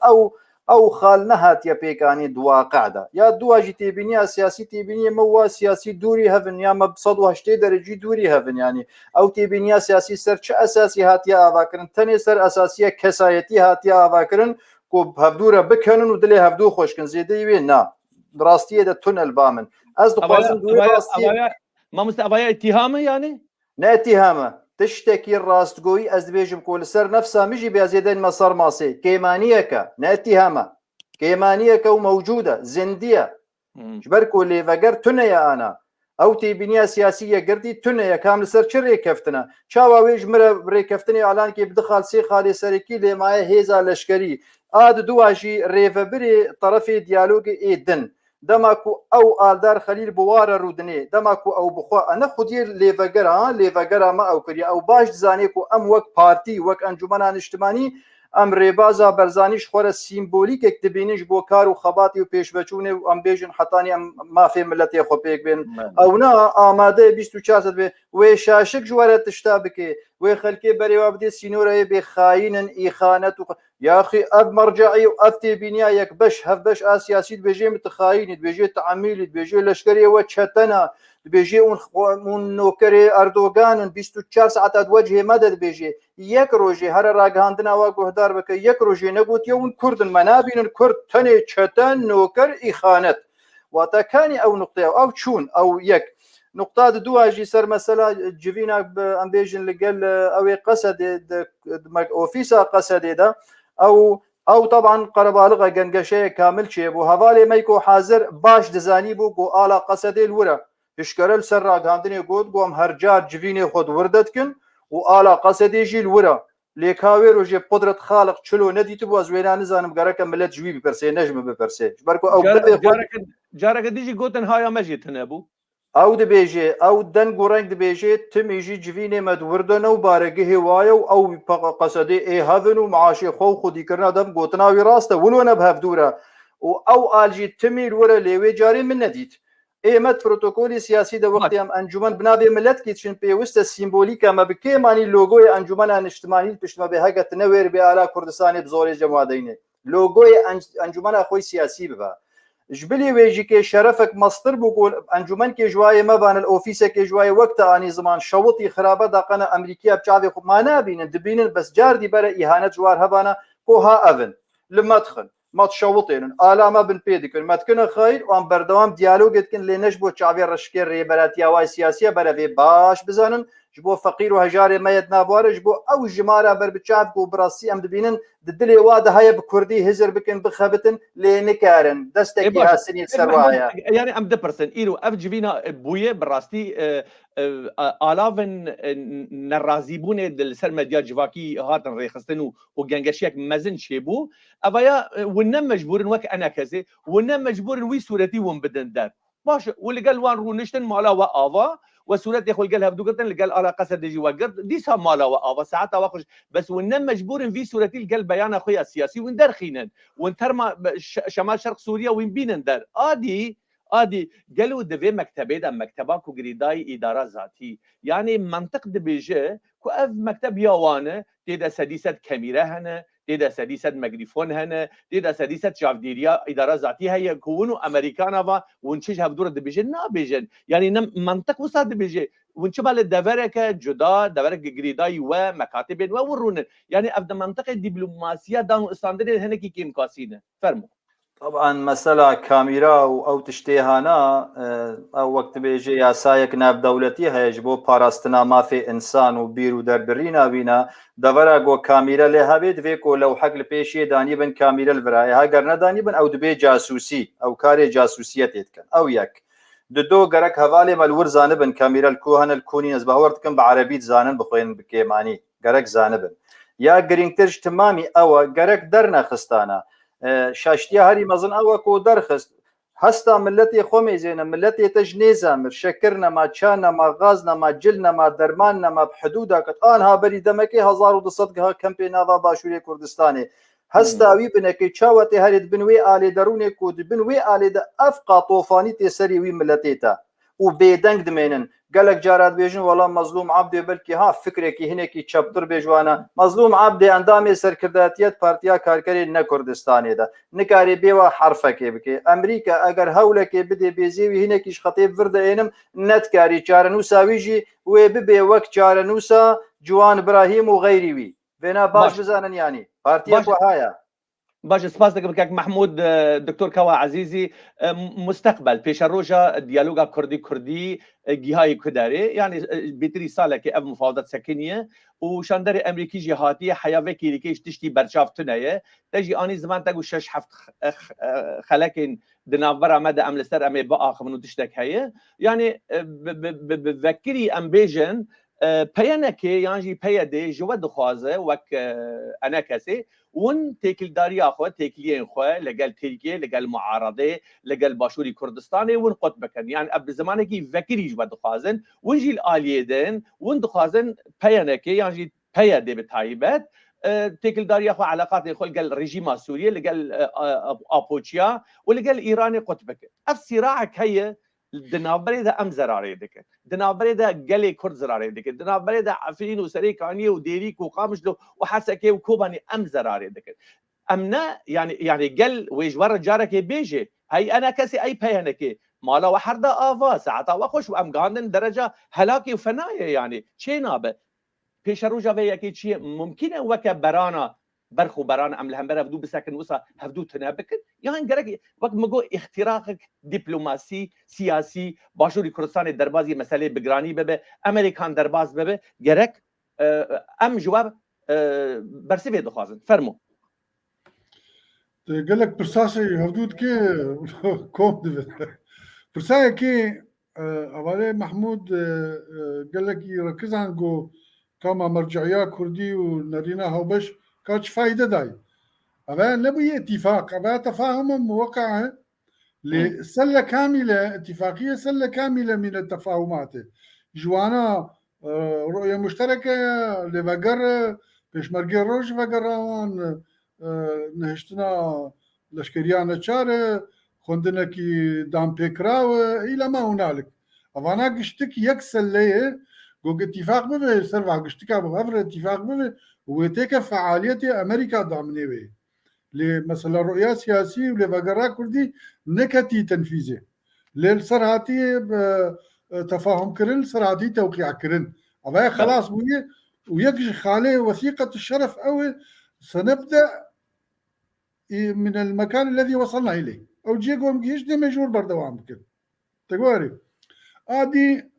او خالنا هات يا بيكاني دوا قاعده يا دوا جي تيبينيا سياسي تيبينيا مو سياسي دوري هفن يا مبصد وهشتي درجي دوري هفن يعني او تيبينيا سياسي سر اساسي هات يا افاكرن تاني سر اساسيه كسايتي هات يا افاكرن كو بهدوره بكنن ودلي هبدو خوشكن زيدي وينا براستيه ده تونل بامن از دقازم دوي ما مستقبايا اتهامه يعني نه اتهامه تشتكي الراستقوي از بيجم كل سر نفسها مجي بازيدين مسار ماسي كيمانيكا نه اتهامه كيمانيكا وموجوده زنديه جبركو اللي فقر تنيا انا او تيبينيا سياسيه قردي تنيا كامل سر شري كفتنا شاواويج مر بريكفتني اعلان كي بدخل سي خالي سركي لي معي هيزا لشكري اد دواجي ريفبري طرفي ديالوج ايدن دماكو او آلدار خليل بوار رودني دماكو او بخوا انا خدير ليفغرا ما او كريا او باش زانيكو ام وك بارتي وك انجمنان اجتماعي ئەم ڕێبازا بەرزانیش خۆرە سیمبۆلیکێک دەبینیش بۆ کار و خەباتی و پێشبەچوونێ و ئەم بێژن حتانی ئەم مافێ ملەتێ خۆ پێک بێن ئەونا ئامادەیە 24 بێ وێ شاشک ژوارە تشتا بکێ وێ خەلکێ بەرێوا بدێ سینۆرەیە بێ خاینن ئیخانەت و یاخی ئەب مەرجعی و ئەف تێبینیا یەک بەش هەف بەش ئاسیاسی دبێژێ متخاینی دبێژێ تعمیلی دبێژێ لەشکریەوە چەتەنە دبێژێ اون نۆکەرێ ئەردۆگانن 24 ساعتات وەجهێ مەدە دبێژێ یەک ڕۆژێ هەرە ڕاگەاندناوە گۆهدار بکە یەک ڕۆژێ نەگوتیە اون کوردن مەنابینن کورد تەنێ چەتەن نۆکەر ئیخانەت واتەکانی ئەو نقطەیە ئەو چوون ئەو یەک نقطة دواجي سر مثلا جبينا بأمبيجن لقال أو قصد أوفيسا قصد ده أو طبعا قربالغة جنجشة كامل شيء بو هوالي ما يكون حاضر باش دزاني بو قو آلا قصد الورا إشكال سر عندنا يقول قوم هرجار جبيني خد وردتكن وآلا قصد يجي الورا ليكاوي روجي قدرة خالق شلو ندي تبوا زوينا نزانم جارك ملت جوي ببرسي نجم ببرسي بركو أو جارك ديجي قوتن هاي مجيت هنا ئەو دەبێژێ ئەو دەنگ و ڕنگ دەبێژێت تمیژی جوینێ مەدوردنە و بارەگە هێوایە و ئەو قەسەدێ ئێهەڤن و معاشی خۆ و خودیکردنا دەم گۆتناوی ڕاستە ولۆنە بەهەفدورە و ئەو ئالژی تمیر وەرە لێوێ جارێ من نەدیت ئێمە پرۆتۆکۆلی سیاسی دەوەختیام ئەنجومەن بنابێ ملەتکی چین پێویستە سیمبۆلیکە مە بکێمانی لۆگۆی ئەنجومەنە نیشتمانی پشتمە بێ هەگەت نەوێر بێ ئالا کوردستانی بزۆری جەمادەینێ لۆگۆی ئەنجومەنە خۆی سیاسی ببە جبلي ويجي كي شرفك مصدر بقول انجمن كي جوايه مبان الاوفيس كي جوايه وقت اني زمان شوطي خرابه دقنا امريكيه بشعبي ما نابين دبين بس جاردي برا اهانه جوار هبانا كوها اذن لما ادخل ما تشوطين الا ما بن بيدك ما تكون خير وان بردوام ديالوج كن لينش بو شعبي رشكير ريبراتيا واي سياسيه برا في باش بزنن جبو فقير وهجاري ما يدنابوار جبو او جماره بر بشعب و براسي ام دبينن ددلي واده هيا بكردي هزر بكن بخبتن لنكارن دستك يا سنين سروايا يعني ام دبرسن ايرو اف جبينا بويه براستي آلافن نرازيبون دل سر مديا جواكي هاتن ريخستن وجنجشيك مزن شيبو ابايا ونم مجبورن وك انا كزي ونم مجبورن وي صورتي ون بدن دار باش واللي قال وان رونشتن مالا واوا وسورة يا خوي قالها بدو قلت قال على قصد دجي وقرد دي سام مالا واوا ساعتها واخش بس ونم مجبور في سورتي القلب بيان اخويا السياسي وندر خينن وانترما شمال شرق سوريا وين بينن در ادي قالوا دفي مكتبه ده مكتبك وجريداي اداره ذاتي يعني منطق دبيجه كو مكتب يوانه تيدا سديسه كاميرا هنا تيدا سديسه ميكروفون هنا تيدا سديسه شافديريا اداره ذاتي هي كونوا امريكانا ونشج هبدور دبيجه نابيجن يعني منطق وصاد دبيجه ونشبال الدفرك جدا دفرك جريداي ومكاتب وورون يعني ابدا منطقه الدبلوماسيه دان استاندرد هنا كي كيم كاسينه فرمو طبعا مسألة كاميرا أو تشتيهانا أو وقت بيجي ياسايك ناب دولتي هيجبو باراستنا ما في إنسان وبيرو دربرينا بينا دورا جو كاميرا لها بيد فيكو لو حق البيشي داني بن كاميرا البراي هاجرنا داني بن أو دبي جاسوسي أو كاري جاسوسية تتكن أو يك دو جرك هوالي مالور زانبن كاميرا الكوهن الكوني نزبه ورتكن بعربيت زانن بخوين بكيماني جرك زانبن يا جرينترج تمامي أو جرك درنا خستانا شاشتيا هاري مزن أو كو درخست هستا ملتي خومي زينا ملتي تجنيزا مر شكرنا ما تشانا ما غازنا ما جلنا ما درماننا ما بحدودا قطانها بري دمكي هزار ودصدقها كمبينا ذا باشوري كردستاني هستا وي بنكي تشاوتي هاري بنوي آلي دروني كود بنوي آلي دا أفقا طوفاني تسري وي ملتيتا وبيدنگ دمينن قالك جارات بيجن والله مظلوم عبدي بلكي ها فكركي هناكي تشابتر بيجوانا مظلوم عبدي اندامي سركرداتيات بارتيا كاركري نكردستاني دا نكاري بيوا حرفك بكي امريكا اگر هولك بدي بيزيوي هناكيش خطيب فرده انم نتكاري چارنوسا ويجي وببي وك چارنوسا جوان ابراهيم وغيري وي بينا باش بزانن يعني بارتيا وهايا باش سپاس دەکەم کاک محمود دکتۆر کەوا عزیزی مستقبل پێشە ڕۆژە دیالۆگا کوردی گیهای کودارێ یعنی بێتری ساڵێکی ئەم مفاوضەت سەکنیە و شاندەری ئەمریکیژی هاتیە حیاوێکی دیکەیش تشتی بەرچاوتنەیە دەژی ئانی زمان تەگو 6 خەلەکین دناوبەرە مەدە ئەم لەسەر ئەمێ بەئاخمن و تشتێک هەیە یعنی بەکری ئەم بێژن پەیەنەکێ یانژی پەیە دێ ژوە دخوازە وەک ئەنە کەسێ ون تێکیلداری خۆ تێکلیên xwe لەگەل ترکیە لەگەل معارەدێ لەگەل باشووری کوردستانê ون قوت بکەن یان ئەب زمانێکی vekirî ve dixwazin ون jî aliyê din ون dixwazin peyanekê yan jî peya dê bi taybet تيكل دار ياخو علاقات يخول قال ريجيما سوريا اللي قال ابوتشيا واللي قال ايراني قطبك اف صراعك هي دنابري دا ام زراري دك دنابري دا قالي كرد زراري دك دنابري دا عفرين وسريكاني وديريك وقامشلو وحسكي وكوباني ام زراري دك امنا يعني قال ويجبر جارك بيجي هي انا كسي اي بيانك مالا وحردا افا ساعتا وخوش وام قاندن درجه هلاكي وفنايه يعني شي نابه پیش روجا وی یکی چی ممکنه وک برانا برخو برانا ام لهم برا بدو بسكن وسا هفدو تنابكن يعني گرك وقت مگو اختراق دیپلماسی سیاسی باشوری کردستان دربازی مسئله بگرانی ببه امریکان درباز ببه گرک ام جواب برسی به دخوازن فرمو قال لك برساسي هفدود كي كوم برسايا كي أولي محمود قال لك يركز عن جو كما مرجعية كردي ونرينا هوبش كاتش فايدة داي أبا نبي اتفاق أبا تفاهم موقع لسلة كاملة اتفاقية سلة كاملة من التفاهمات جوانا رؤية مشتركة لبقر بيشمرقي روج بقران نهشتنا لشكريانا تشارة خندنا كي دام بيكراو إلى ما هنالك أفانا قشتك يكسل ليه قوق اتفاق ببه سرفع قشتكا بغفر اتفاق ببه ويتيك فعالية أمريكا دامني بي لمثلا رؤية سياسية ولبقرا كردي نكتي تنفيذي للسرعاتي تفاهم كرن سرعاتي توقيع كرن أبا خلاص ويكجي خالي وثيقة الشرف أو سنبدأ من المكان الذي وصلنا إليه أو جيكو مجيش دي مجور بردوام كده تقواري آدي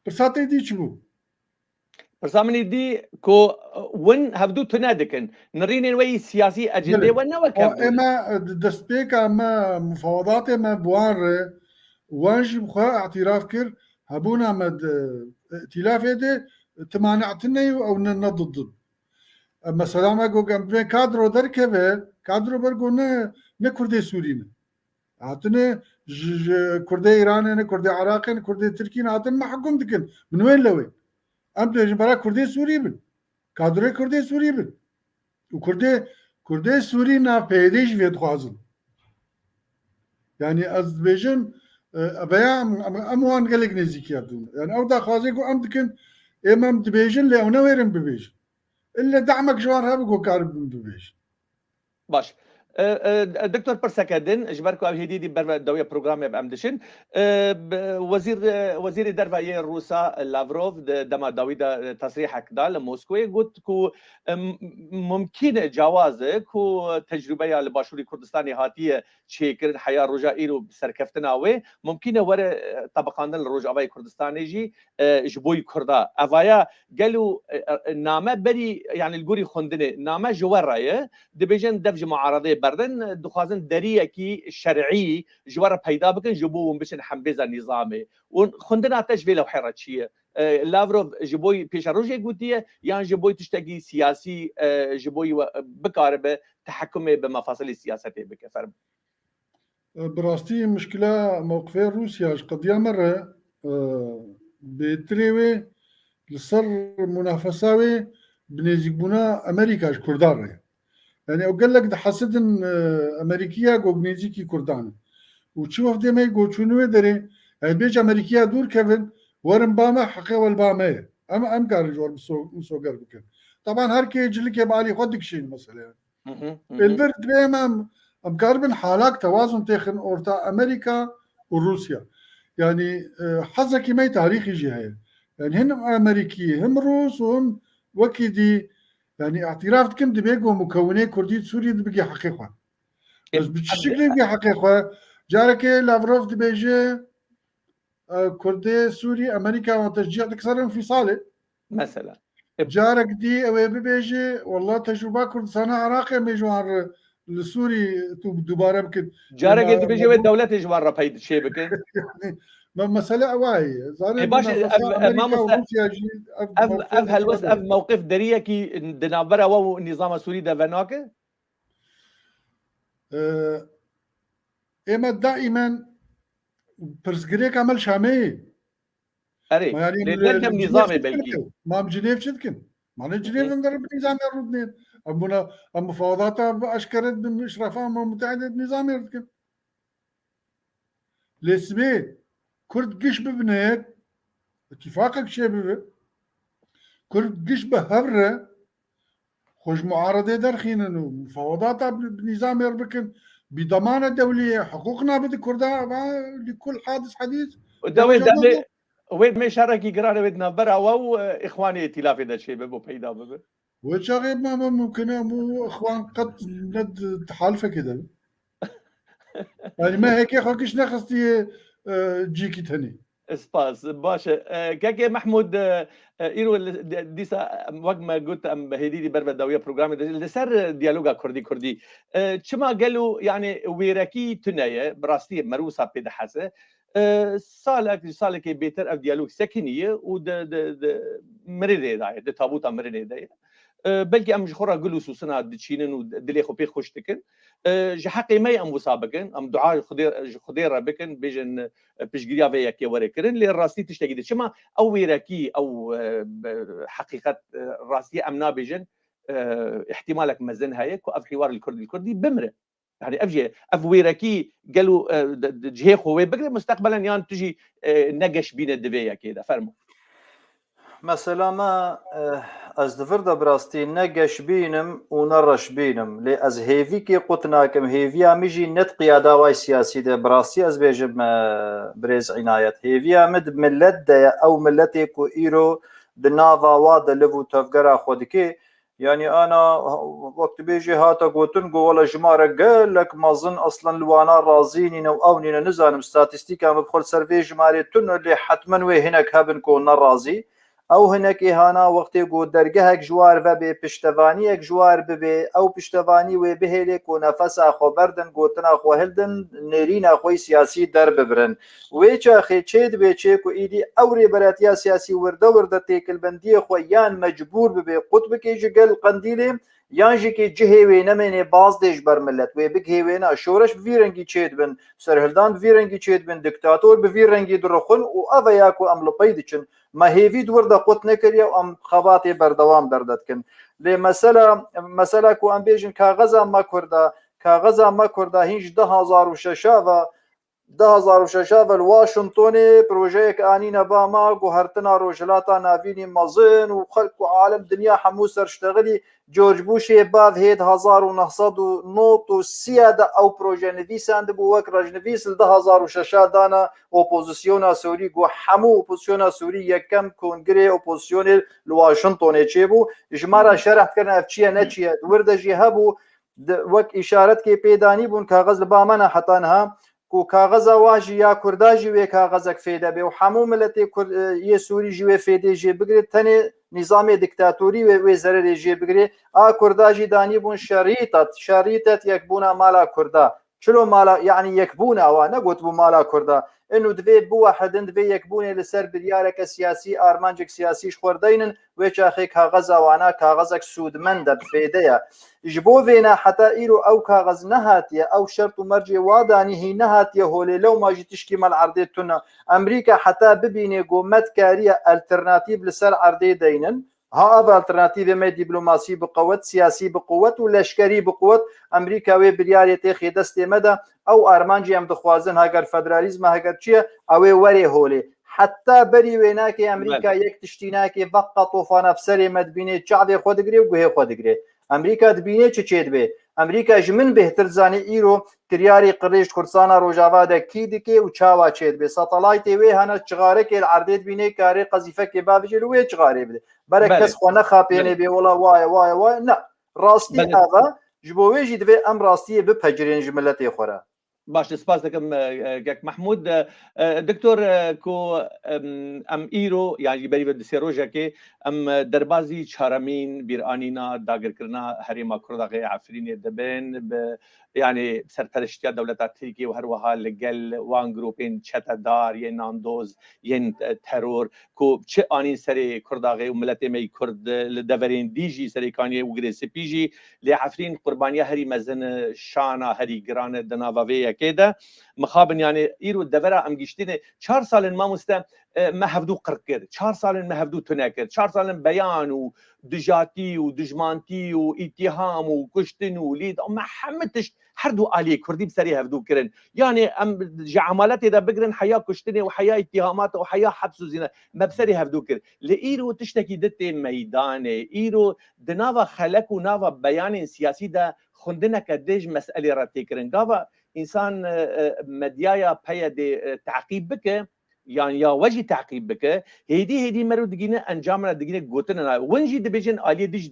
برساتي دي شبو برسامني دي كو ون هبدو تنادكن نرين وي سياسي أجندة ونا وكم إما دستبيك أما مفاوضات أما بوار وانجي بخوا اعتراف كر هبونا مد ائتلاف يدي تمانعتني أو نضد اما سلامه گو گم کادرو درکه کادرو برگو نه کرده سوری نه هاتنه کرده ایران نه کرده عراق نه کرده ترکی نه هاتن ما حكم دکن من وين لوين ام بيجن برا کرده سوری بن کادرو کرده سوری بن و کرده سوری نه پیدیش وید خوازن يعني از بيجن بيام اموان قالك نزيكي يعني او دا خوازيكو ام دكن امام دبيجن لا ونويرن ببيجن إلا دعمك جوارها بقو كارب من ببيش باش دكتور برسكادن اجبركو او هديدي بر دويه بروجرام بامدشن وزير الدرفايه الروسا لافروف دما داويدا تصريحك دا لموسكو قلت كو ممكن جواز كو تجربه لباشوري كردستاني هاتيه شيكر حياه رجائيرو بسركفتنا و ممكن ور طبقان الرجاوي كردستاني جي جبوي كردا افايا قالوا نامه بري يعني الجوري خندنه نامه جورايه دبيجن دفج معارضه بردن دخوازن دريكي شرعي جوار پیدا بکن جبو بشن حمبيزا نظامي وخندنا تشبيه لو حرتشيه لافروف جبوي پیش روجي قوتيه يعني جبوي تشتكي سياسي جبوي بكاربه تحكمه بمفاصل السياسه بكفر براستي مشكله موقفي روسيا قضيه مره بتريوي لصر منافساوي بنزيبونا امريكا كردار يعني اقول لك ده حسدن امريكيه جوجنيزيكي كردان وتشوف دي ما يقول شنو دري بيج امريكيه دور كيفن ورن باما حقي والباما ام قال جور مسو قربك طبعا هر كي يجلك يبالي خدك شيء مثلا البرد بيما ام قاربن حالك توازن تخن اورتا امريكا وروسيا يعني حظك ما تاريخي جهه يعني هم امريكيه هم روس وهم وكيدي يعني اعتراف كم دبيجو مكوني كردي سوري دبيجي حقيقة بس بالشكل دبيجي حقيقة جارك لافروف دبيجي كردي سوري أمريكا وتشجيع تكسر انفصالي مثلا جارك دي أو بيجي والله تجربة كردستان عراقي ميجوار السوري دوباره بكن جارك دبيجي والدولة جوار بيد شيء بكن يعني مسألة واعي زاري أمريكا وروسيا أف هالوس أف موقف دريه كي دنابرة و النظام السوري ده فناك إما دائما برسكريك عمل شامي أري يعني لنقدم نظامي بلكي ما بجنيف شدكن معنى جنين نضرب نظام يردنين أبونا المفاوضات أشكرت بالإشراف الأمم المتحدة نظام يردكن لسبي كرد قش ببنيك اتفاقك شبه كرد قش بهبرة خوش معارضة درخين مفاوضات بنظام يربكن بضمانة دولية حقوقنا بدي كردها لكل حادث حديث وين ما شاركي قرار بدنا برا او اخواني ائتلاف هذا الشيء ببو بيدا ببو وشاغب ما ممكن مو اخوان قد ند تحالفه كده يعني ما هيك خاكش نخستي جيكي تاني سباس باشا كاكي محمود ايرو ديسا وقت ما قلت ام هديدي بربا داويه بروجرام لسر ديالوجا كردي شما قالوا يعني ويراكي تنايه براستي مروسه بيد حسه سالك بيتر اف ديالوج سكنيه ود مريده داي د تابوتا مريده بلكي ام جخورا قلو سوسنا دشينن ودلي خو بي خوش تكن جحقي ماي ام مسابقن ام دعاء خدير بكن بيجن بيشغريا فيا كي وريكرن لي راسي تشتاقي شما او ويراكي او حقيقه راسي امنا بيجن احتمالك مزن هيك واف حوار الكردي بمره يعني اف ويراكي قالوا جهي خوي بقدر مستقبلا يعني تجي نقش بين الدبيه كده فرموا مثلا ما از دفردا براستي نقش بينم ونرش بينم لي از هيفي كي قطناكم هيفيا ميجي نت قيادة واي سياسي ده براستي از بيجب بريز عناية هيفيا مد ملت ده او ملتي كو ايرو دنافا واد لفو تفقرا خودكي يعني انا وقت بيجي هاتا قوتن ولا جمارة قال لك ما ظن اصلا لوانا رازيني او نينا نزانم ستاتستيكا مبخل سرفي جماري تنو اللي حتما وي هناك هبن كون رازي او هناك هانا وقتی گو درگهک جوار و به پشتوانی یک جوار به او پشتوانی و به هلیک و نفس اخو بردن گوتنا خو هلدن نرین اخوی سیاسی در ببرن و چه خیچید به چه کو ایدی اوری براتیا سیاسی ورده تکل بندی خو یان مجبور به قطب کی جگل قندیل یانجی کی جهه و نمنه باز دیش بر ملت و بگه و نه شورش ویرنگی چید بن سرهلدان ویرنگی چید بن دیکتاتور به ویرنگی درخون او اویا کو عمل پیدچن ما هیوید ورده قط نکریه و ام خواتی بردوام دردد کن لی مثلا کو ام بیجن کاغذا ما کرده هیچ 2006 و الواشنطوني بروجيك انينا باما وهرتنا روجلاتا نافيني مازن وخلق عالم دنيا حموس اشتغلي جورج بوش بعد هيد 1900 سياده او بروجي نفيساند بو وك رجنفيس 2006 دانا اوبوزيسيونا سوري جو حمو اوبوزيسيونا سوري يكم كونغري اوبوزيسيون الواشنطوني تشيبو اجمارا شرحت كنا افشيه نتشيه ورده جهبو وك اشارت كي بيداني بون كاغذ بامنا حتانها کو کاغذ واجی یا کرداجی و کاغذک فیده به و همو ملت یه سوری جوی فیده جی بگیره تنه نظام دیکتاتوری و ضرر جی بگیره کرداجی دانی بون شریطت یک بونا مالا کردا چلو مالا یعنی یک بونا و نگوت بو مالا کردا انو دوی بو واحدن دوی یک بونه لسر بریارک سیاسی آرمانجک سیاسیش خوردینن و چاخی کاغذ وانا کاغذک سودمند بفیده جبو وینا حتی ایرو او کاغذ نهاتیه او شرط و مرجع وادانی هی نهاتیه هولی لو ماجی تشکی مال عرضه تونه امریکا حتی ببینه گومت کاریه الترناتیو لسر عرضه دینن ها اف الترناتیو ما دیپلماسی بقوت سیاسی بقوت و لشکری بقوت امریکا و بریاریت خی دست مده او ارمانجی هم دخوازن هاگر فدرالیزم هاگر چیه او وری هولی حتى بري ويناك امريكا يك تشتيناك فقط طوفان افسري مدبيني تشعبي خودگري وغه خودگري امريكا دبيني چچيد به امريكا جمن بهتر زاني ايرو كرياري قريش كرسانا روجاوا د كيدكي و چاوا چيد به ساتلايت وي هنا چغارك العرضيت بيني كاري قذيفه كي بابجل وي چغاري بده بركس خو نخابيني به ولا واي لا راستي هذا جبوي جي دبي ام راستي بپجرين جملتي خورا باش سپاس دکم گک محمود دکتور کو ام ایرو یعنی بری به سروجه که ام دربازی چهارمین بیرانینا داگر کرنا هریما کرداغه عفرین دبن يعني سرپرشتیا دولت ترکیه و هر وها لگل وان گروپین چتا دار ین ناندوز ین ترور کو چه آنین سری کرداغه و ملت می کرد لدورین دیجی سری کانی و گریس پیجی لی عفرین قربانیا هری مزن شانا هری گران دناوی كده مخابن يعني ايرو الدبرة ام گشتين 4 سال ما مستا ما هفدو قركر 4 سال ما هفدو تناكر 4 سال بيان ودجاتي ودجمانتي واتهام وكشتن وليد ما حمتش حردو عليه كردي بسري هفدو كرن يعني ام جعمالات اذا بقرن حياه كشتني وحياه اتهامات وحياه حبس وزنا ما بسري هفدو كر لايرو تشتكي دتي ميدان ايرو دنافا خلق ونافا بيان سياسي ده خندنا كديج مساله راتيكرن قافا انسان مديايا بيا دي تعقيب بك يعني يا وجه تعقيب بك هيدي مرو دقينا انجامنا دقينا قوتنا ونجي دبيجن الي ديج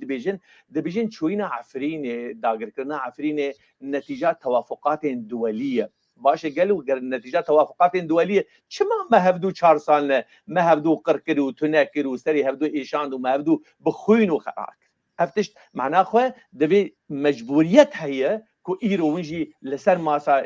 دبيجن شوينا عفرين داغر كرنا عفرين نتيجات توافقات دوليه باش قالوا نتيجات توافقات دوليه شما ما هفدو 4 سال ما هفدو قركر وتناكر وسري هفدو ايشاند وما هفدو بخوين وخراك هفتش معناه خو دبي مجبوريت هي كو ايرو ونجي لسر ماسا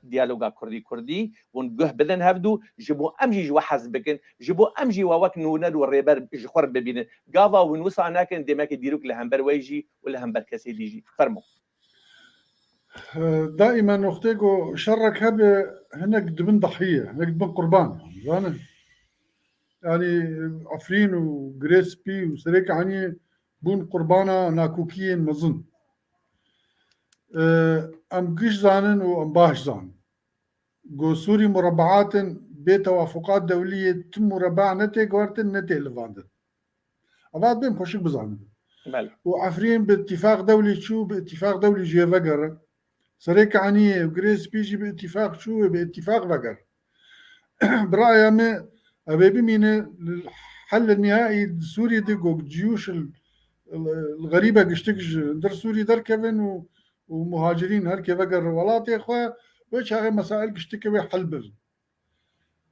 ديالوغا كردي ونجه بدن هفدو جبو امجي جو حزبكن جبو امجي ووك نونر والريبر جخور ببين قافا ونوسع ناكن ديماك ديروك لهمبر ويجي ولا همبر كسي ديجي فرمو دائما اختيكو شرك هبه هناك دبن ضحيه هناك دبن قربان يعني عفرين وجريس بي وسريك عني بون قربانا ناكوكيين مظن ام قش زانن وام باش زان جو سوري مربعات بتوافقات دوليه تم مربع نتي قوارتن نتي لفاندن ابعد بين خوشك بزانن وعفرين باتفاق دولي شو باتفاق دولي جي فقر سريك عني وجريس بيجي باتفاق شو باتفاق فقر برأيي أنا أبي من الحل النهائي سوريا دقوا الجيوش الغريبة قشتكش در سوريا در كفن ومهاجرين هر كيف أقر ولات يا أخوة وإيش هاي مسائل قشتكوا حل بل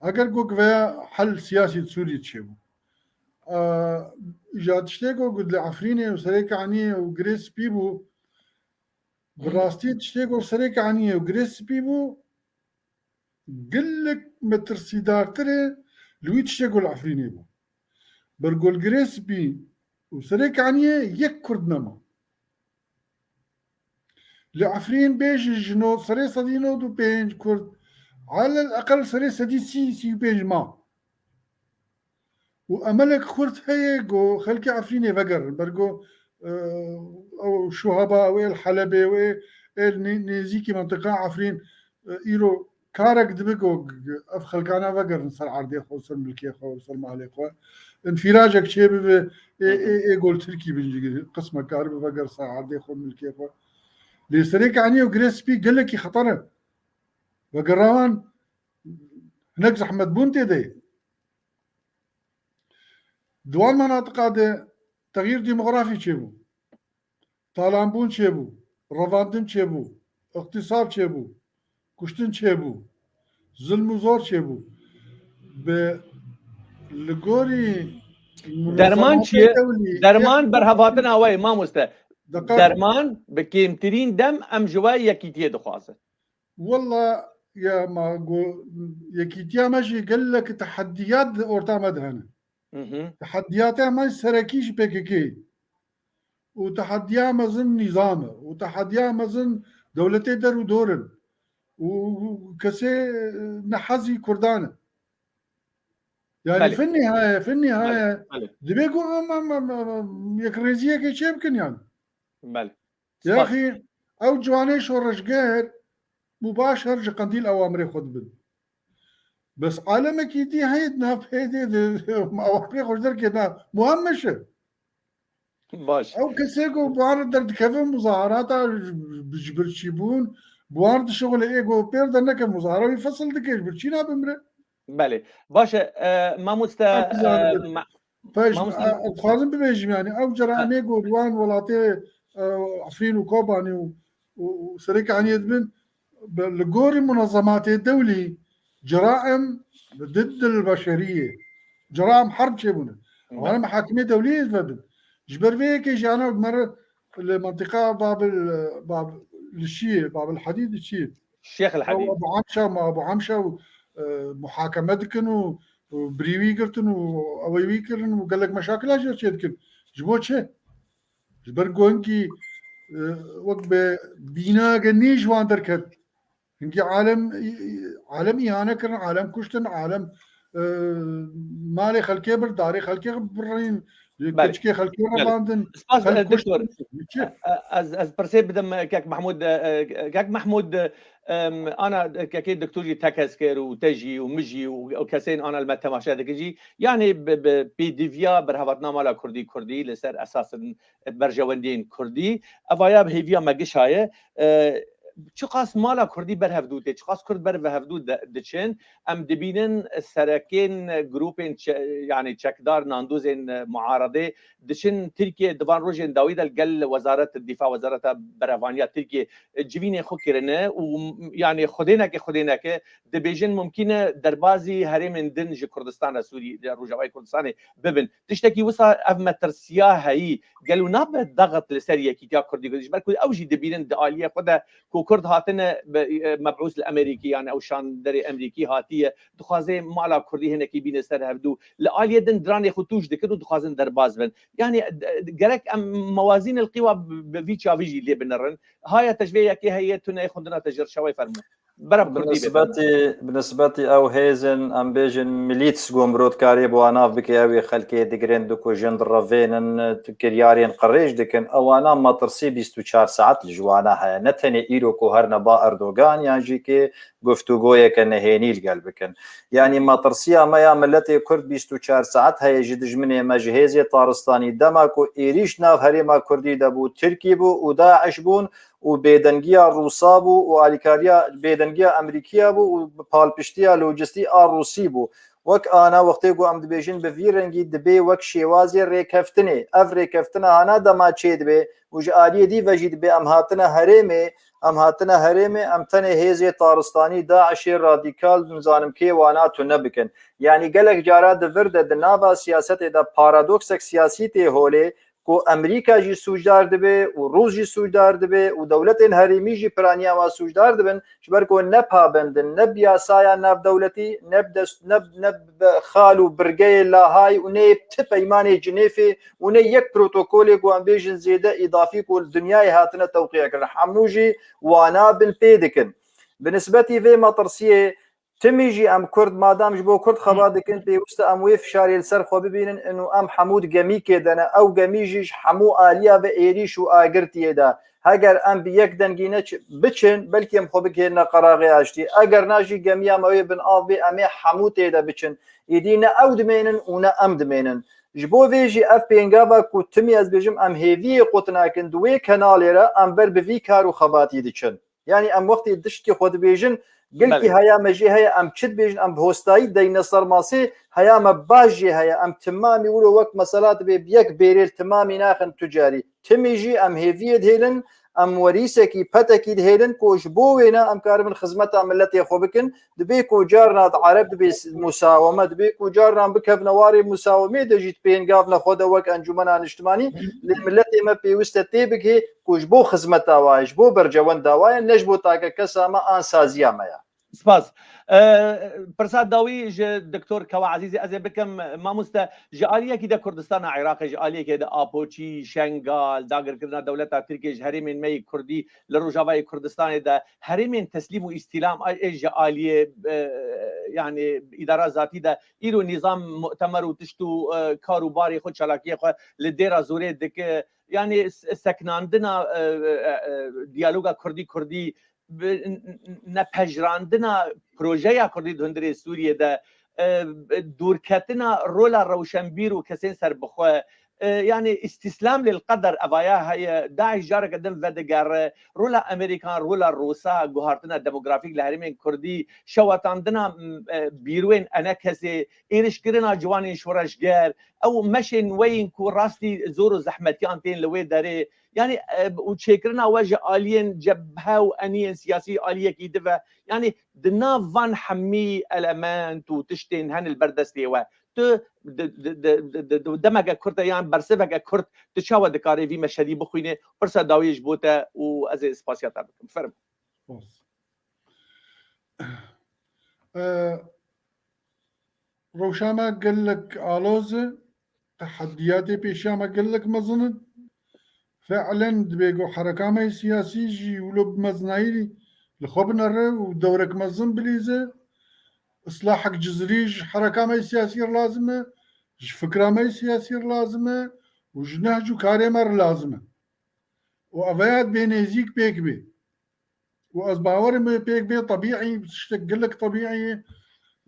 أقر قوك فيها حل سياسي سوريا تشيبو جات تشتكوا قد لعفريني وسريك عني وجريس بيبو براستي تشتكوا سريك عني وجريس بيبو قلك مترسيدار تري لويت شيقول عفريني بو برقول جريس بي وسريك عنيه يك كرد نما لعفرين بيج جنو سري صدينو دو بينج كرد على الأقل سري سدي سي بينج ما وأملك كرد هيجو خلكي عفريني فقر برقو أو شهباء أو الحلبة أو نيزيكي منطقة عفرين إيرو كارك دبقو افخل كان فقر نصر عردي خو نصر ملكي خو نصر مالي خو انفراجك شيء اي قول تركي بنجي قسمه كارب فقر صار عردي خو ملكي خو لي سريك عني وجريسبي قال لك خطر وقراوان هناك احمد بونتي دي دوال مناطق هذا تغيير ديموغرافي شيبو طالانبون شيبو رفاندن شيبو اغتصاب شيبو كشتن شيبو ظلم وزور شيبو لقوري درمان شيء درمان برهباتنا وي ما مستا درمان بكيمترين دم ام جواي يكيتيه دخوازه والله يا ما قول يكيتيا ماشي قال لك تحديات اورتا مدهنه تحدياتها ما سركيش بككي وتحديات مازن نظامه وتحديات مازن دولتي در ودورن وكسي نحزي كردانه يعني في النهايه دبيكو يكريزيه كي يمكن يعني بله يا اخي او جواني شورش قهر مباشر قنديل اوامري خد بن بس عالمك يدي هيدنا في هيدي اوامري خوش در كده مهمشه باش او كسيكو بوارد در كيف مظاهرات بجبرشيبون بوارد شغل ايجو بيرد انك مظاهره يفصل دكيش برشينا بمره بله باشه ما مستا فاش خازم ببيجم يعني او جرائم قولوان ولاطي عفرين وكوباني وسريك عن يدمن لقوري المنظمات الدولي جرائم ضد البشريه جرائم حرب شيبونه وانا محاكميه دوليه فبن جبر فيك انا مره المنطقه باب الشيء باب الحديد الشيء الشيخ الحديد ابو عمشه محاكمتكن وبريوي قرتن واويوي كرن وقال لك مشاكل اجر شيدكن جبوت شي جبر قونكي وقت بينا قنيش وان دركت هنگی عالم إهانة كرن، عالم كشتن، عالم مالي خلقي بر، داري خلقي برين، كچكي خلقي رباندن، سپاس خلق دکتور كشتن. از پرسه بدم كاك محمود انا كاكيد دكتوري تكسكر وتجي ومجي وكسين انا المتماشى دكجي يعني بديفيا برهوتنا مالا كردي لسر اساس برجوندين كردي افايا بهيفيا ماجشايه چقاس مالا كردي برهفدوته چقاس كرد برهفدود دچن ام دبينن سركين جروبين يعني تشكدار ناندوزين معارضه دشن تركيا دوان روجين داويد الجل وزاره الدفاع وزاره برافانيا تركيا جوين خو كرنه ويعني خدينا دبيجن ممكنه دربازي هرم دنج كردستان سوري روجاوي كردستان ببن تشتكي وصا اف ترسيا هي قالوا ناب ضغط لسريا كيتا كردي قديش بركو اوجي دبينن داليه خدا كو كرد هاتنا مبعوث الامريكي يعني او شان دري امريكي هاتيه دخوازي مالا كردي هنا كي بين سر هبدو لاليه دن دراني خطوش دكدو دخوازن درباز بن يعني جرك موازين القوى بفيتشا فيجي اللي بنرن هاي تشبيه كي هي تنا ياخذنا تجر شوي فرمو برب بالنسبة أو هيزن أم بيجن ميليتس قومرود كاري بواناف بكي أوي خلقي دقرين دوكو جند رافينن تكريارين قريش دكن أوانا ما ترسي 24 ساعت لجوانا هيا نتني إيروكو هرنا با أردوغان يعني جيكي گفتوگویه که نهینیل قلب بکن يعني ما ترسيا ما يا ملتي كرد 24 ساعت هي جدج من مجهزي طارستاني دماكو إيريش ناف هريما كردي دبو تركي بو وداعش بون وبيدنجيا روسا بو واليكاريا بيدنجيا امريكيه بو وبالبشتيا لوجستي روسي بو وك انا وقتي جو ام دبيجن بفيرنجي دبي وك شيوازي ريكفتني افريكفتنا انا دما تشيد بي وجالي دي وجد بي امهاتنا هرمي امتنه هيزي طارستاني داعش راديكال نظام كي وانا تنبكن يعني قالك جارا دفرد دنابا سياسه دا بارادوكسك سياسيتي هولي کو امریکا جی سوجدار دبه و روس جی سوجدار دبه و دولت هریمی جی پرانیا و سوجدار دبن شبر کو نه پابندن نه بیاسایا نه دولتی نه خالو برگه لاهای و نه پیمان جنیف و نه یک پروتکل کو امبیشن زیاده اضافی کو دنیای هاتنه توقیع کړ حمنوجی وانا بن پیدکن بالنسبه في مطرسيه تميجي ام كرد مادام جبو كرد خبادك انت وست ام ويف شاري السر خو ببينن انه ام حمود جمي كدنا او جميجي حمو اليا بايريش واغرتي دا هاجر ام بيك دنجينه بچن بلكي ام خو بكينا قراغي اشتي اگر ناجي جميا ما بن ابي ام حموت دا بچن يدينا او دمينن ونا ام دمينن جبو فيجي اف بينغابا كو تمي از بجم ام هيفي قطنا كن دوي كاناليرا ام بر بفي كارو خباتي دچن يعني ام وقت دشتي خود بيجن قلتي هيا مجي هيا ام تشد بيجن ام بهوستاي دين صرماسي هيا ما باجي هيا ام تمامي ولو وقت مسالات بيك بيريل تمامي ناخن تجاري تميجي ام هيفي دهيلن ام وريسكي باتكي دهيلن كوش بوينا ام كارمن خدمتها ملتي خوبكن دبيكو جارنا عرب دبي مساومه دبيكو جارنا بكف نواري مساومه دجيت بين قافنا خود وقت انجمنا الاجتماعي لملتي ما بيوستتي بك كوش بو خدمتها وايش بو برجوان داواي نجبو تاكا كسامه ان سازيا مايا سپاس پرساد داوی دکتور کوا عزیزی از بکم ما مستا جاليه كده كردستان عراق جاليه كده ابوچي شنغال داگر کرنا دولت ترکیه هرمین می کردی لروجاوای کردستان ده هرمین تسلیم و استلام جاليه يعني اداره ذاتی ده ایرو نظام مؤتمر و تشتو کاروباری خود چلاکی خود لدیرا زوره دک يعني سکناندنا دیالوگا کردی نپجراندنا پروژه کردی دهندری سوریه ده دورکتنا رولا روشنبیر و کسین سر بخواه يعني استسلام للقدر ابايا هي داعش جار قدم ودقار رولا امريكان رولا روسا جوهرتنا ديموغرافيك لهرمين كردي شواتاندنا بيروين انا كسي ايرش كرنا جوانين شورشجار او مشين وين كو راستي زورو زحمتيان تين لوي داري يعني وتشكرنا وجه الين جبهه وانين سياسي اليه كي دفا يعني دنا فان حمي المانت وتشتين هن البردستي و دمك كرت يعني برسفك كرت تشاو دكاري في مشهدي بخوينه برسا داويش بوتا واز اسباسيات بكم فرم روشاما قال لك آلوز تحدياتي بيشاما قال لك مظنن فعلا دبيقو حركامي سياسي جي ولو بمزنايري لخوبنا الري ودورك مزن بليزة إصلاحك جذريج حركة ما سياسية لازمة فكرة ما سياسية لازمة وجنهج وكاري مر لازمة وأفيات بينيزيك بيك بي وأصبعور بيك بي طبيعي بتشتغل لك طبيعي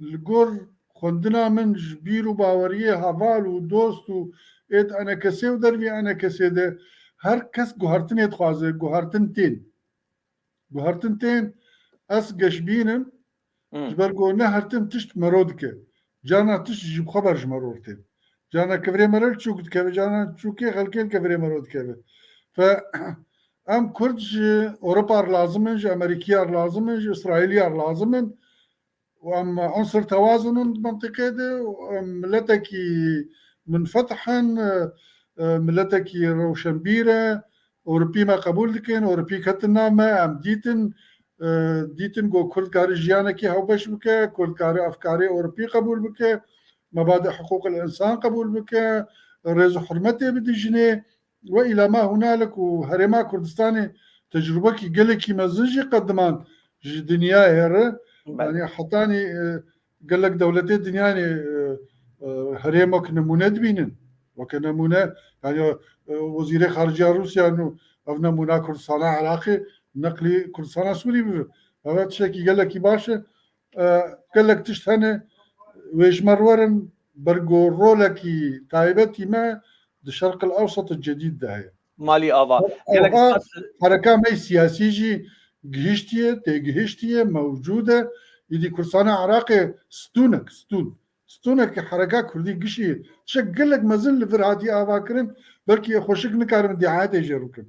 الجور خندنا من جبير وباوريه هافال ودوست وإيد أنا كسي ودربي أنا كسي ده هر كس جوهرتن يتخوازه جوهرتنتين أس جشبينن جبرجو نهرتن تشت مرودك جانا تشت جيب خبر جمرورتين جانا كفري مرل تشوك كيف جانا تشوكي خلكين كفري مرود كيف ف ام كردج اوروبا لازمن امريكيار لازمن اسرائيليار لازمن وام عنصر توازن منطقي ده ملتكي منفتحا ملتكي روشنبيره اوروبي ما قبول دكين اوروبي كتنا ما ام ديتن جو كرد كاري جيانكي هوبش بك كرد كاري افكاري اوروبي قبول بك مبادئ حقوق الانسان قبول بك ريز حرمته بدجنه والى ما هنالك وهرما كردستاني تجربه كي قالك مزجي قدمان دنيا هر يعني حطاني قال لك دولتي دنياني هرما نمونه دبينن وكنمونه يعني وزير خارجيه روسيا انه نمونه كردستان عراقي نقلي كردستان سوري هذا شيء قال لك باشا قال لك تشتنه ويش مرورن برجو رولكي تايبتي ما الشرق الاوسط الجديد ده مالي افا حركه ما سياسيه جهشتيه موجوده يدي كردستان عراقي ستونك حركه كردي قشي شكل لك مازال فرعاتي افاكرن بلكي خوشك نكارم دعايه جروكن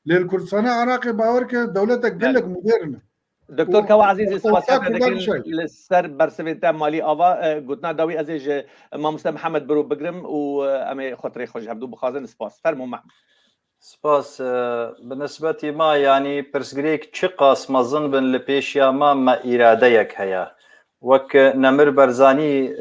للكردستان عراقي باورك دولتك قال لك مودرن دكتور كوا عزيزي سواسيات لسر برسفيتا مالي افا قلنا داوي ازيج ما مستر محمد برو بقرم وامي خطري خوش هبدو بخازن سباس فرمو محمد سپاس بالنسبة ما يعني برسگريك چه قاس مزن بن لپیشیا ما إراديك هيا وك نمر برزاني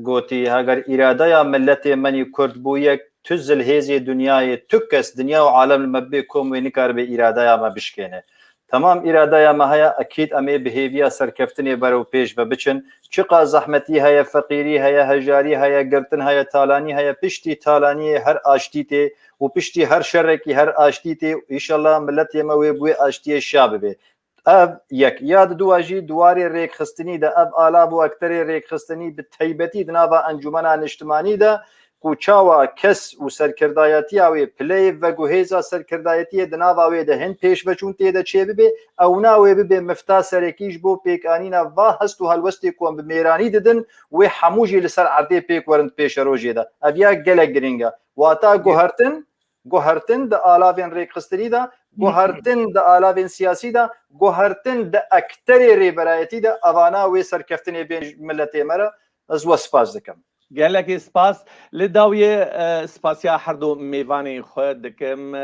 قوتي هاگر إراديا ملتي مني كرد بويك تزل هيزي دنياي تكس دنيا وعالم المبي كوم وينكار بإراديا ما بشكينه تمام إراديا ما هيا أكيد أمي بهيفيا سركفتني برو بيش ببچن چقا زحمتي هيا فقيري هيا هجاري هيا قرتن هيا تالاني هيا بشتي تالاني هر آشتيتي وبشتي هر شركي هر آشتيتي إن شاء الله ملت يموي بوي آشتي الشعب بي أب يك ياد دواجي دواري ريك خستني دا أب آلاب وأكتري ريك خستني بالتهيبتي دنابا أنجمنا نجتماني دا کوچاوا کس و سرکردایتی اوی پلی و گوهیزا سرکردایتی دناوا وی ده هن پیش بچون تی ده چه بی او ناوی بی مفتا سرکیش بو پیکانینا و هستو هلوستی کوم بمیرانی ددن و حموجی لسر عرضی پیک ورند پیش روجی ده ابیا گله گرینگا واتا گوهرتن ده آلاوین ریک خستری ده گوهرتن ده آلاوین سیاسی ده گوهرتن ده اکتری ریبرایتی ده اوانا وی سرکفتنی بین ملتی مرا از وسپاس دکم قال لك سباس لداوية سباسيا حردو ميفاني خود دكم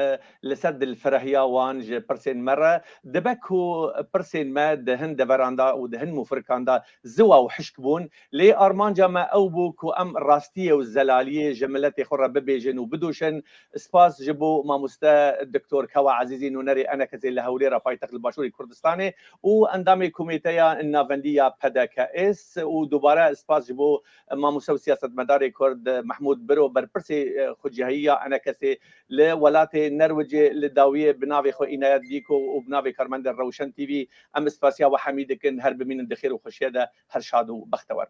لسد الفرهيا وانج برسين مرة دبكو برسين ما دهن دفراندا ودهن مفركاندا زوا وحشكبون لي أرمانجا ما أوبوكو أم راستية والزلالية جملتي خرة ببيجن وبدوشن سباس جبو ما مستا الدكتور كوا عزيزي نونري أنا كزي لهولي رفاي تقل باشوري كردستاني واندامي كوميتيا النافندية بدا كائس ودوبارا سباس جبو ما مسوسيا مداري كرد محمود برو بربرسي خجهية أنا كسي لولاتي نرويجي للداوية بنافي خو إنايات ديكو وبنافي كرمند الروشن تي في أم سباسيا وحميدكن هرب من الدخير وخشيادة هرشادو بختور